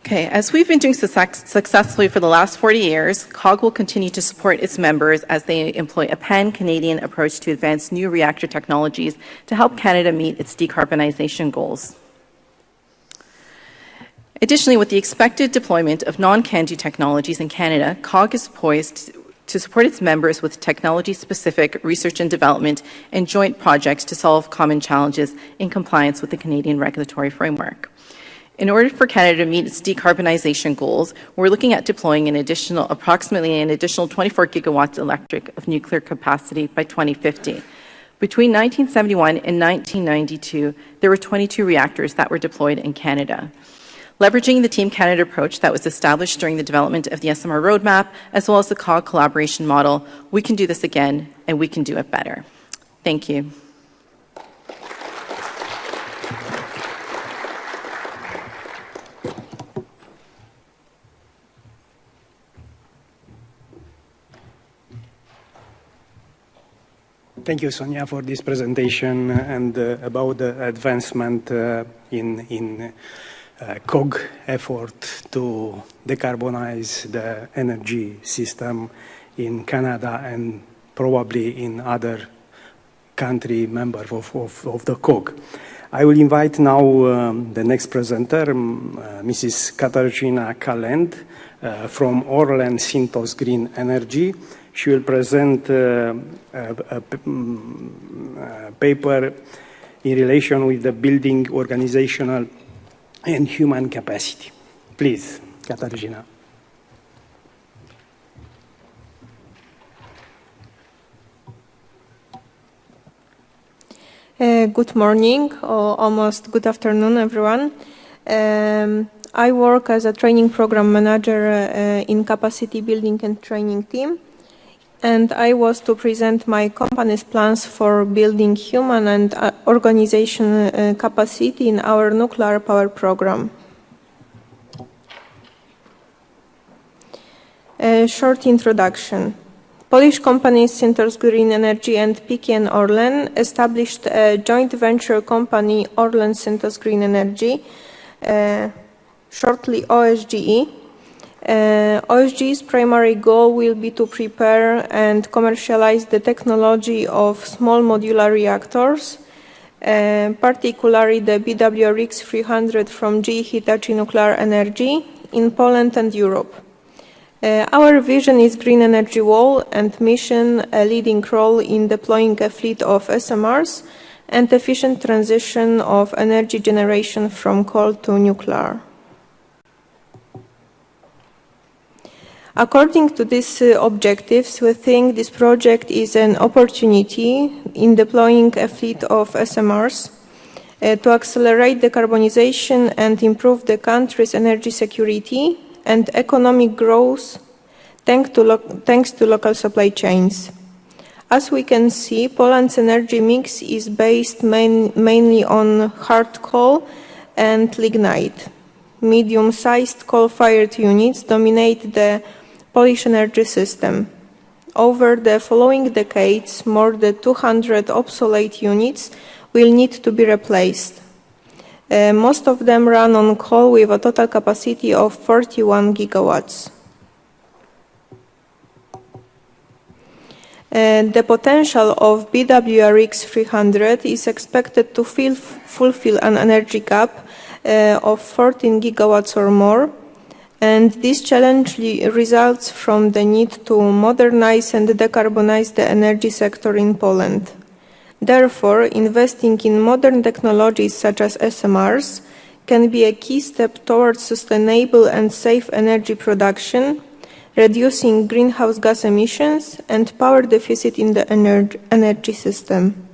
Okay, as we've been doing successfully for the last 40 years, COG will continue to support its members as they employ a pan-Canadian approach to advance new reactor technologies to help Canada meet its decarbonization goals. Additionally, with the expected deployment of non-CANDU technologies in Canada, COG is poised to support its members with technology-specific research and development and joint projects to solve common challenges in compliance with the Canadian regulatory framework. In order for Canada to meet its decarbonization goals, we're looking at deploying approximately an additional 24 gigawatts electric of nuclear capacity by 2050. Between 1971 and 1992, there were 22 reactors that were deployed in Canada. Leveraging the Team Canada approach that was established during the development of the SMR roadmap, as well as the COG collaboration model, we can do this again, and we can do it better. Thank you. Thank you, Sonia, for this presentation and about the advancement in COG effort to decarbonize the energy system in Canada and probably in other country members of the COG. I will invite now the next presenter, Mrs. Katarzyna Kalend from Orlen Synthos Green Energy. She will present a paper in relation with the building organizational and human capacity. Please, Katarzyna. Good morning, or almost good afternoon, everyone. I work as a training program manager in capacity building and training team, and I was to present my company's plans for building human and organization capacity in our nuclear power program. A short introduction. Polish companies Synthos Green Energy and PKN Orlen established a joint venture company, Orlen Synthos Green Energy, shortly OSGE. OSGE's primary goal will be to prepare and commercialize the technology of small modular reactors, particularly the BWRX 300 from GE Hitachi Nuclear Energy in Poland and Europe. Our vision is green energy wall and mission a leading role in deploying a fleet of SMRs and efficient transition of energy generation from coal to nuclear. According to these objectives, we think this project is an opportunity in deploying a fleet of SMRs to accelerate decarbonization and improve the country's energy security and economic growth thanks to local supply chains. As we can see, Poland's energy mix is based mainly on hard coal and lignite. Medium-sized coal-fired units dominate the Polish energy system. Over the following decades, more than 200 obsolete units will need to be replaced. Most of them run on coal with a total capacity of 41 gigawatts. The potential of BWRX 300 is expected to fulfill an energy gap of 14 gigawatts or more, and this challenge results from the need to modernize and decarbonize the energy sector in Poland. Therefore, investing in modern technologies such as SMRs can be a key step towards sustainable and safe energy production, reducing greenhouse gas emissions and power deficit in the energy system.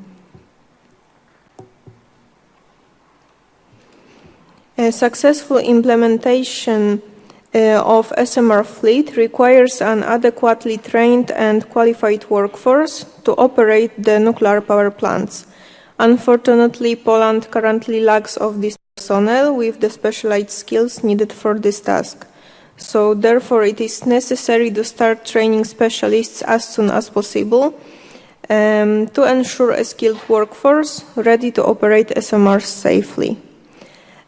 A successful implementation of SMR fleet requires an adequately trained and qualified workforce to operate the nuclear power plants. Unfortunately, Poland currently lacks of this personnel with the specialized skills needed for this task. So therefore, it is necessary to start training specialists as soon as possible to ensure a skilled workforce ready to operate SMRs safely.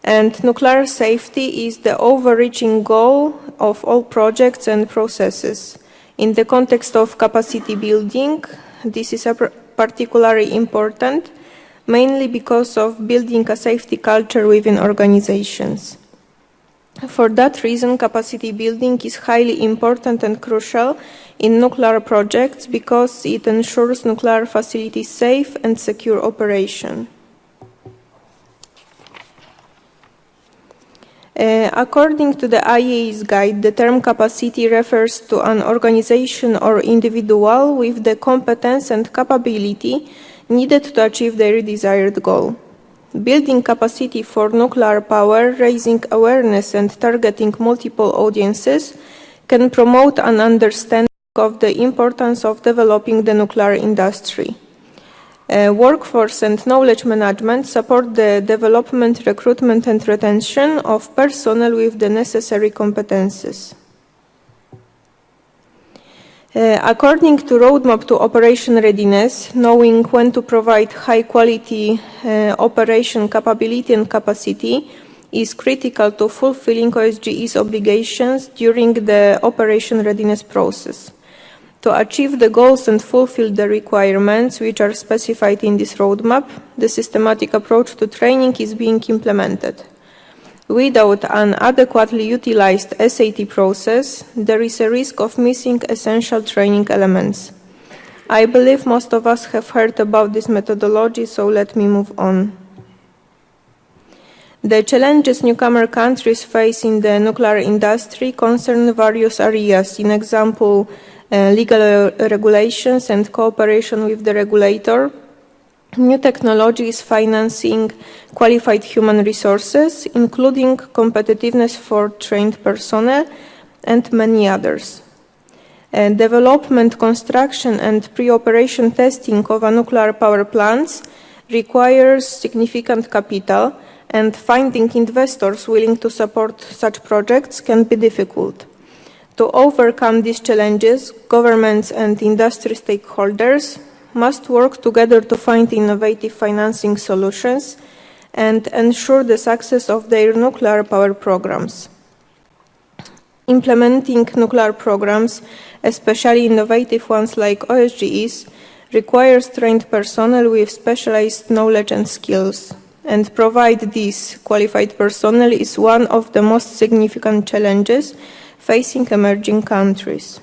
And nuclear safety is the overreaching goal of all projects and processes. In the context of capacity building, this is particularly important, mainly because of building a safety culture within organizations. For that reason, capacity building is highly important and crucial in nuclear projects because it ensures nuclear facilities' safe and secure operation. According to the IAEA's guide, the term capacity refers to an organization or individual with the competence and capability needed to achieve their desired goal. Building capacity for nuclear power, raising awareness and targeting multiple audiences can promote an understanding of the importance of developing the nuclear industry. Workforce and knowledge management support the development, recruitment and retention of personnel with the necessary competences. According to Roadmap to Operation Readiness, knowing when to provide high-quality operation capability and capacity is critical to fulfilling OSGE's obligations during the operation readiness process. To achieve the goals and fulfill the requirements which are specified in this roadmap, the systematic approach to training is being implemented. Without an adequately utilized SAT process, there is a risk of missing essential training elements. I believe most of us have heard about this methodology, so let me move on. The challenges newcomer countries face in the nuclear industry concern various areas, in example, legal regulations and cooperation with the regulator, new technologies financing qualified human resources, including competitiveness for trained personnel, and many others. Development, construction, and pre-operation testing of nuclear power plants requires significant capital, and finding investors willing to support such projects can be difficult. To overcome these challenges, governments and industry stakeholders must work together to find innovative financing solutions and ensure the success of their nuclear power programs. Implementing nuclear programs, especially innovative ones like OSGEs, requires trained personnel with specialized knowledge and skills, and provide these qualified personnel is one of the most significant challenges facing emerging countries.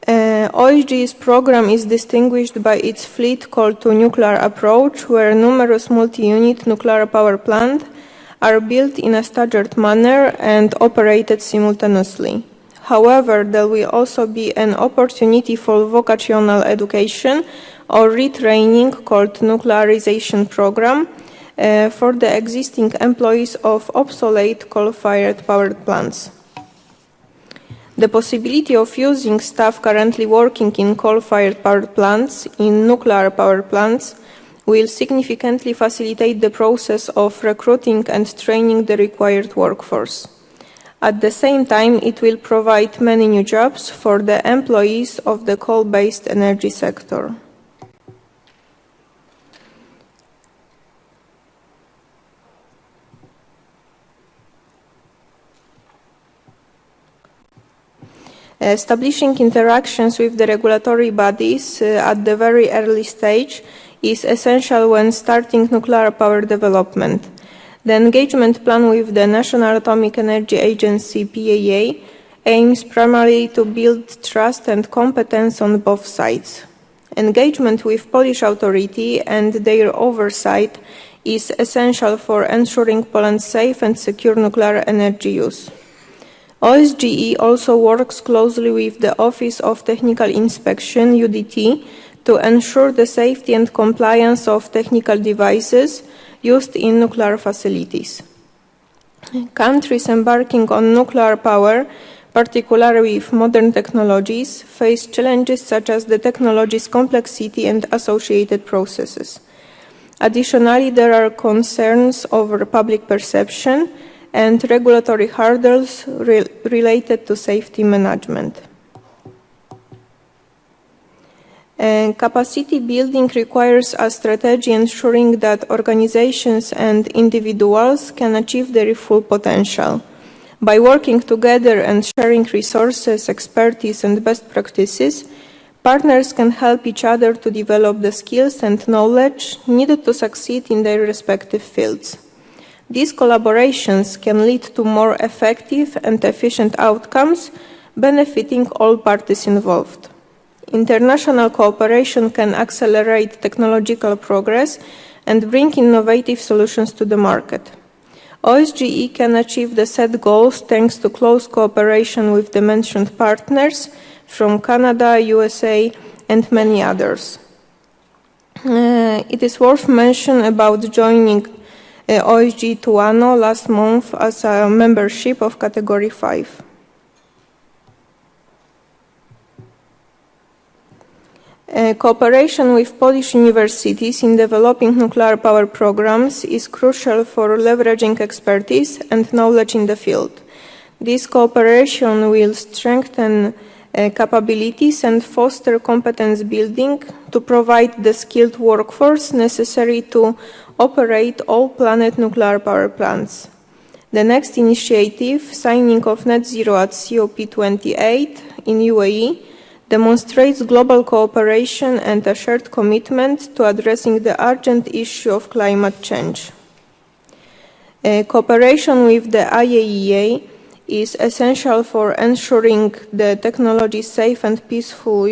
OSGE's program is distinguished by its fleet call to nuclear approach, where numerous multi-unit nuclear power plants are built in a staggered manner and operated simultaneously. However, there will also be an opportunity for vocational education or retraining called nuclearization program for the existing employees of obsolete coal-fired power plants. The possibility of using staff currently working in coal-fired power plants in nuclear power plants will significantly facilitate the process of recruiting and training the required workforce. At the same time, it will provide many new jobs for the employees of the coal-based energy sector. Establishing interactions with the regulatory bodies at the very early stage is essential when starting nuclear power development. The engagement plan with the National Atomic Energy Agency, PAA, aims primarily to build trust and competence on both sides. Engagement with Polish authority and their oversight is essential for ensuring Poland's safe and secure nuclear energy use. OSGE also works closely with the Office of Technical Inspection, UDT, to ensure the safety and compliance of technical devices used in nuclear facilities. Countries embarking on nuclear power, particularly with modern technologies, face challenges such as the technology's complexity and associated processes. Additionally, there are concerns over public perception and regulatory hurdles related to safety management. Capacity building requires a strategy ensuring that organizations and individuals can achieve their full potential. By working together and sharing resources, expertise, and best practices, partners can help each other to develop the skills and knowledge needed to succeed in their respective fields. These collaborations can lead to more effective and efficient outcomes, benefiting all parties involved. International cooperation can accelerate technological progress and bring innovative solutions to the market. OSGE can achieve the set goals thanks to close cooperation with the mentioned partners from Canada, USA, and many others. It is worth mentioning about joining OSGE to ANO last month as a membership of Category 5. Cooperation with Polish universities in developing nuclear power programs is crucial for leveraging expertise and knowledge in the field. This cooperation will strengthen capabilities and foster competence building to provide the skilled workforce necessary to operate all planned nuclear power plants. The next initiative, signing of net zero at COP28 in UAE, demonstrates global cooperation and a shared commitment to addressing the urgent issue of climate change. Cooperation with the IAEA is essential for ensuring the technology's safe and peaceful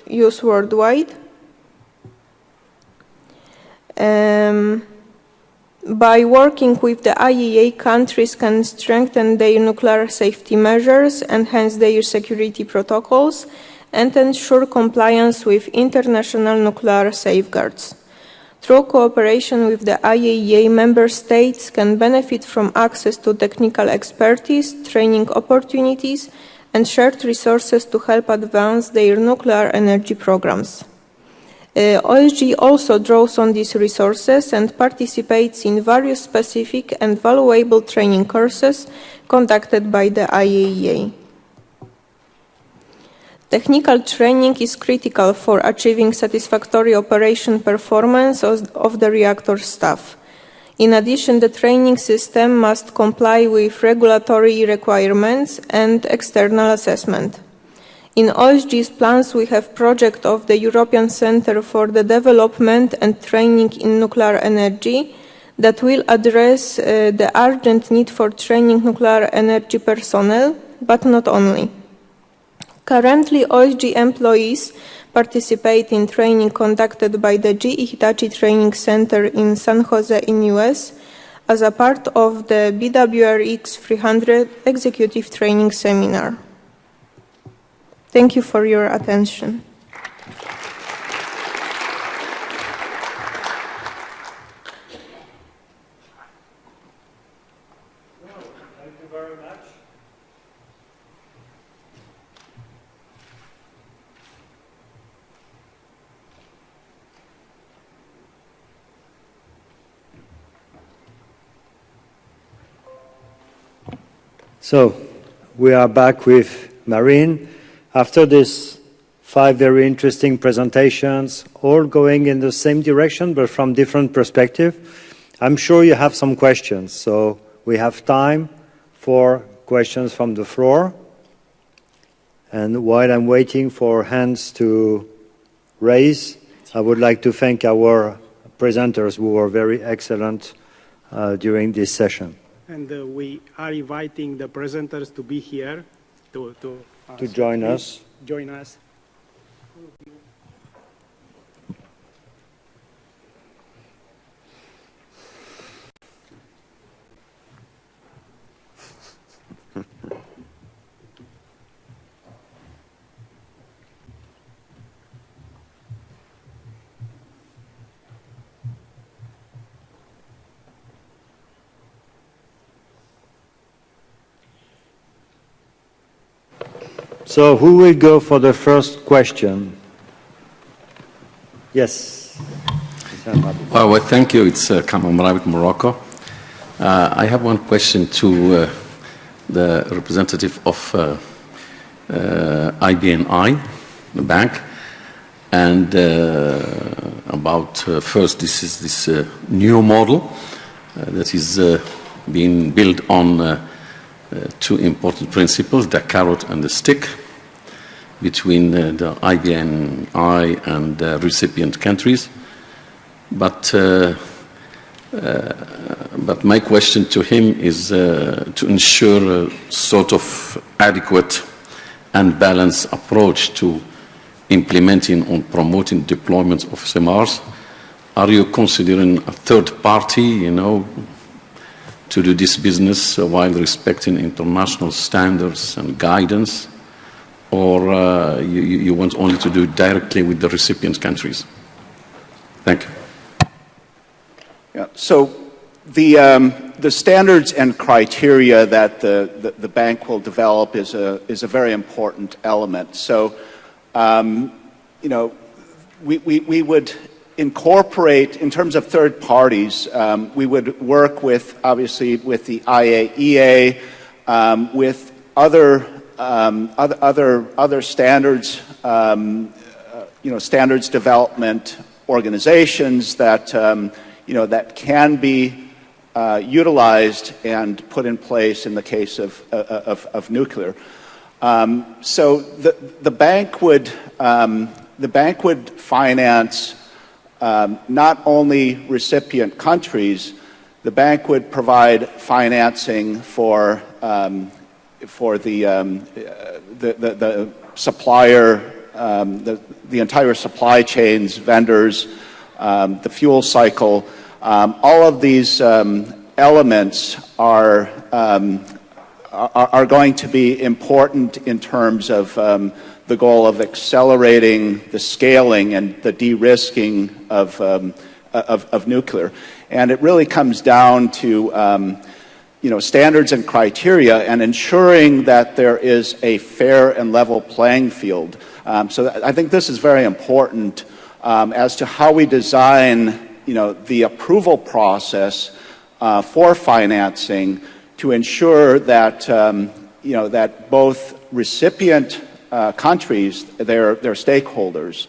use worldwide. By working with the IAEA, countries can strengthen their nuclear safety measures, enhance their security protocols, and ensure compliance with international nuclear safeguards. Through cooperation with the IAEA, member states can benefit from access to technical expertise, training opportunities, and shared resources to help advance their nuclear energy programs. OSG also draws on these resources and participates in various specific and valuable training courses conducted by the IAEA. Technical training is critical for achieving satisfactory operation performance of the reactor staff. In addition, the training system must comply with regulatory requirements and external assessment. In OSG's plans, we have project of the European Centre for the Development and Training in Nuclear Energy that will address the urgent need for training nuclear energy personnel, but not only. Currently, OSG employees participate in training conducted by the GE Hitachi Training Center in San Jose in US as a part of the BWRX 300 Executive Training Seminar. Thank you for your attention. Thank you very much. So, we are back with Marine. After these 5 very interesting presentations, all going in the same direction but from different perspectives, I'm sure you have some questions. So we have time for questions from the floor. And while I'm waiting for hands to raise, I would like to thank our presenters who were very excellent during this session. And we are inviting the presenters to be here to join us. Join us. So who will go for the first question? Yes. Well, thank you. It's Kamal Mrabi, Morocco. I have one question to the representative of IBNI, the bank, and about first, this is this new model that is being built on 2 important principles, the carrot and the stick, between the IBNI and the recipient countries. But my question to him is to ensure a sort of adequate and balanced approach to implementing and promoting deployment of SMRs. Are you considering a third party, to do this business while respecting international standards and guidance, or you want only to do it directly with the recipient countries? Thank you. Yeah, so the standards and criteria that the bank will develop is a very important element. So, we would incorporate, in terms of third parties, we would work with, obviously, with the IAEA, with other standards, standards development organizations that that can be utilized and put in place in the case of nuclear. So the bank would finance not only recipient countries. The bank would provide financing for the supplier, the entire supply chains, vendors, the fuel cycle. All of these elements are are going to be important in terms of the goal of accelerating the scaling and the de-risking of nuclear. And it really comes down to standards and criteria and ensuring that there is a fair and level playing field. So I think this is very important as to how we design the approval process for financing to ensure that that both recipient countries, their stakeholders,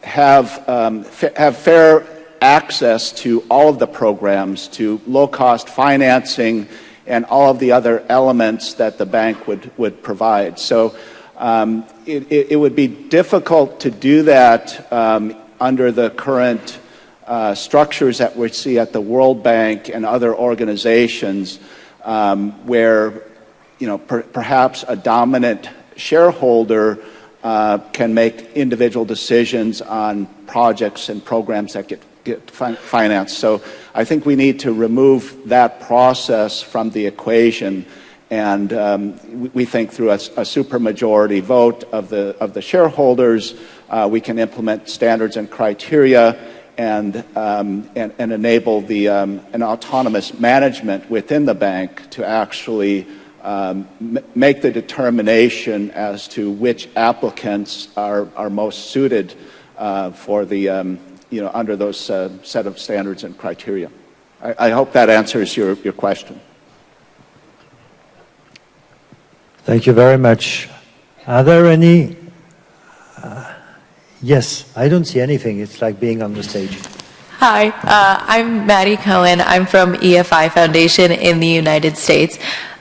have fair access to all of the programs, to low-cost financing, and all of the other elements that the bank would provide. So it would be difficult to do that under the current structures that we see at the World Bank and other organizations where perhaps a dominant shareholder can make individual decisions on projects and programs that get financed. So I think we need to remove that process from the equation, and we think through a supermajority vote of the shareholders, we can implement standards and criteria and enable an autonomous management within the bank to actually make the determination as to which applicants are most suited for the under those set of standards and criteria. I hope that answers your question. Thank you very much. Are there any? Yes, I don't see anything. It's like being on the stage. Hi, I'm Maddie Cohen. I'm from EFI Foundation in the United States.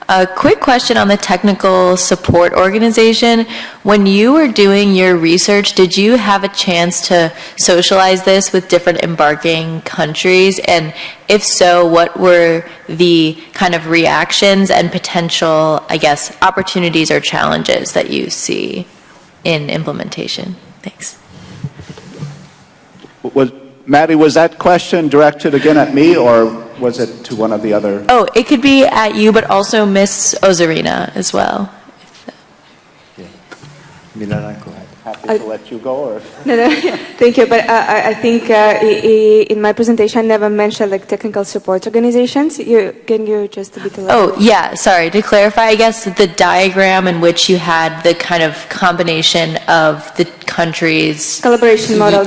A quick question on the technical support organization. When you were doing your research, did you have a chance to socialize this with different embarking countries? And if so, what were the kind of reactions and potential, I guess, opportunities or challenges that you see in implementation? Thanks. Maddie, was that question directed again at me, or was it to one of the other? Oh, it could be at you, but also Miss Ozarina as well. Milana, go ahead. Happy to let you go, or? No, thank you. But I think in my presentation, I never mentioned like technical support organizations. Can you just a bit elaborate? Oh, yeah, sorry. To clarify, I guess the diagram in which you had the kind of combination of the countries. Collaboration model.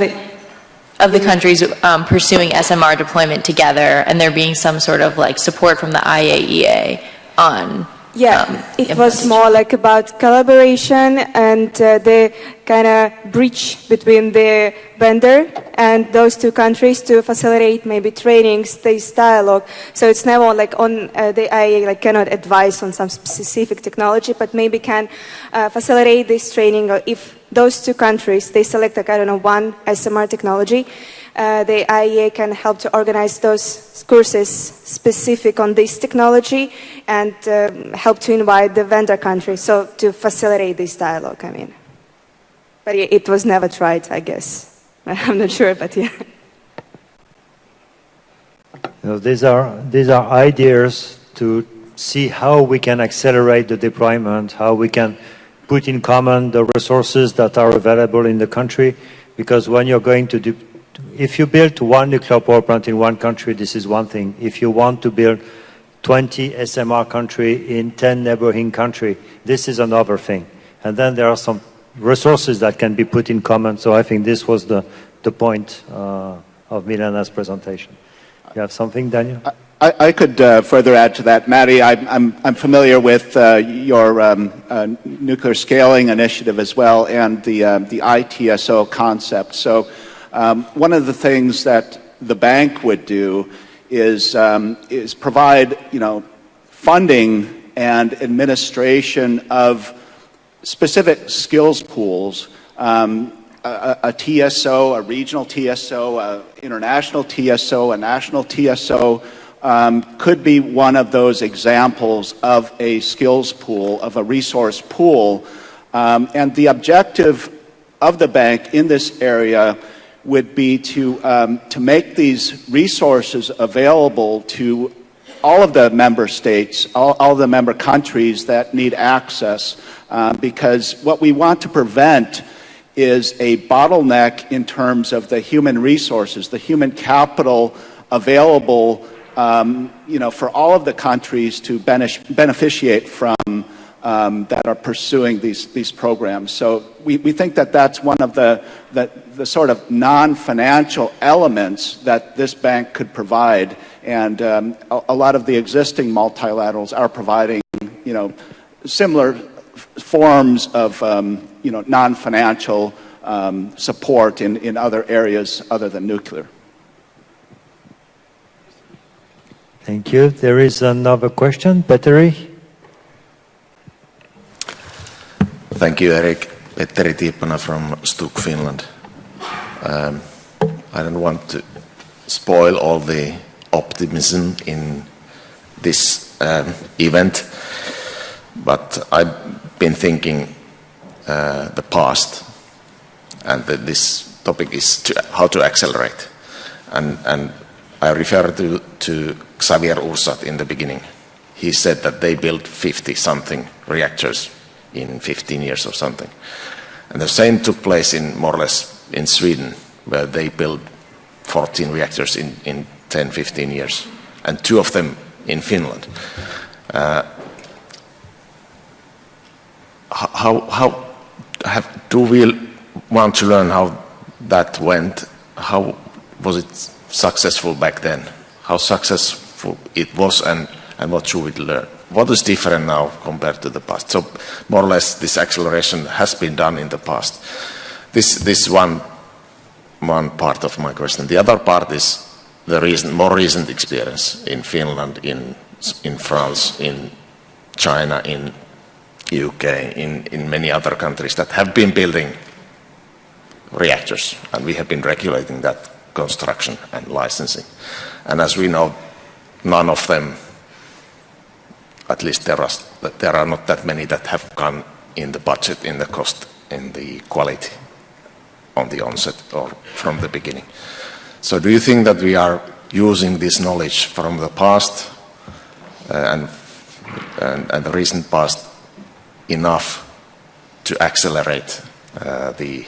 Of the countries pursuing SMR deployment together, and there being some sort of like support from the IAEA on. Yeah, it was more like about collaboration and the kind of bridge between the vendor and those two countries to facilitate maybe trainings, this dialogue. So it's never like on the IAEA like cannot advise on some specific technology, but maybe can facilitate this training. Or if those two countries they select like I don't know one SMR technology, the IAEA can help to organize those courses specific on this technology and help to invite the vendor country, so to facilitate this dialogue, I mean. But it was never tried, I guess. I'm not sure, but yeah. These are ideas to see how we can accelerate the deployment, how we can put in common the resources that are available in the country, because when you're going to do, if you build one nuclear power plant in one country, this is one thing. If you want to build 20 SMR country in 10 neighboring countries, this is another thing. And then there are some resources that can be put in common. So I think this was the point of Milana's presentation. You have something, Daniel? I could further add to that. Maddie, I'm familiar with your nuclear scaling initiative as well, and the ITSO concept. So one of the things that the bank would do is provide, funding and administration of specific skills pools, a TSO, a regional TSO, a international TSO, a national TSO, could be one of those examples of a skills pool, of a resource pool. And the objective of the bank in this area would be to make these resources available to all of the member states, all the member countries that need access, because what we want to prevent is a bottleneck in terms of the human resources, the human capital available, for all of the countries to beneficiate from that are pursuing these programs. So we think that that's one of the sort of non-financial elements that this bank could provide, and a lot of the existing multilaterals are providing, similar forms of, non-financial support in other areas other than nuclear. Thank you. There is another question. Petteri? Thank you, Eric. Petteri Tiipponen from Stuk, Finland. I don't want to spoil all the optimism in this event, but I've been thinking the past, and this topic is how to accelerate. And I refer to Xavier Ursat in the beginning. He said that they built 50-something reactors in 15 years or something. And the same took place in more or less in Sweden, where they built 14 reactors in 10, 15 years, and 2 of them in Finland. Do we want to learn how that went? How was it successful back then? How successful it was, and what should we learn? What is different now compared to the past? So more or less this acceleration has been done in the past. This one part of my question. The other part is the more recent experience in Finland, in France, in China, in UK, in many other countries that have been building reactors, and we have been regulating that construction and licensing. And as we know, none of them, at least there are not that many that have gone in the budget, in the cost, in the quality on the onset or from the beginning. So do you think that we are using this knowledge from the past and the recent past enough to accelerate the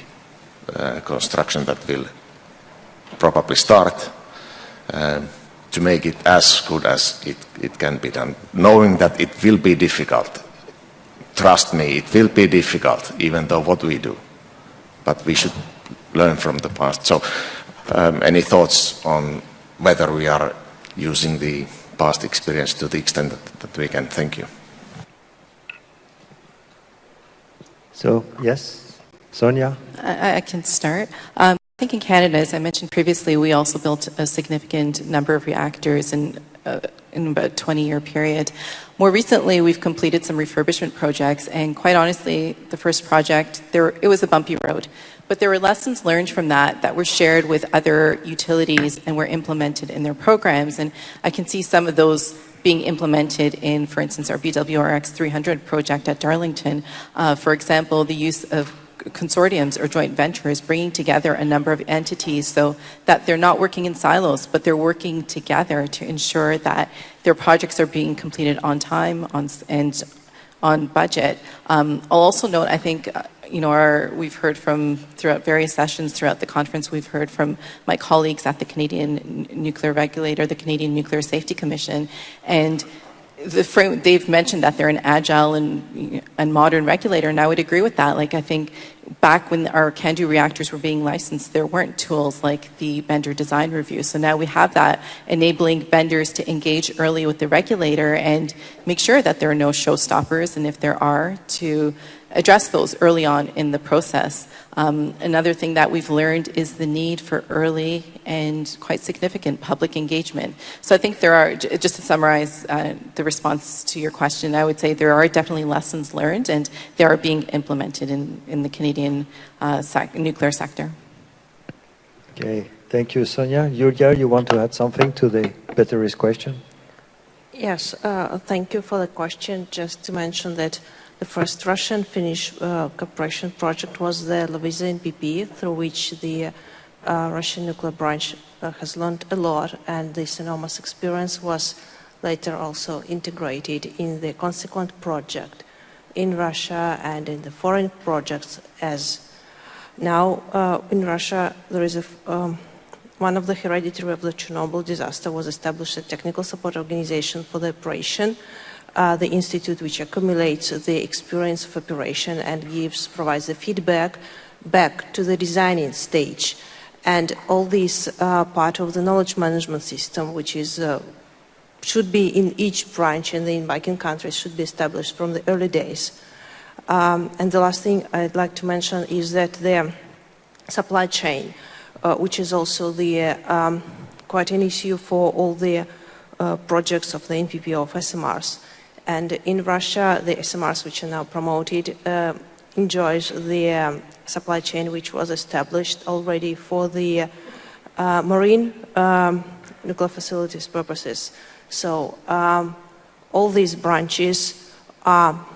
construction that will probably start, to make it as good as it can be done, knowing that it will be difficult? Trust me, it will be difficult, even though what we do. But we should learn from the past. So any thoughts on whether we are using the past experience to the extent that we can? Thank you. So, yes, Sonia? I can start. I think in Canada, as I mentioned previously, we also built a significant number of reactors in about a 20-year period. More recently, we've completed some refurbishment projects, and quite honestly, the first project, it was a bumpy road. But there were lessons learned from that were shared with other utilities and were implemented in their programs. And I can see some of those being implemented in, for instance, our BWRX 300 project at Darlington. For example, the use of consortiums or joint ventures, bringing together a number of entities so that they're not working in silos, but they're working together to ensure that their projects are being completed on time and on budget. I'll also note, I think, we've heard from, throughout various sessions throughout the conference, we've heard from my colleagues at the Canadian Nuclear Regulator, the Canadian Nuclear Safety Commission, and they've mentioned that they're an agile and modern regulator, and I would agree with that. Like, I think back when our CANDU reactors were being licensed, there weren't tools like the vendor design review. So now we have that, enabling vendors to engage early with the regulator and make sure that there are no showstoppers, and if there are, to address those early on in the process. Another thing that we've learned is the need for early and quite significant public engagement. So I think there are, just to summarize the response to your question, I would say there are definitely lessons learned, and they are being implemented in the Canadian nuclear sector. Okay, thank you, Sonia. Yulia, you want to add something to the Petteri question? Yes, thank you for the question. Just to mention that the first Russian-Finnish cooperation project was the Loviisa NPP, through which the Russian nuclear branch has learned a lot, and this enormous experience was later also integrated in the consequent project in Russia and in the foreign projects. As now in Russia there is one of the hereditary of the Chernobyl disaster was established a technical support organization for the operation, the institute which accumulates the experience of operation and provides the feedback back to the designing stage. And all these are part of the knowledge management system, which is should be in each branch in the embarking countries, should be established from the early days. And the last thing I'd like to mention is that the supply chain, which is also the quite an issue for all the projects of the NPPO of SMRs. And in Russia, the SMRs which are now promoted enjoys the supply chain which was established already for the marine nuclear facilities purposes. So all these branches are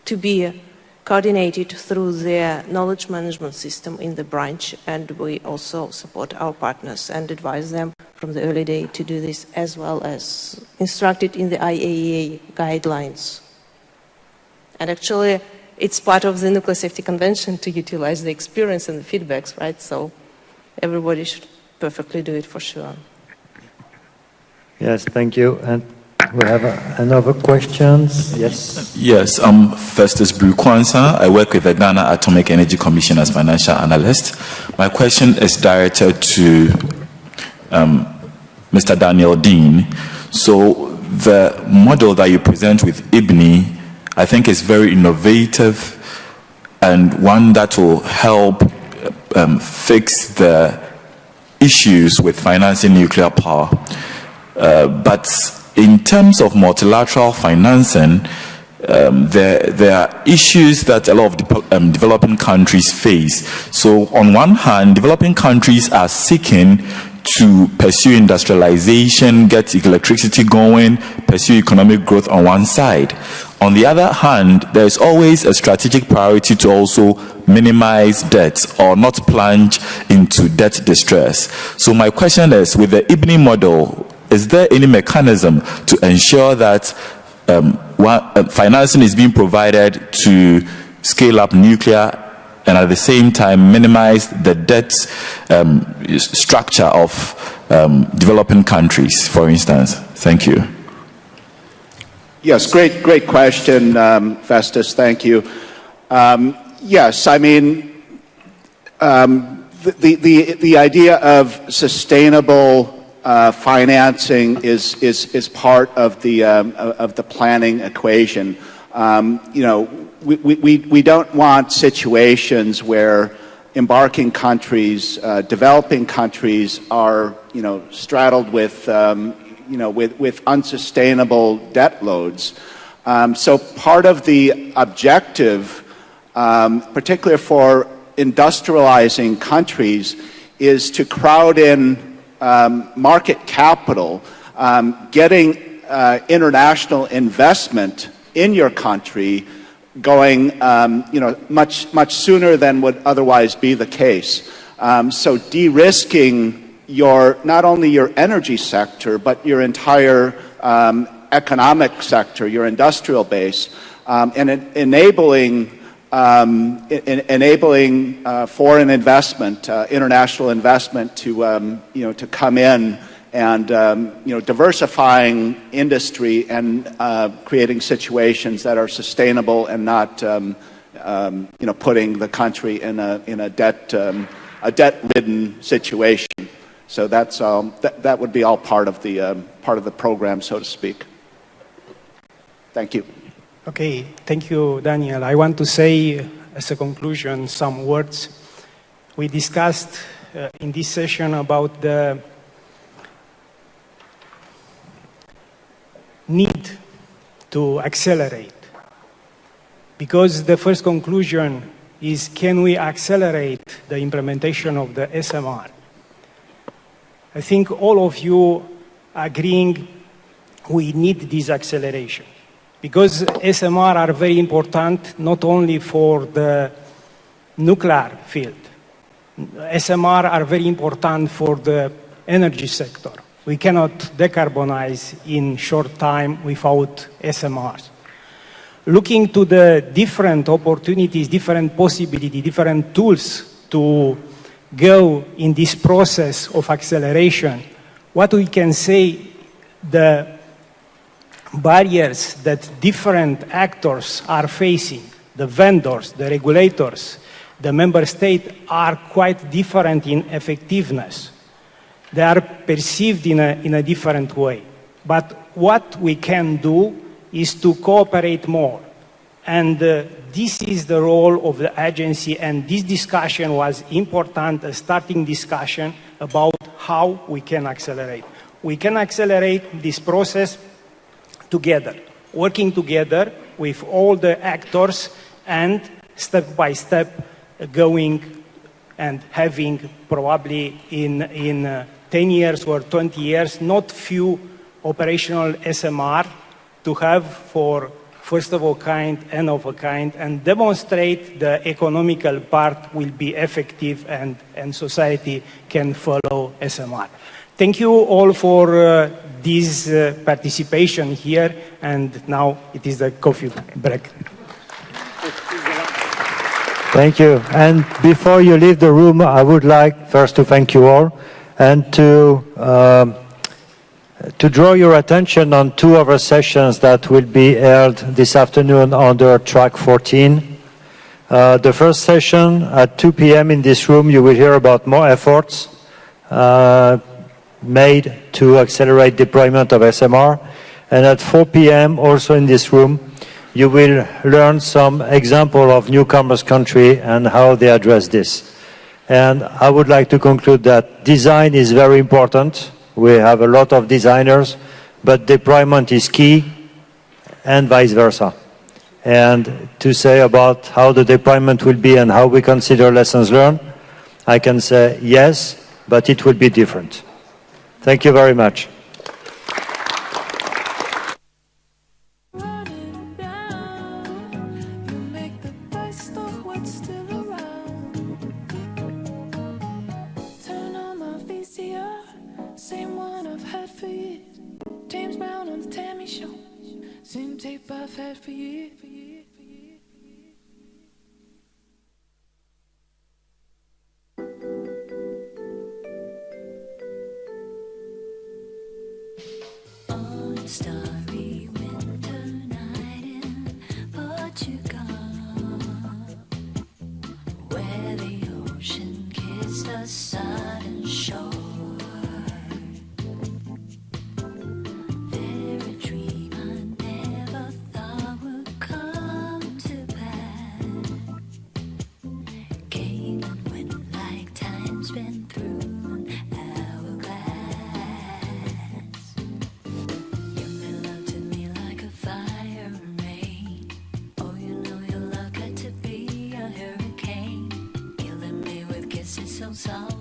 to be coordinated through the knowledge management system in the branch, and we also support our partners and advise them from the early day to do this, as well as instructed in the IAEA guidelines. And actually, it's part of the Nuclear Safety Convention to utilize the experience and the feedbacks, right? So everybody should perfectly do it for sure. Yes, thank you. And we have another question. Yes. Yes, I'm Festus Brukwansa. I work with the Ghana Atomic Energy Commission as financial analyst. My question is directed to Mr. Daniel Dean. So the model that you present with IBNI, I think is very innovative and one that will help fix the issues with financing nuclear power. But in terms of multilateral financing, there are issues that a lot of developing countries face. So on one hand, developing countries are seeking to pursue industrialization, get electricity going, pursue economic growth on one side. On the other hand, there is always a strategic priority to also minimize debt or not plunge into debt distress. So my question is, with the IBNI model, is there any mechanism to ensure that financing is being provided to scale up nuclear and at the same time minimize the debt structure of developing countries, for instance? Thank you. Yes, great question, Festus. Thank you. Yes, I mean, the idea of sustainable financing is part of the planning equation. We don't want situations where embarking countries, developing countries, are straddled with with unsustainable debt loads. So part of the objective, particularly for industrializing countries, is to crowd in market capital, getting international investment in your country going much sooner than would otherwise be the case. So de-risking not only your energy sector, but your entire economic sector, your industrial base, and enabling foreign investment, international investment to come in and diversifying industry and creating situations that are sustainable and not putting the country in a debt-ridden situation. So that's that would be all part of the program, so to speak. Thank you. Okay, thank you, Daniel. I want to say, as a conclusion, some words. We discussed in this session about the need to accelerate. Because the first conclusion is, can we accelerate the implementation of the SMR? I think all of you agreeing we need this acceleration. Because SMR are very important not only for the nuclear field. SMR are very important for the energy sector. We cannot decarbonize in short time without SMRs. Looking to the different opportunities, different possibilities, different tools to go in this process of acceleration, what we can say, the barriers that different actors are facing, the vendors, the regulators, the member states, are quite different in effectiveness. They are perceived in a different way. But what we can do is to cooperate more. And this is the role of the agency, and this discussion was important, a starting discussion about how we can accelerate. We can accelerate this process together, working together with all the actors and step by step going and having probably in 10 years or 20 years, not few operational SMR to have for first of a kind, end of a kind, and demonstrate the economical part will be effective and society can follow SMR. Thank you all for this participation here, and now it is the coffee break. Thank you. And before you leave the room, I would like first to thank you all and to draw your attention on two other sessions that will be held this afternoon under track 14. The first session at 2 p.m. in this room, you will hear about more efforts made to accelerate deployment of SMR. And at 4 p.m. also in this room, you will learn some example of newcomers country and how they address this. And I would like to conclude that design is very important. We have a lot of designers, but deployment is key, and vice versa. And to say about how the deployment will be and how we consider lessons learned, I can say yes, but it will be different. Thank you very much. Same tape I've had for years. On a starry winter night in Portugal, where the ocean kissed the southern shore.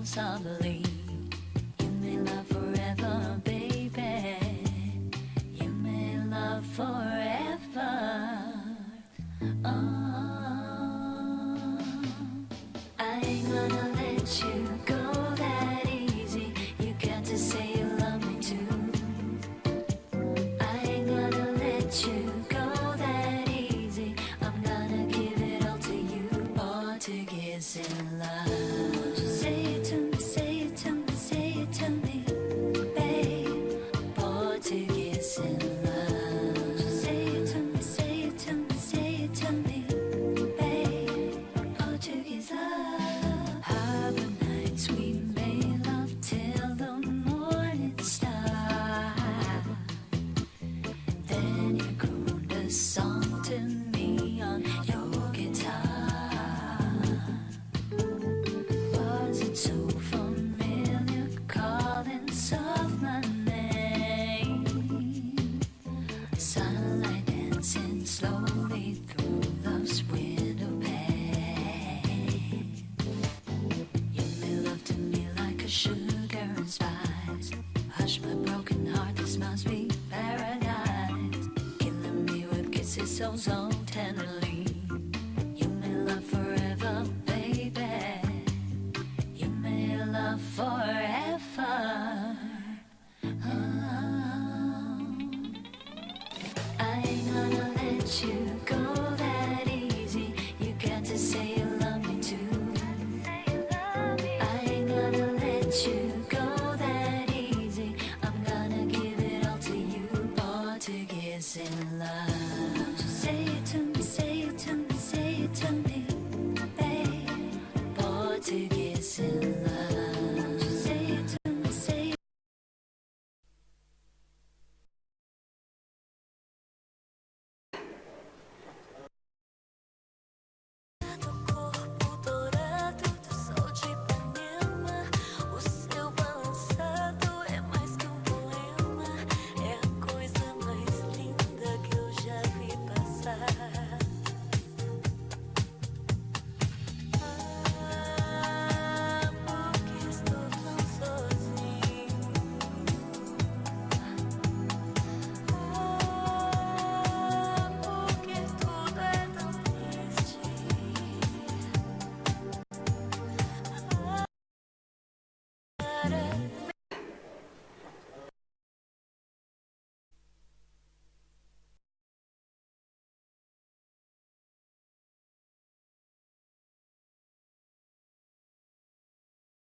Softly, you may love forever, baby. You may love forever. Oh, I ain't gonna let you go that easy. You got to say you love me too. I ain't gonna let you go that easy. I'm gonna give it all to you. Portuguese in love. Say it to me, say it to me, say it to me, babe. Portuguese in love. Say it to me, say it to me, say it to me, babe. Portuguese love. Harbor nights we made love till the morning star. Then you crooned a song to me on your guitar. So familiar, calling soft my name. Sunlight dancing slowly through love's window pane. You made love to me like a sugar and spice. Hush my broken heart, this must be paradise. Killing me with kisses so tender.